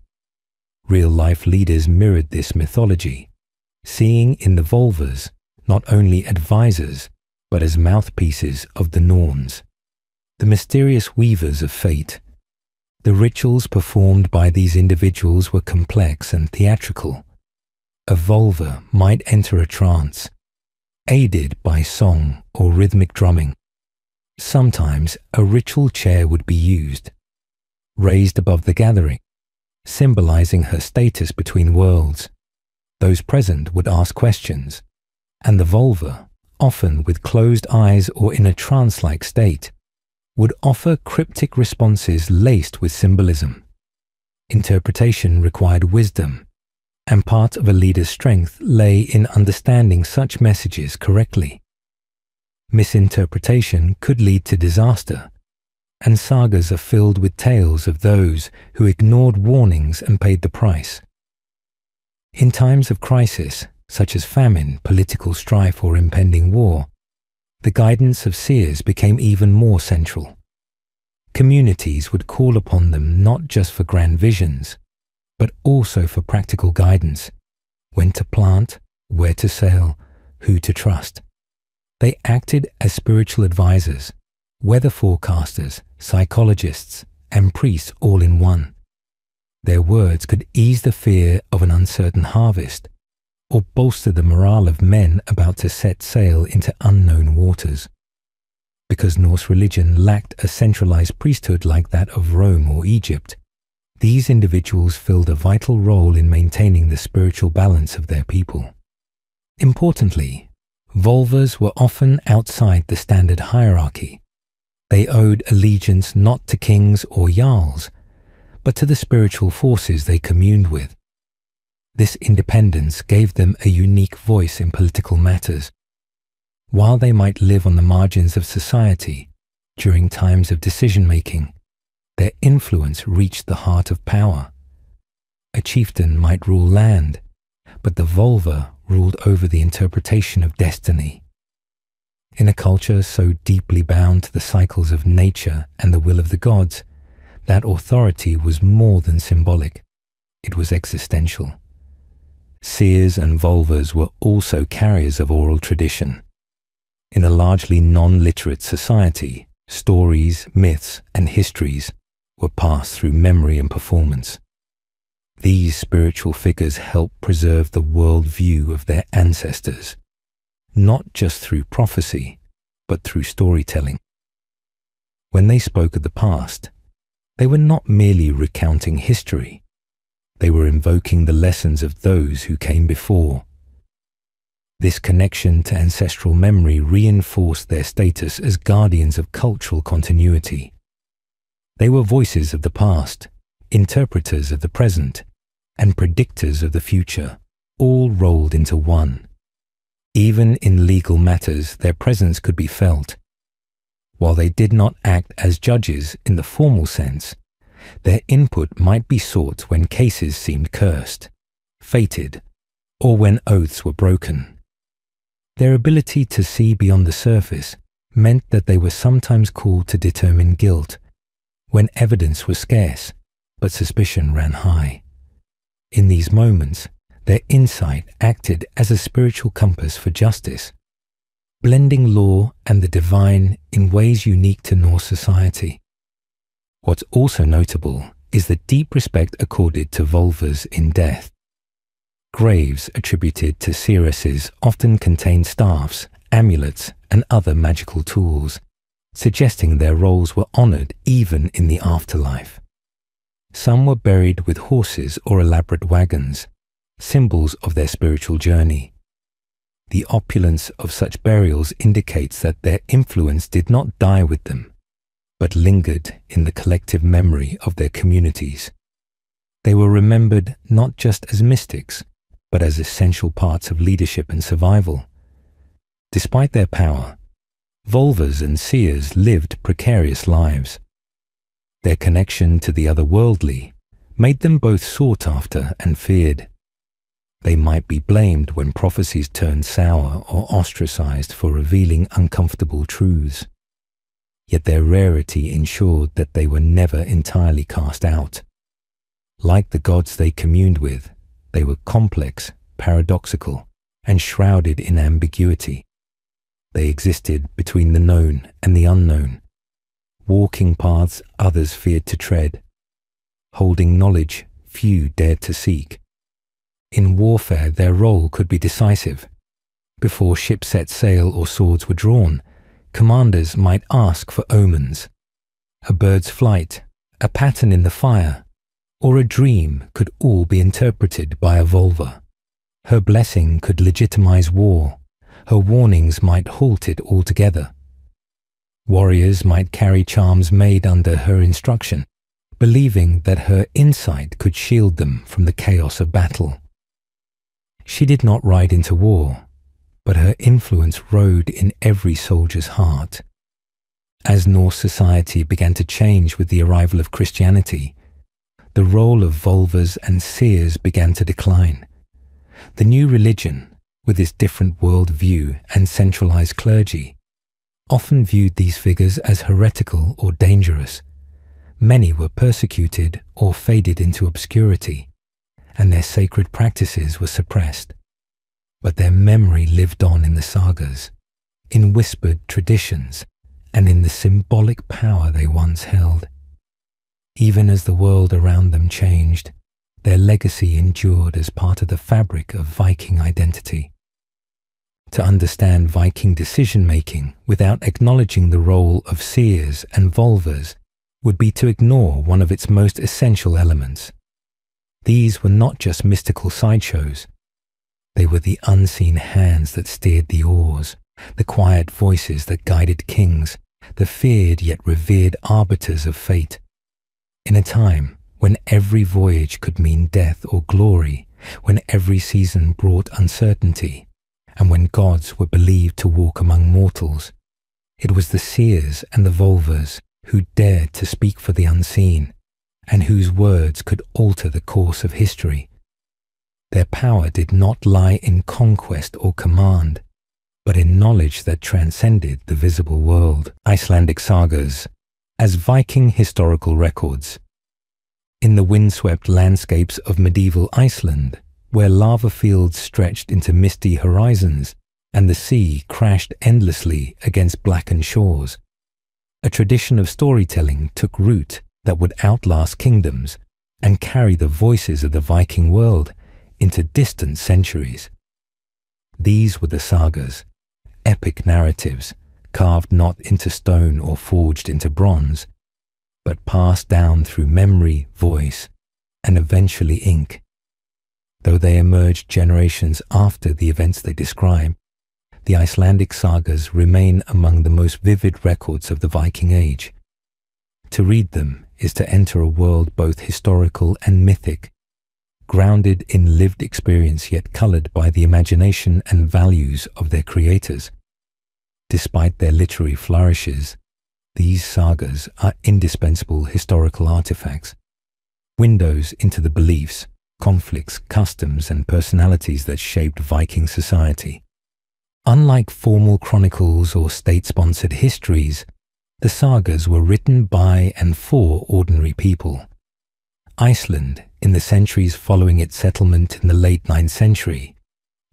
Real-life leaders mirrored this mythology, seeing in the Volvas not only advisors, but as mouthpieces of the Norns, the mysterious weavers of fate. The rituals performed by these individuals were complex and theatrical. A Volva might enter a trance, aided by song or rhythmic drumming. Sometimes a ritual chair would be used, raised above the gathering, symbolizing her status between worlds. Those present would ask questions, and the Volva, often with closed eyes or in a trance-like state, would offer cryptic responses laced with symbolism. Interpretation required wisdom, and part of a leader's strength lay in understanding such messages correctly. Misinterpretation could lead to disaster, and sagas are filled with tales of those who ignored warnings and paid the price. In times of crisis, such as famine, political strife, or impending war, the guidance of seers became even more central. communities would call upon them not just for grand visions, but also for practical guidance: when to plant, where to sail, who to trust. They acted as spiritual advisors, weather forecasters, psychologists, and priests all in one. Their words could ease the fear of an uncertain harvest, or bolster the morale of men about to set sail into unknown waters. Because Norse religion lacked a centralized priesthood like that of Rome or Egypt, these individuals filled a vital role in maintaining the spiritual balance of their people. Importantly, Volvas were often outside the standard hierarchy. They owed allegiance not to kings or jarls, but to the spiritual forces they communed with. This independence gave them a unique voice in political matters. While they might live on the margins of society, during times of decision-making, their influence reached the heart of power. A chieftain might rule land, but the Volva ruled over the interpretation of destiny. In a culture so deeply bound to the cycles of nature and the will of the gods, that authority was more than symbolic. It was existential. Seers and Volvas were also carriers of oral tradition. In a largely non-literate society, stories, myths, and histories were passed through memory and performance. These spiritual figures helped preserve the world view of their ancestors, not just through prophecy, but through storytelling. When they spoke of the past, they were not merely recounting history. They were invoking the lessons of those who came before. This connection to ancestral memory reinforced their status as guardians of cultural continuity. They were voices of the past, interpreters of the present, and predictors of the future, all rolled into one. Even in legal matters, their presence could be felt. While they did not act as judges in the formal sense, their input might be sought when cases seemed cursed, fated, or when oaths were broken. Their ability to see beyond the surface meant that they were sometimes called to determine guilt, when evidence was scarce, but suspicion ran high. In these moments, their insight acted as a spiritual compass for justice, blending law and the divine in ways unique to Norse society. What's also notable is the deep respect accorded to Volvas in death. Graves attributed to seeresses often contained staffs, amulets, and other magical tools, suggesting their roles were honored even in the afterlife. Some were buried with horses or elaborate wagons, symbols of their spiritual journey. The opulence of such burials indicates that their influence did not die with them, but lingered in the collective memory of their communities. They were remembered not just as mystics, but as essential parts of leadership and survival. Despite their power, Volvas and Seers lived precarious lives. Their connection to the otherworldly made them both sought after and feared. They might be blamed when prophecies turned sour or ostracized for revealing uncomfortable truths. Yet their rarity ensured that they were never entirely cast out. Like the gods they communed with, they were complex, paradoxical, and shrouded in ambiguity. They existed between the known and the unknown, walking paths others feared to tread, holding knowledge few dared to seek. In warfare, their role could be decisive. Before ships set sail or swords were drawn, commanders might ask for omens. A bird's flight, a pattern in the fire, or a dream could all be interpreted by a Volva. Her blessing could legitimize war. Her warnings might halt it altogether. Warriors might carry charms made under her instruction, believing that her insight could shield them from the chaos of battle. She did not ride into war, but her influence rode in every soldier's heart. As Norse society began to change with the arrival of Christianity, the role of Volvas and Seers began to decline. The new religion, with its different world view and centralized clergy, often viewed these figures as heretical or dangerous, Many were persecuted or faded into obscurity, and their sacred practices were suppressed. But their memory lived on in the sagas, in whispered traditions, and in the symbolic power they once held. Even as the world around them changed, their legacy endured as part of the fabric of Viking identity. To understand Viking decision-making without acknowledging the role of Seers and Volvas would be to ignore one of its most essential elements. These were not just mystical sideshows. They were the unseen hands that steered the oars, the quiet voices that guided kings, the feared yet revered arbiters of fate. In a time when every voyage could mean death or glory, when every season brought uncertainty, and when gods were believed to walk among mortals, it was the Seers and the Volvas who dared to speak for the unseen, and whose words could alter the course of history. Their power did not lie in conquest or command, but in knowledge that transcended the visible world. Icelandic sagas as Viking historical records. In the windswept landscapes of medieval Iceland, where lava fields stretched into misty horizons and the sea crashed endlessly against blackened shores, a tradition of storytelling took root that would outlast kingdoms and carry the voices of the Viking world into distant centuries. These were the sagas, epic narratives carved not into stone or forged into bronze, but passed down through memory, voice, and eventually ink. Though they emerged generations after the events they describe, the Icelandic sagas remain among the most vivid records of the Viking Age. To read them is to enter a world both historical and mythic, grounded in lived experience yet colored by the imagination and values of their creators. Despite their literary flourishes, these sagas are indispensable historical artifacts, windows into the beliefs, conflicts, customs, and personalities that shaped Viking society. Unlike formal chronicles or state-sponsored histories, the sagas were written by and for ordinary people. Iceland, in the centuries following its settlement in the late 9th century,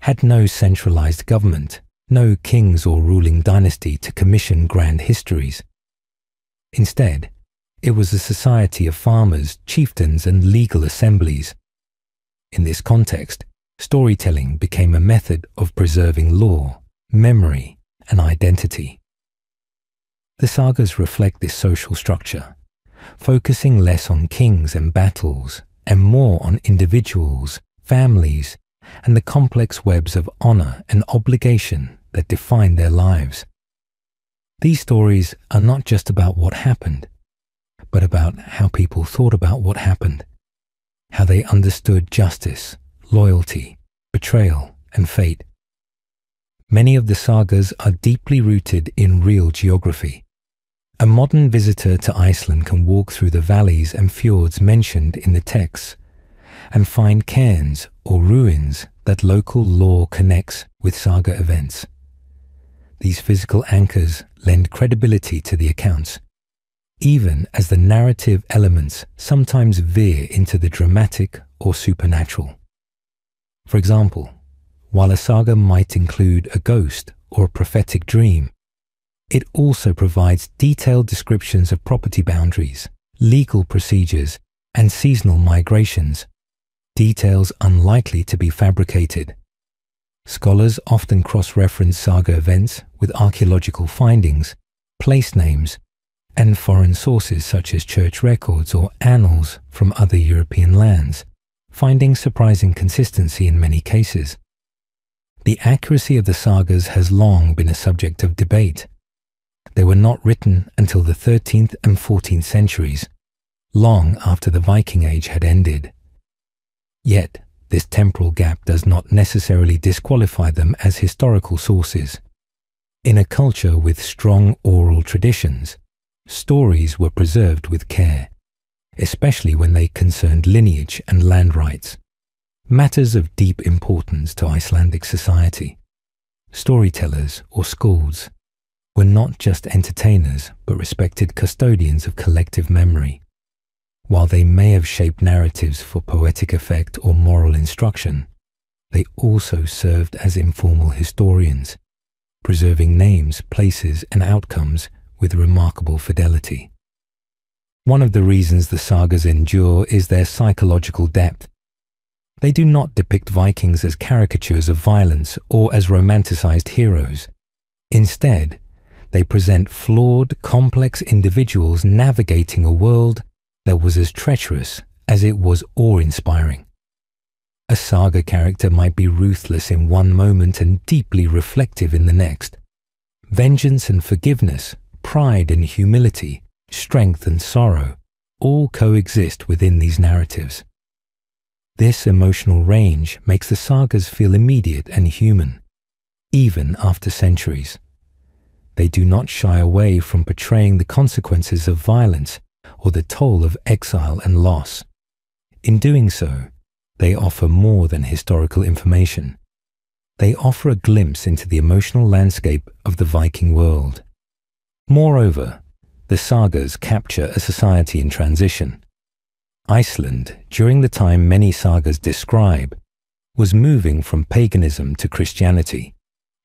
had no centralized government, no kings or ruling dynasty to commission grand histories. Instead, it was a society of farmers, chieftains, and legal assemblies. In this context, storytelling became a method of preserving law, memory, and identity. The sagas reflect this social structure, focusing less on kings and battles and more on individuals, families, and the complex webs of honor and obligation that define their lives. These stories are not just about what happened, but about how people thought about what happened, how they understood justice, loyalty, betrayal, and fate. Many of the sagas are deeply rooted in real geography. A modern visitor to Iceland can walk through the valleys and fjords mentioned in the texts and find cairns or ruins that local lore connects with saga events. These physical anchors lend credibility to the accounts, even as the narrative elements sometimes veer into the dramatic or supernatural. For example, while a saga might include a ghost or a prophetic dream, it also provides detailed descriptions of property boundaries, legal procedures, and seasonal migrations, details unlikely to be fabricated. Scholars often cross-reference saga events with archaeological findings, place names, and foreign sources such as church records or annals from other European lands, finding surprising consistency in many cases. The accuracy of the sagas has long been a subject of debate. They were not written until the 13th and 14th centuries, long after the Viking Age had ended. Yet, this temporal gap does not necessarily disqualify them as historical sources. In a culture with strong oral traditions, stories were preserved with care, especially when they concerned lineage and land rights, matters of deep importance to Icelandic society. Storytellers, or skalds, were not just entertainers but respected custodians of collective memory. While they may have shaped narratives for poetic effect or moral instruction, they also served as informal historians, preserving names, places, and outcomes with remarkable fidelity. One of the reasons the sagas endure is their psychological depth. They do not depict Vikings as caricatures of violence or as romanticized heroes. Instead, they present flawed, complex individuals navigating a world that was as treacherous as it was awe-inspiring. A saga character might be ruthless in one moment and deeply reflective in the next. Vengeance and forgiveness, pride and humility, strength and sorrow, all coexist within these narratives. This emotional range makes the sagas feel immediate and human, even after centuries. They do not shy away from portraying the consequences of violence or the toll of exile and loss. In doing so, they offer more than historical information. They offer a glimpse into the emotional landscape of the Viking world. Moreover, the sagas capture a society in transition. Iceland, during the time many sagas describe, was moving from paganism to Christianity,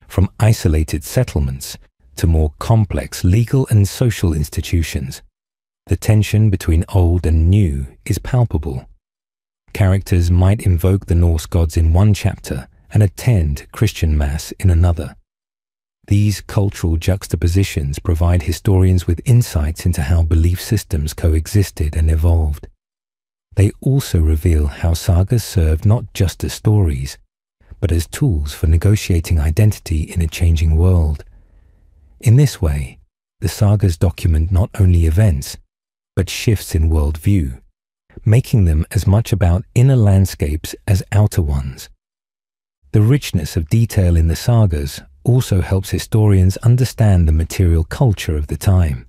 from isolated settlements to more complex legal and social institutions. The tension between old and new is palpable. Characters might invoke the Norse gods in one chapter and attend Christian Mass in another. These cultural juxtapositions provide historians with insights into how belief systems coexisted and evolved. They also reveal how sagas served not just as stories, but as tools for negotiating identity in a changing world. In this way, the sagas document not only events, but shifts in worldview, making them as much about inner landscapes as outer ones. The richness of detail in the sagas also helps historians understand the material culture of the time.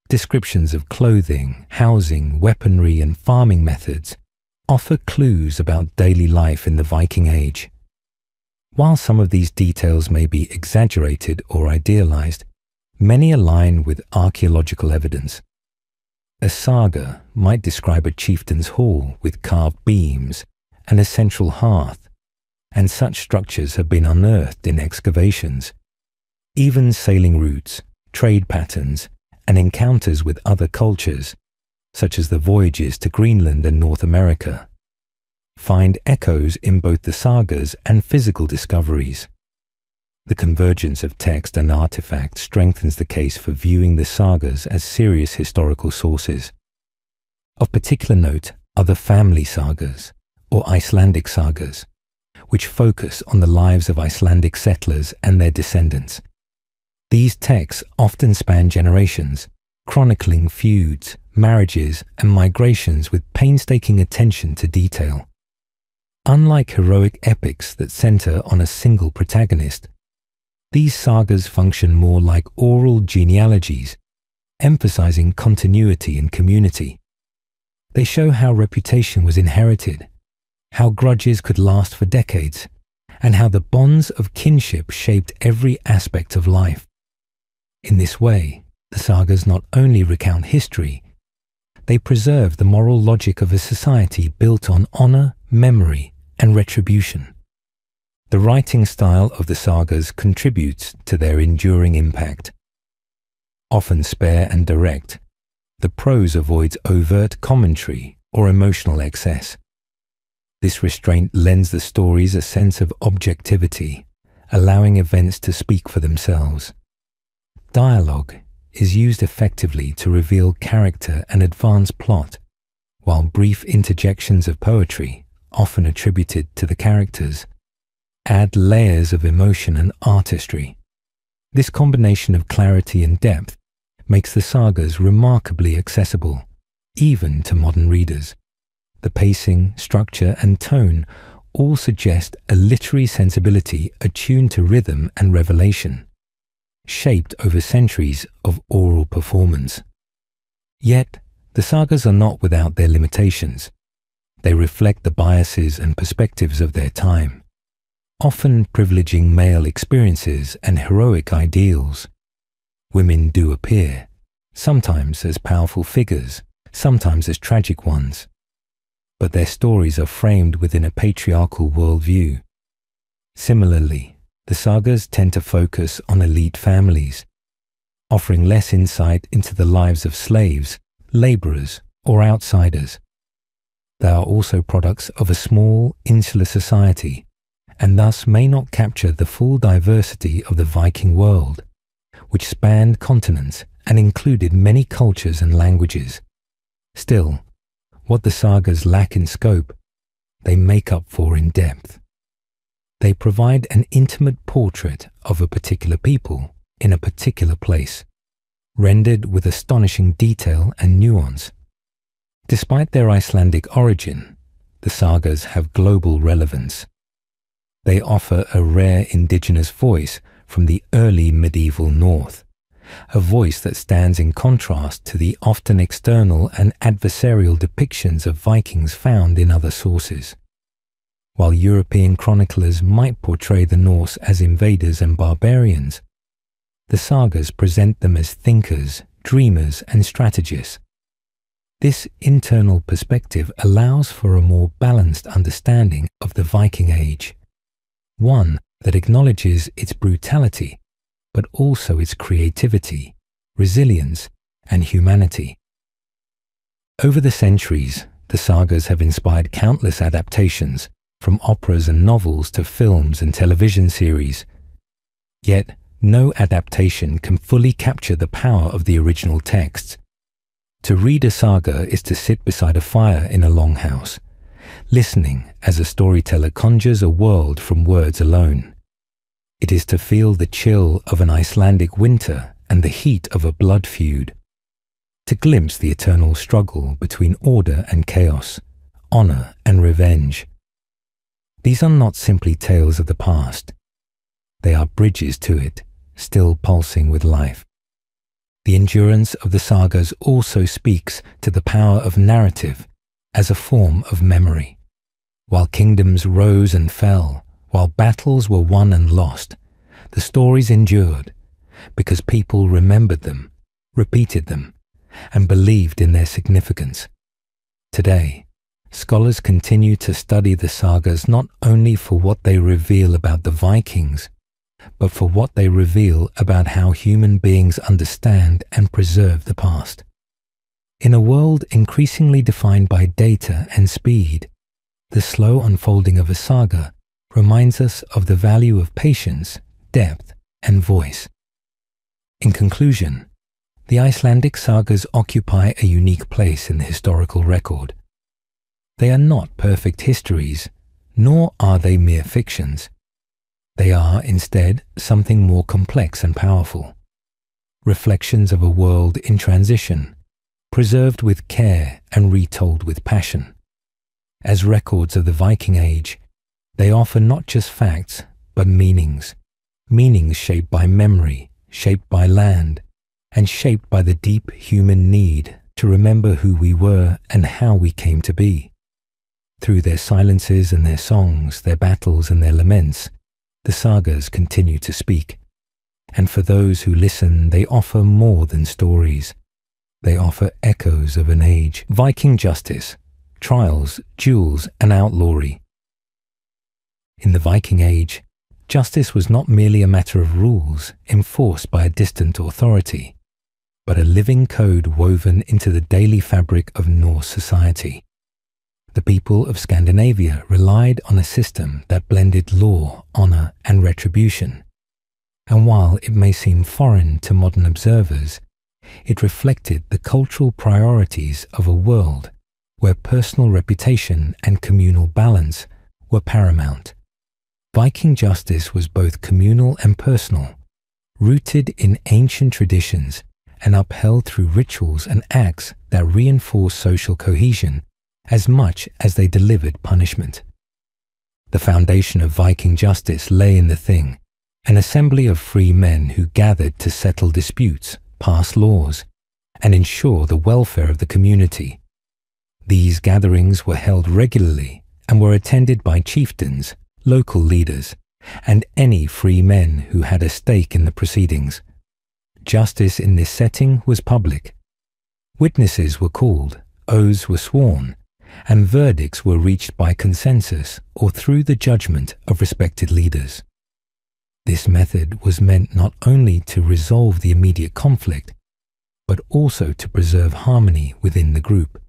Descriptions of clothing, housing, weaponry, and farming methods offer clues about daily life in the Viking Age. While some of these details may be exaggerated or idealized, many align with archaeological evidence. A saga might describe a chieftain's hall with carved beams and a central hearth, and such structures have been unearthed in excavations. Even sailing routes, trade patterns, and encounters with other cultures, such as the voyages to Greenland and North America, find echoes in both the sagas and physical discoveries. The convergence of text and artifact strengthens the case for viewing the sagas as serious historical sources. Of particular note are the family sagas, or Icelandic sagas, which focus on the lives of Icelandic settlers and their descendants. These texts often span generations, chronicling feuds, marriages, and migrations with painstaking attention to detail. Unlike heroic epics that center on a single protagonist, these sagas function more like oral genealogies, emphasizing continuity and community. They show how reputation was inherited, how grudges could last for decades, and how the bonds of kinship shaped every aspect of life. In this way, the sagas not only recount history, they preserve the moral logic of a society built on honor, memory, and retribution. The writing style of the sagas contributes to their enduring impact. Often spare and direct, the prose avoids overt commentary or emotional excess. This restraint lends the stories a sense of objectivity, allowing events to speak for themselves. Dialogue is used effectively to reveal character and advance plot, while brief interjections of poetry, often attributed to the characters, add layers of emotion and artistry. This combination of clarity and depth makes the sagas remarkably accessible, even to modern readers. The pacing, structure, and tone all suggest a literary sensibility attuned to rhythm and revelation, shaped over centuries of oral performance. Yet, the sagas are not without their limitations. They reflect the biases and perspectives of their time, often privileging male experiences and heroic ideals. Women do appear, sometimes as powerful figures, sometimes as tragic ones. But their stories are framed within a patriarchal worldview. Similarly, the sagas tend to focus on elite families, offering less insight into the lives of slaves, laborers, or outsiders. They are also products of a small, insular society, and thus may not capture the full diversity of the Viking world, which spanned continents and included many cultures and languages. Still, what the sagas lack in scope, they make up for in depth. They provide an intimate portrait of a particular people in a particular place, rendered with astonishing detail and nuance. Despite their Icelandic origin, the sagas have global relevance. They offer a rare indigenous voice from the early medieval North, a voice that stands in contrast to the often external and adversarial depictions of Vikings found in other sources. While European chroniclers might portray the Norse as invaders and barbarians, the sagas present them as thinkers, dreamers, and strategists. This internal perspective allows for a more balanced understanding of the Viking Age, one that acknowledges its brutality, but also its creativity, resilience, and humanity. Over the centuries, the sagas have inspired countless adaptations, from operas and novels to films and television series. Yet, no adaptation can fully capture the power of the original texts. To read a saga is to sit beside a fire in a longhouse, listening as a storyteller conjures a world from words alone. It is to feel the chill of an Icelandic winter and the heat of a blood feud, to glimpse the eternal struggle between order and chaos, honor and revenge. These are not simply tales of the past. They are bridges to it, still pulsing with life. The endurance of the sagas also speaks to the power of narrative as a form of memory. While kingdoms rose and fell, while battles were won and lost, the stories endured because people remembered them, repeated them, and believed in their significance. Today, scholars continue to study the sagas not only for what they reveal about the Vikings, but for what they reveal about how human beings understand and preserve the past. In a world increasingly defined by data and speed, the slow unfolding of a saga reminds us of the value of patience, depth, and voice. In conclusion, the Icelandic sagas occupy a unique place in the historical record. They are not perfect histories, nor are they mere fictions. They are, instead, something more complex and powerful. Reflections of a world in transition, preserved with care and retold with passion. As records of the Viking Age, they offer not just facts, but meanings. Meanings shaped by memory, shaped by land, and shaped by the deep human need to remember who we were and how we came to be. Through their silences and their songs, their battles and their laments, the sagas continue to speak. And for those who listen, they offer more than stories. They offer echoes of an age. Viking justice, trials, duels, and outlawry. In the Viking Age, justice was not merely a matter of rules enforced by a distant authority, but a living code woven into the daily fabric of Norse society. The people of Scandinavia relied on a system that blended law, honor, and retribution. And while it may seem foreign to modern observers, it reflected the cultural priorities of a world where personal reputation and communal balance were paramount. Viking justice was both communal and personal, rooted in ancient traditions and upheld through rituals and acts that reinforced social cohesion as much as they delivered punishment. The foundation of Viking justice lay in the Thing, an assembly of free men who gathered to settle disputes, pass laws, and ensure the welfare of the community. These gatherings were held regularly and were attended by chieftains, local leaders, and any free men who had a stake in the proceedings. Justice in this setting was public. Witnesses were called, oaths were sworn, and verdicts were reached by consensus or through the judgment of respected leaders. This method was meant not only to resolve the immediate conflict, but also to preserve harmony within the group.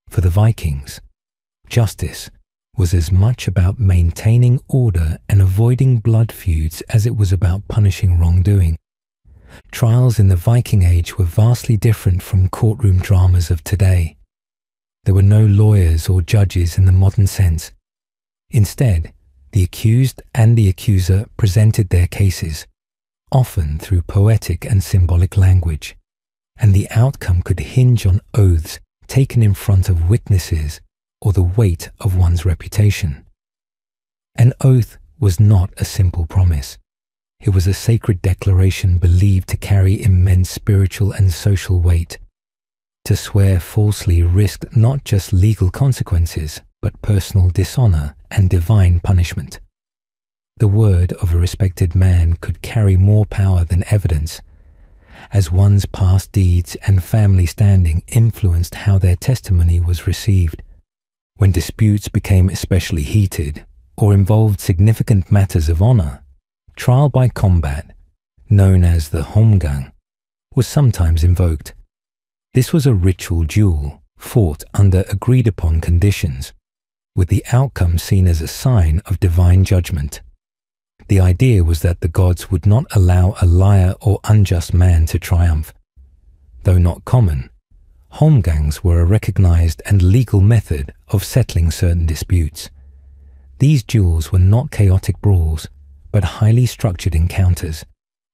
For the Vikings, justice was as much about maintaining order and avoiding blood feuds as it was about punishing wrongdoing. Trials in the Viking Age were vastly different from courtroom dramas of today. There were no lawyers or judges in the modern sense. Instead, the accused and the accuser presented their cases, often through poetic and symbolic language, and the outcome could hinge on oaths taken in front of witnesses or the weight of one's reputation. An oath was not a simple promise. It was a sacred declaration believed to carry immense spiritual and social weight. To swear falsely risked not just legal consequences, but personal dishonor and divine punishment. The word of a respected man could carry more power than evidence, as one's past deeds and family standing influenced how their testimony was received. When disputes became especially heated or involved significant matters of honor, trial by combat, known as the holmgang, was sometimes invoked. This was a ritual duel fought under agreed-upon conditions, with the outcome seen as a sign of divine judgment. The idea was that the gods would not allow a liar or unjust man to triumph. Though not common, holmgangs were a recognized and legal method of settling certain disputes. These duels were not chaotic brawls, but highly structured encounters,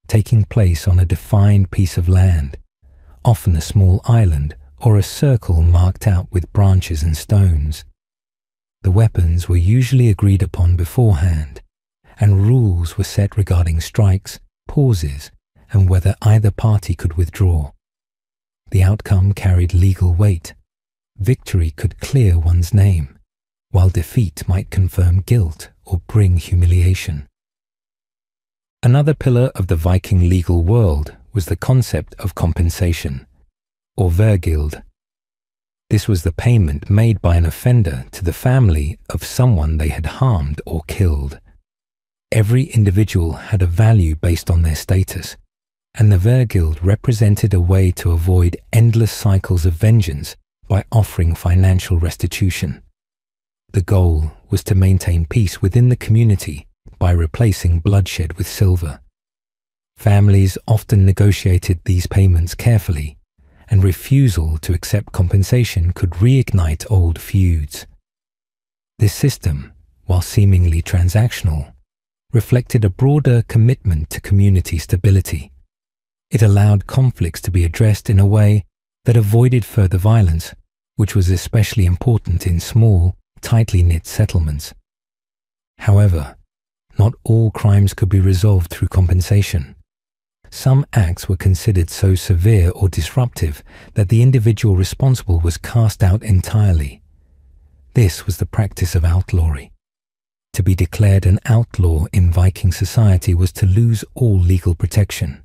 taking place on a defined piece of land, often a small island or a circle marked out with branches and stones. The weapons were usually agreed upon beforehand, and rules were set regarding strikes, pauses, and whether either party could withdraw. The outcome carried legal weight. Victory could clear one's name, while defeat might confirm guilt or bring humiliation. Another pillar of the Viking legal world was the concept of compensation, or vergild. This was the payment made by an offender to the family of someone they had harmed or killed. Every individual had a value based on their status, and the vergild represented a way to avoid endless cycles of vengeance by offering financial restitution. The goal was to maintain peace within the community by replacing bloodshed with silver. Families often negotiated these payments carefully, and refusal to accept compensation could reignite old feuds. This system, while seemingly transactional, reflected a broader commitment to community stability. It allowed conflicts to be addressed in a way that avoided further violence, which was especially important in small, tightly knit settlements. However, not all crimes could be resolved through compensation. Some acts were considered so severe or disruptive that the individual responsible was cast out entirely. This was the practice of outlawry. To be declared an outlaw in Viking society was to lose all legal protection.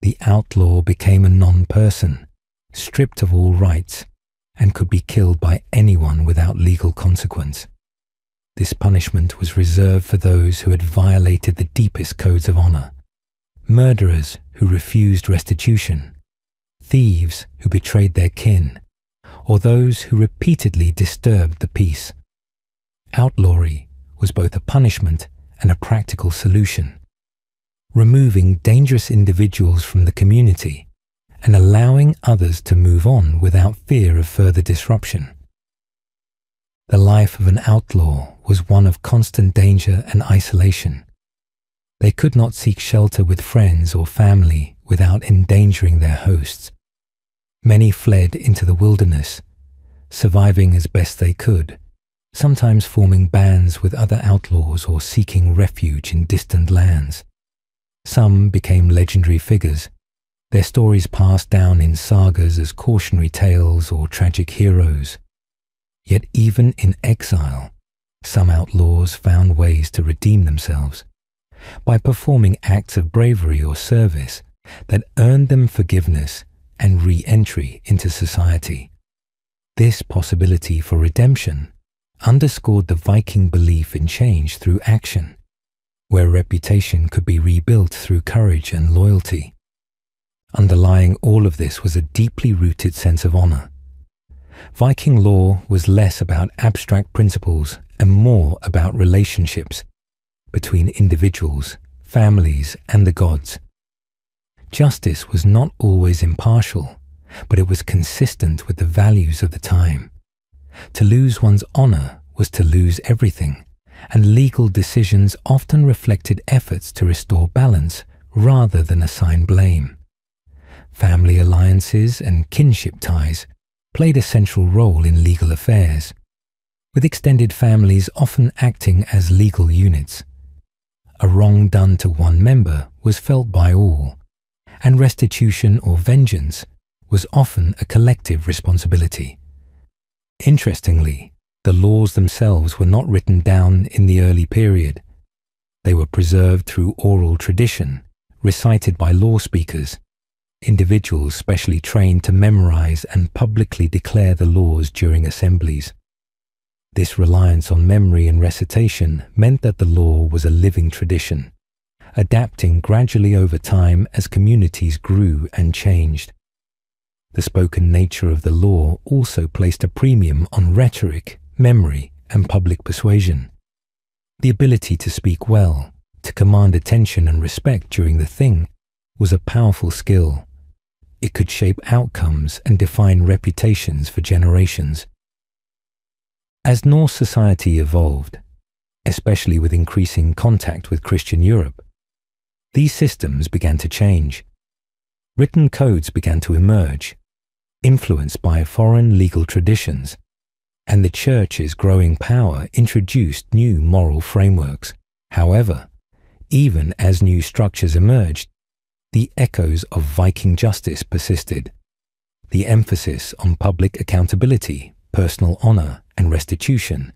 The outlaw became a non-person, stripped of all rights, and could be killed by anyone without legal consequence. This punishment was reserved for those who had violated the deepest codes of honor: murderers who refused restitution, thieves who betrayed their kin, or those who repeatedly disturbed the peace. Outlawry was both a punishment and a practical solution, removing dangerous individuals from the community and allowing others to move on without fear of further disruption. The life of an outlaw was one of constant danger and isolation. They could not seek shelter with friends or family without endangering their hosts. Many fled into the wilderness, surviving as best they could, sometimes forming bands with other outlaws or seeking refuge in distant lands. Some became legendary figures, their stories passed down in sagas as cautionary tales or tragic heroes. Yet even in exile, some outlaws found ways to redeem themselves by performing acts of bravery or service that earned them forgiveness and re-entry into society. This possibility for redemption underscored the Viking belief in change through action, where reputation could be rebuilt through courage and loyalty. Underlying all of this was a deeply rooted sense of honor. Viking law was less about abstract principles and more about relationships between individuals, families, and the gods. Justice was not always impartial, but it was consistent with the values of the time. To lose one's honor was to lose everything, and legal decisions often reflected efforts to restore balance rather than assign blame. Family alliances and kinship ties played a central role in legal affairs, with extended families often acting as legal units. A wrong done to one member was felt by all, and restitution or vengeance was often a collective responsibility. Interestingly, the laws themselves were not written down in the early period. They were preserved through oral tradition, recited by law speakers, individuals specially trained to memorize and publicly declare the laws during assemblies. This reliance on memory and recitation meant that the law was a living tradition, adapting gradually over time as communities grew and changed. The spoken nature of the law also placed a premium on rhetoric, memory, and public persuasion. The ability to speak well, to command attention and respect during the thing, was a powerful skill. It could shape outcomes and define reputations for generations. As Norse society evolved, especially with increasing contact with Christian Europe, these systems began to change. Written codes began to emerge, influenced by foreign legal traditions, and the Church's growing power introduced new moral frameworks. However, even as new structures emerged, the echoes of Viking justice persisted. The emphasis on public accountability, personal honor, and restitution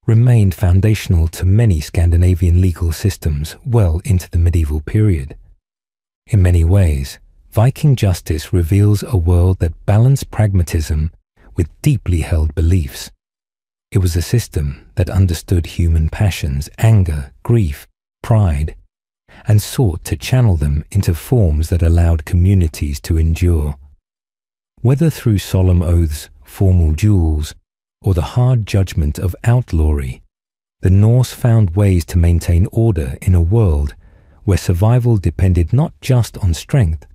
remained foundational to many Scandinavian legal systems well into the medieval period. In many ways, Viking justice reveals a world that balanced pragmatism with deeply held beliefs. It was a system that understood human passions, anger, grief, pride, and sought to channel them into forms that allowed communities to endure. Whether through solemn oaths, formal duels, or the hard judgment of outlawry, the Norse found ways to maintain order in a world where survival depended not just on strength,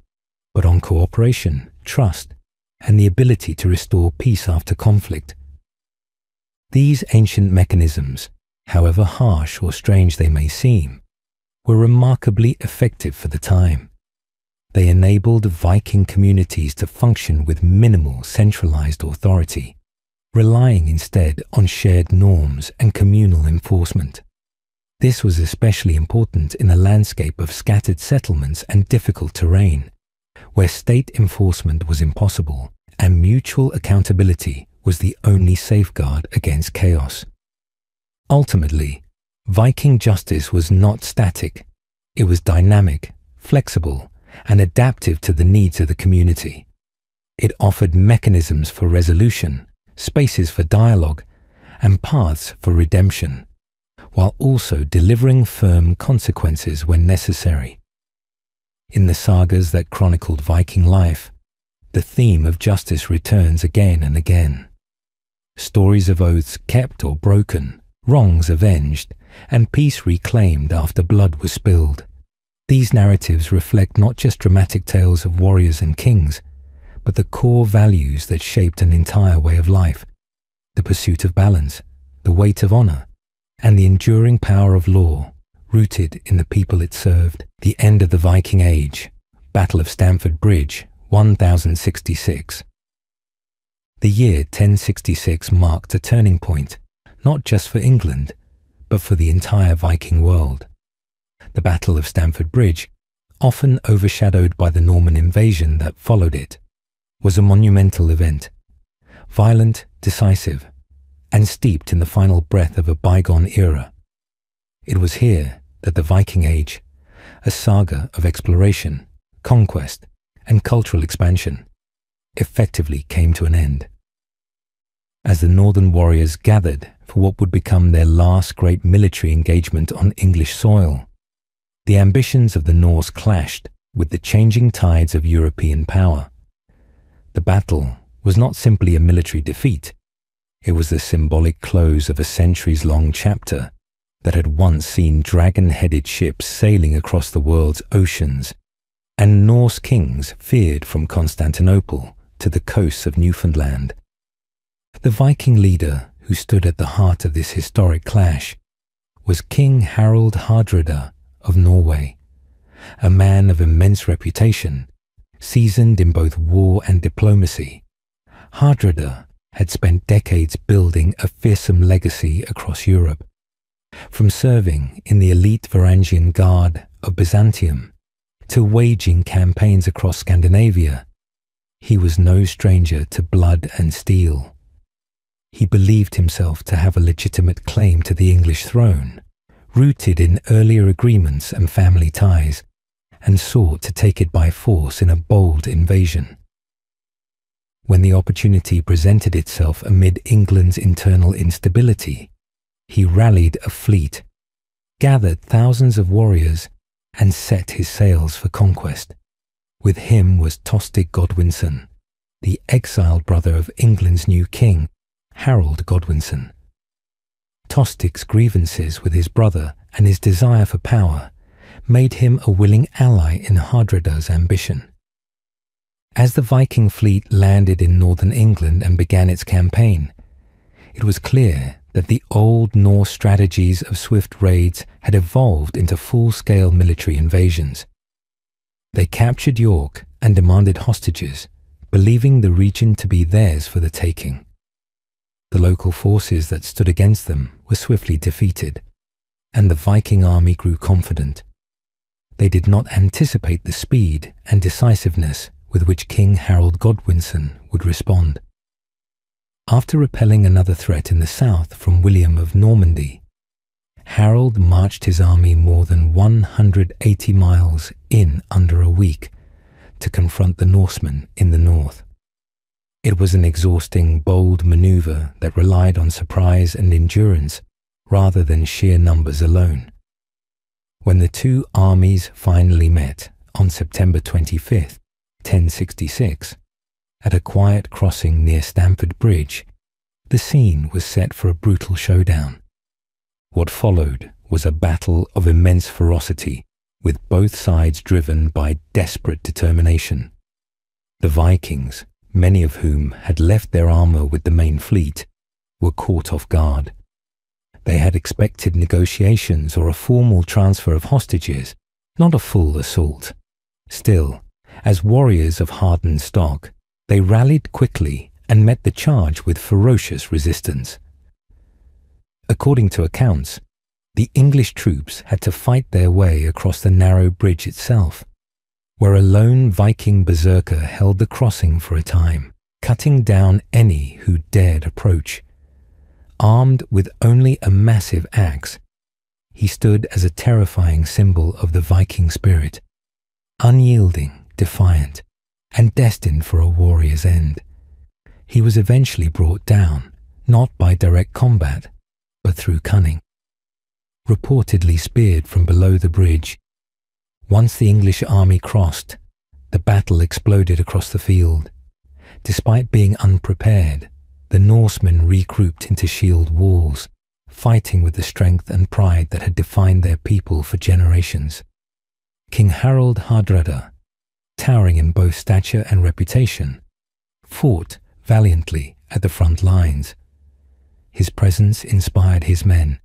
but on cooperation, trust, and the ability to restore peace after conflict. These ancient mechanisms, however harsh or strange they may seem, were remarkably effective for the time. They enabled Viking communities to function with minimal centralized authority, relying instead on shared norms and communal enforcement. This was especially important in a landscape of scattered settlements and difficult terrain, where state enforcement was impossible and mutual accountability was the only safeguard against chaos. Ultimately, Viking justice was not static. It was dynamic, flexible, and adaptive to the needs of the community. It offered mechanisms for resolution, spaces for dialogue, and paths for redemption, while also delivering firm consequences when necessary. In the sagas that chronicled Viking life, the theme of justice returns again and again. Stories of oaths kept or broken, wrongs avenged, and peace reclaimed after blood was spilled. These narratives reflect not just dramatic tales of warriors and kings, but the core values that shaped an entire way of life: the pursuit of balance, the weight of honor, and the enduring power of law, rooted in the people it served. The end of the Viking Age, Battle of Stamford Bridge, 1066. The year 1066 marked a turning point, not just for England, but for the entire Viking world. The Battle of Stamford Bridge, often overshadowed by the Norman invasion that followed it, was a monumental event, violent, decisive, and steeped in the final breath of a bygone era. It was here that the Viking Age, a saga of exploration, conquest, and cultural expansion, effectively came to an end. as the northern warriors gathered for what would become their last great military engagement on English soil. The ambitions of the Norse clashed with the changing tides of European power. The battle was not simply a military defeat. It was the symbolic close of a centuries-long chapter that had once seen dragon-headed ships sailing across the world's oceans, and Norse kings feared from Constantinople to the coasts of Newfoundland. The Viking leader who stood at the heart of this historic clash was King Harald Hardrada of Norway, a man of immense reputation, seasoned in both war and diplomacy. Hardrada had spent decades building a fearsome legacy across Europe. From serving in the elite Varangian Guard of Byzantium to waging campaigns across Scandinavia, he was no stranger to blood and steel. He believed himself to have a legitimate claim to the English throne, rooted in earlier agreements and family ties, and sought to take it by force in a bold invasion. When the opportunity presented itself amid England's internal instability, he rallied a fleet, gathered thousands of warriors, and set his sails for conquest. With him was Tostig Godwinson, the exiled brother of England's new king, Harald Godwinson. Tostig's grievances with his brother and his desire for power made him a willing ally in Hardrada's ambition. As the Viking fleet landed in northern England and began its campaign, it was clear that the old Norse strategies of swift raids had evolved into full-scale military invasions. They captured York and demanded hostages, believing the region to be theirs for the taking. The local forces that stood against them were swiftly defeated, and the Viking army grew confident. They did not anticipate the speed and decisiveness with which King Harald Godwinson would respond. After repelling another threat in the south from William of Normandy, Harald marched his army more than 180 miles in under a week to confront the Norsemen in the north. It was an exhausting, bold maneuver that relied on surprise and endurance rather than sheer numbers alone. When the two armies finally met on September 25th, 1066, at a quiet crossing near Stamford Bridge, the scene was set for a brutal showdown. What followed was a battle of immense ferocity, with both sides driven by desperate determination. The Vikings, many of whom had left their armor with the main fleet, were caught off guard. They had expected negotiations or a formal transfer of hostages, not a full assault. Still, as warriors of hardened stock, they rallied quickly and met the charge with ferocious resistance. According to accounts, the English troops had to fight their way across the narrow bridge itself, where a lone Viking berserker held the crossing for a time, cutting down any who dared approach. Armed with only a massive axe, he stood as a terrifying symbol of the Viking spirit, unyielding, defiant, and destined for a warrior's end. He was eventually brought down, not by direct combat, but through cunning. Reportedly speared from below the bridge, once the English army crossed, the battle exploded across the field. Despite being unprepared, the Norsemen regrouped into shield walls, fighting with the strength and pride that had defined their people for generations. King Harald Hardrada, towering in both stature and reputation, fought valiantly at the front lines. His presence inspired his men,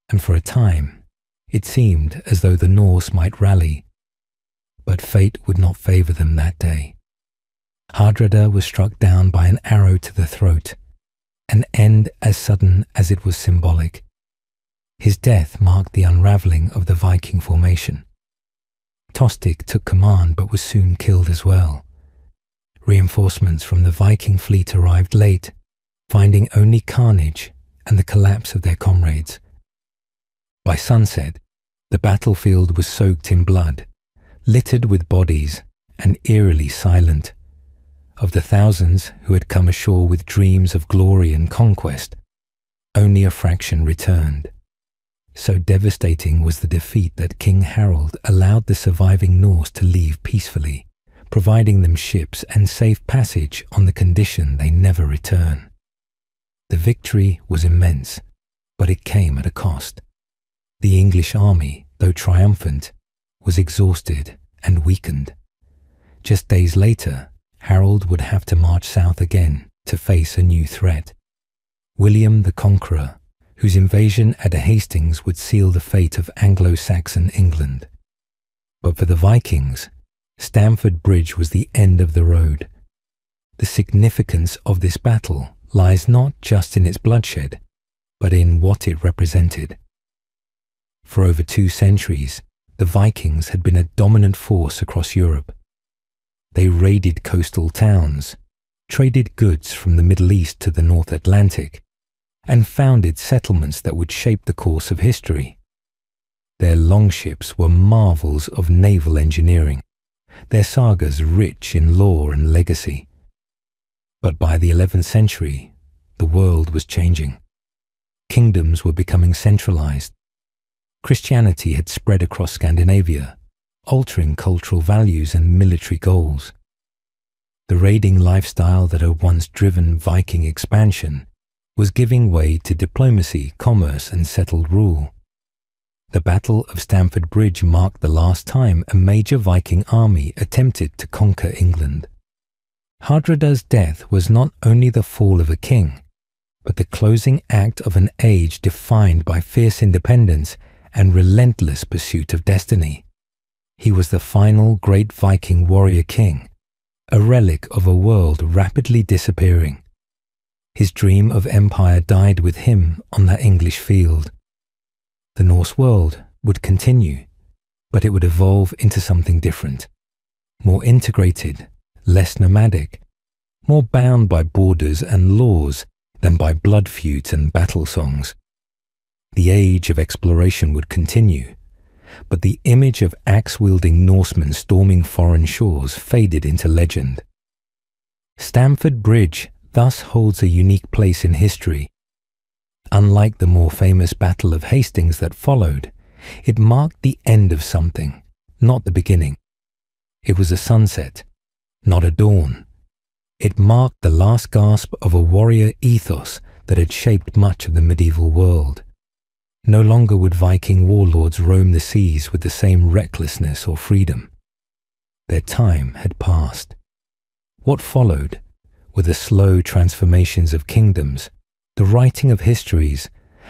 and for a time, it seemed as though the Norse might rally. But fate would not favor them that day. Hardrada was struck down by an arrow to the throat, an end as sudden as it was symbolic. His death marked the unraveling of the Viking formation. Tostig took command but was soon killed as well. Reinforcements from the Viking fleet arrived late, finding only carnage and the collapse of their comrades. By sunset, the battlefield was soaked in blood, littered with bodies, and eerily silent. Of the thousands who had come ashore with dreams of glory and conquest, only a fraction returned. So devastating was the defeat that King Harald allowed the surviving Norse to leave peacefully, providing them ships and safe passage on the condition they never return. The victory was immense, but it came at a cost. The English army, though triumphant, was exhausted and weakened. Just days later, Harald would have to march south again to face a new threat. William the Conqueror, whose invasion at Hastings would seal the fate of Anglo-Saxon England. But for the Vikings, Stamford Bridge was the end of the road. The significance of this battle lies not just in its bloodshed, but in what it represented. For over 2 centuries, the Vikings had been a dominant force across Europe. They raided coastal towns, traded goods from the Middle East to the North Atlantic, and founded settlements that would shape the course of history. Their longships were marvels of naval engineering, their sagas rich in lore and legacy. But by the 11th century, the world was changing. Kingdoms were becoming centralized. Christianity had spread across Scandinavia, altering cultural values and military goals. The raiding lifestyle that had once driven Viking expansion was giving way to diplomacy, commerce, and settled rule. The Battle of Stamford Bridge marked the last time a major Viking army attempted to conquer England. Hardrada's death was not only the fall of a king, but the closing act of an age defined by fierce independence and relentless pursuit of destiny. He was the final great Viking warrior king, a relic of a world rapidly disappearing. His dream of empire died with him on that English field. The Norse world would continue, but it would evolve into something different, more integrated, less nomadic, more bound by borders and laws than by blood feuds and battle songs. The age of exploration would continue, but the image of axe-wielding Norsemen storming foreign shores faded into legend. Stamford Bridge thus holds a unique place in history. Unlike the more famous Battle of Hastings that followed, it marked the end of something, not the beginning. It was a sunset, not a dawn. It marked the last gasp of a warrior ethos that had shaped much of the medieval world. No longer would Viking warlords roam the seas with the same recklessness or freedom. Their time had passed. What followed were the slow transformations of kingdoms, the writing of histories,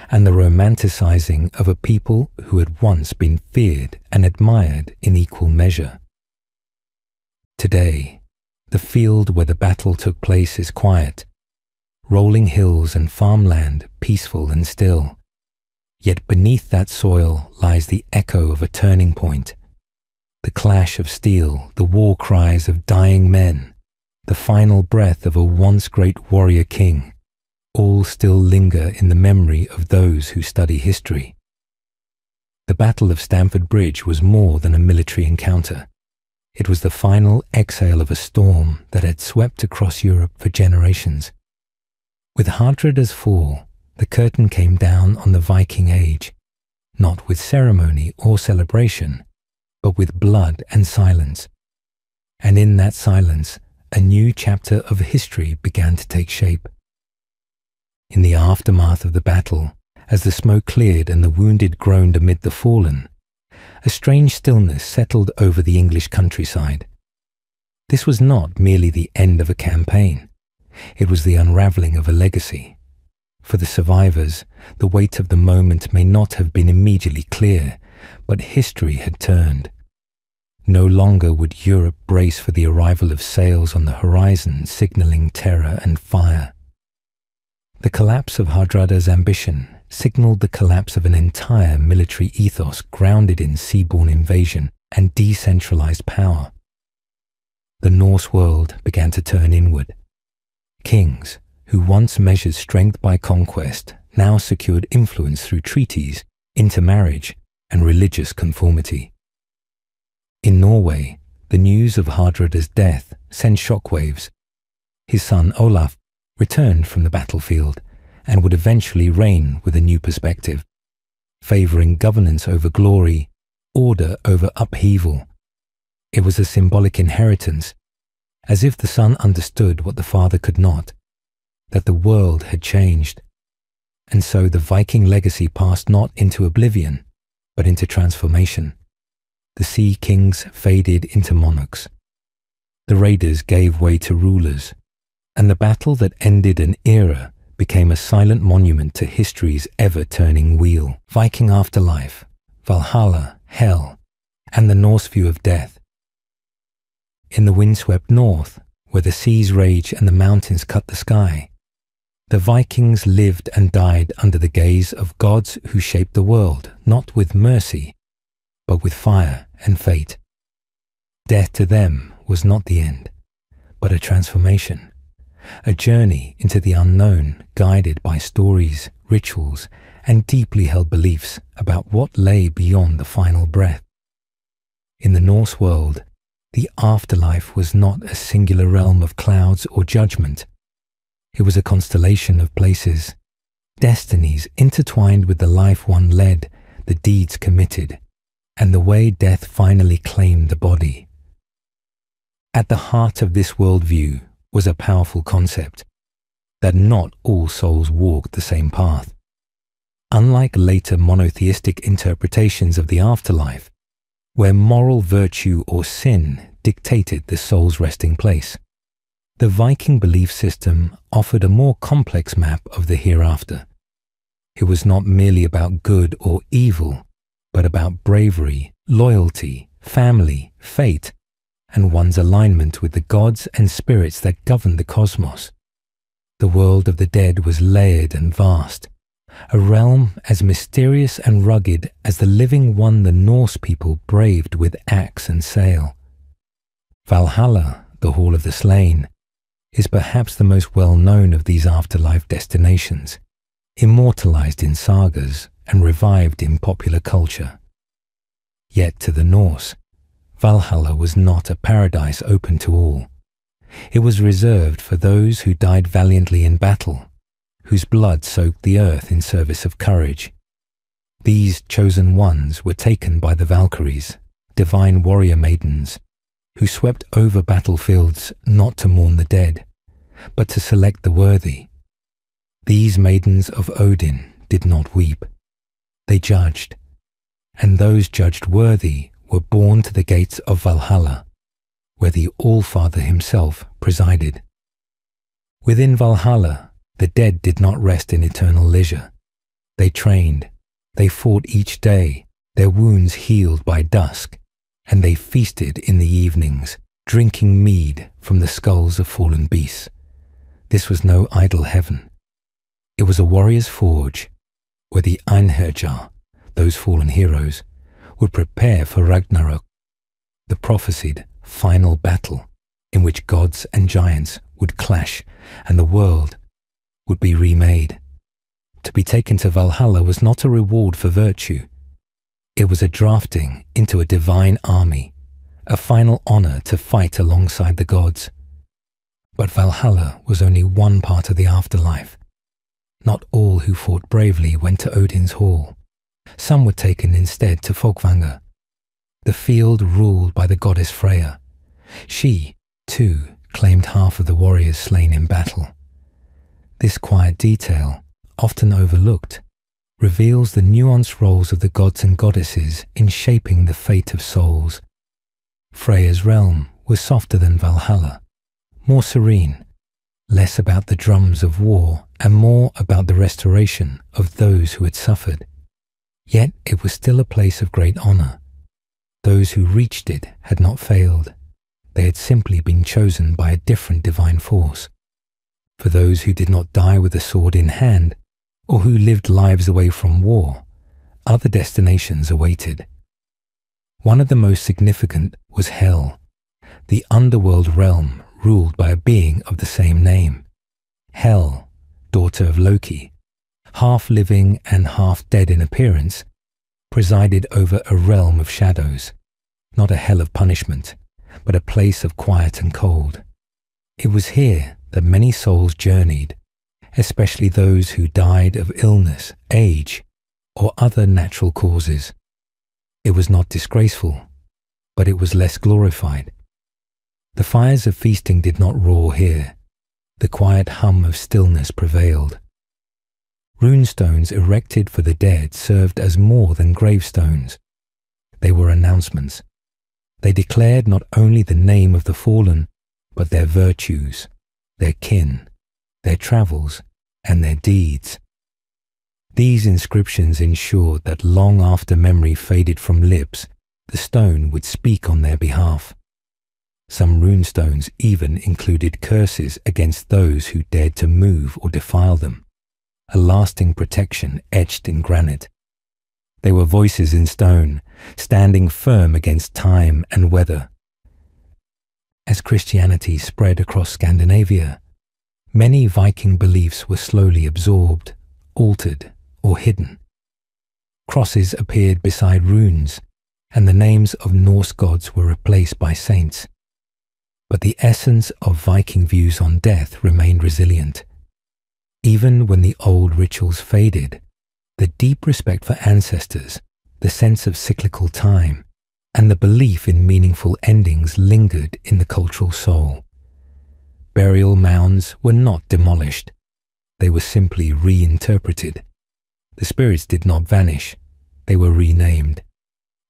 and the romanticizing of a people who had once been feared and admired in equal measure. Today, the field where the battle took place is quiet, rolling hills and farmland peaceful and still. Yet beneath that soil lies the echo of a turning point, the clash of steel, the war cries of dying men, the final breath of a once great warrior king, all still linger in the memory of those who study history. The Battle of Stamford Bridge was more than a military encounter. It was the final exhale of a storm that had swept across Europe for generations. With Hardrada's fall, the curtain came down on the Viking Age, not with ceremony or celebration, but with blood and silence. And in that silence, a new chapter of history began to take shape. In the aftermath of the battle, as the smoke cleared and the wounded groaned amid the fallen, a strange stillness settled over the English countryside. This was not merely the end of a campaign. It was the unravelling of a legacy. For the survivors, the weight of the moment may not have been immediately clear, but history had turned. No longer would Europe brace for the arrival of sails on the horizon signalling terror and fire. The collapse of Hardrada's ambition signaled the collapse of an entire military ethos grounded in seaborne invasion and decentralized power. The Norse world began to turn inward. Kings, who once measured strength by conquest, now secured influence through treaties, intermarriage, and religious conformity. In Norway, the news of Hardrada's death sent shockwaves, His son Olaf returned from the battlefield and would eventually reign with a new perspective, favoring governance over glory, order over upheaval. It was a symbolic inheritance, as if the son understood what the father could not, that the world had changed. And so the Viking legacy passed not into oblivion, but into transformation. The sea kings faded into monarchs. The raiders gave way to rulers, and the battle that ended an era became a silent monument to history's ever-turning wheel. Viking Afterlife, Valhalla, Hell, and the Norse view of death. In the windswept north, where the seas rage and the mountains cut the sky, the Vikings lived and died under the gaze of gods who shaped the world, not with mercy, but with fire and fate. Death to them was not the end, but a transformation, a journey into the unknown guided by stories, rituals, and deeply held beliefs about what lay beyond the final breath. In the Norse world, the afterlife was not a singular realm of clouds or judgment. It was a constellation of places, destinies intertwined with the life one led, the deeds committed, and the way death finally claimed the body. At the heart of this worldview was a powerful concept, that not all souls walked the same path. Unlike later monotheistic interpretations of the afterlife, where moral virtue or sin dictated the soul's resting place, the Viking belief system offered a more complex map of the hereafter. It was not merely about good or evil, but about bravery, loyalty, family, fate, and one's alignment with the gods and spirits that governed the cosmos. The world of the dead was layered and vast, a realm as mysterious and rugged as the living one the Norse people braved with axe and sail. Valhalla, the Hall of the Slain, is perhaps the most well-known of these afterlife destinations, immortalized in sagas and revived in popular culture. Yet to the Norse, Valhalla was not a paradise open to all. It was reserved for those who died valiantly in battle, whose blood soaked the earth in service of courage. These chosen ones were taken by the Valkyries, divine warrior maidens, who swept over battlefields not to mourn the dead, but to select the worthy. These maidens of Odin did not weep. They judged, and those judged worthy were borne to the gates of Valhalla, where the All-Father himself presided. Within Valhalla, the dead did not rest in eternal leisure. They trained, they fought each day, their wounds healed by dusk, and they feasted in the evenings, drinking mead from the skulls of fallen beasts. This was no idle heaven. It was a warrior's forge, where the Einherjar, those fallen heroes, would prepare for Ragnarok, the prophesied final battle in which gods and giants would clash and the world would be remade. To be taken to Valhalla was not a reward for virtue. It was a drafting into a divine army, a final honor to fight alongside the gods. But Valhalla was only one part of the afterlife. Not all who fought bravely went to Odin's hall. Some were taken instead to Folkvangr, the field ruled by the goddess Freya. She, too, claimed half of the warriors slain in battle. This quiet detail, often overlooked, reveals the nuanced roles of the gods and goddesses in shaping the fate of souls. Freya's realm was softer than Valhalla, more serene, less about the drums of war and more about the restoration of those who had suffered. Yet it was still a place of great honor. Those who reached it had not failed. They had simply been chosen by a different divine force. For those who did not die with a sword in hand, or who lived lives away from war, other destinations awaited. One of the most significant was Hell, the underworld realm ruled by a being of the same name. Hel, daughter of Loki, half living and half dead in appearance, presided over a realm of shadows, not a hell of punishment, but a place of quiet and cold. It was here that many souls journeyed, especially those who died of illness, age, or other natural causes. It was not disgraceful, but it was less glorified. The fires of feasting did not roar here. The quiet hum of stillness prevailed. Runestones erected for the dead served as more than gravestones. They were announcements. They declared not only the name of the fallen, but their virtues, their kin, their travels, and their deeds. These inscriptions ensured that long after memory faded from lips, the stone would speak on their behalf. Some runestones even included curses against those who dared to move or defile them, a lasting protection etched in granite. They were voices in stone, standing firm against time and weather. As Christianity spread across Scandinavia, many Viking beliefs were slowly absorbed, altered, or hidden. Crosses appeared beside runes, and the names of Norse gods were replaced by saints. But the essence of Viking views on death remained resilient. Even when the old rituals faded, the deep respect for ancestors, the sense of cyclical time, and the belief in meaningful endings lingered in the cultural soul. Burial mounds were not demolished. They were simply reinterpreted. The spirits did not vanish. They were renamed.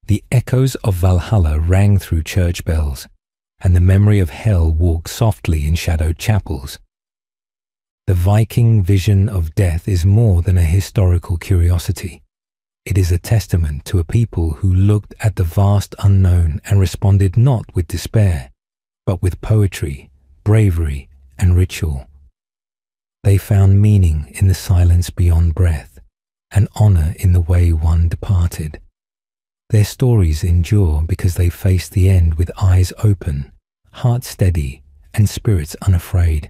The echoes of Valhalla rang through church bells, and the memory of hell walked softly in shadowed chapels. The Viking vision of death is more than a historical curiosity. It is a testament to a people who looked at the vast unknown and responded not with despair, but with poetry, bravery, and ritual. They found meaning in the silence beyond breath, and honor in the way one departed. Their stories endure because they faced the end with eyes open, hearts steady, and spirits unafraid.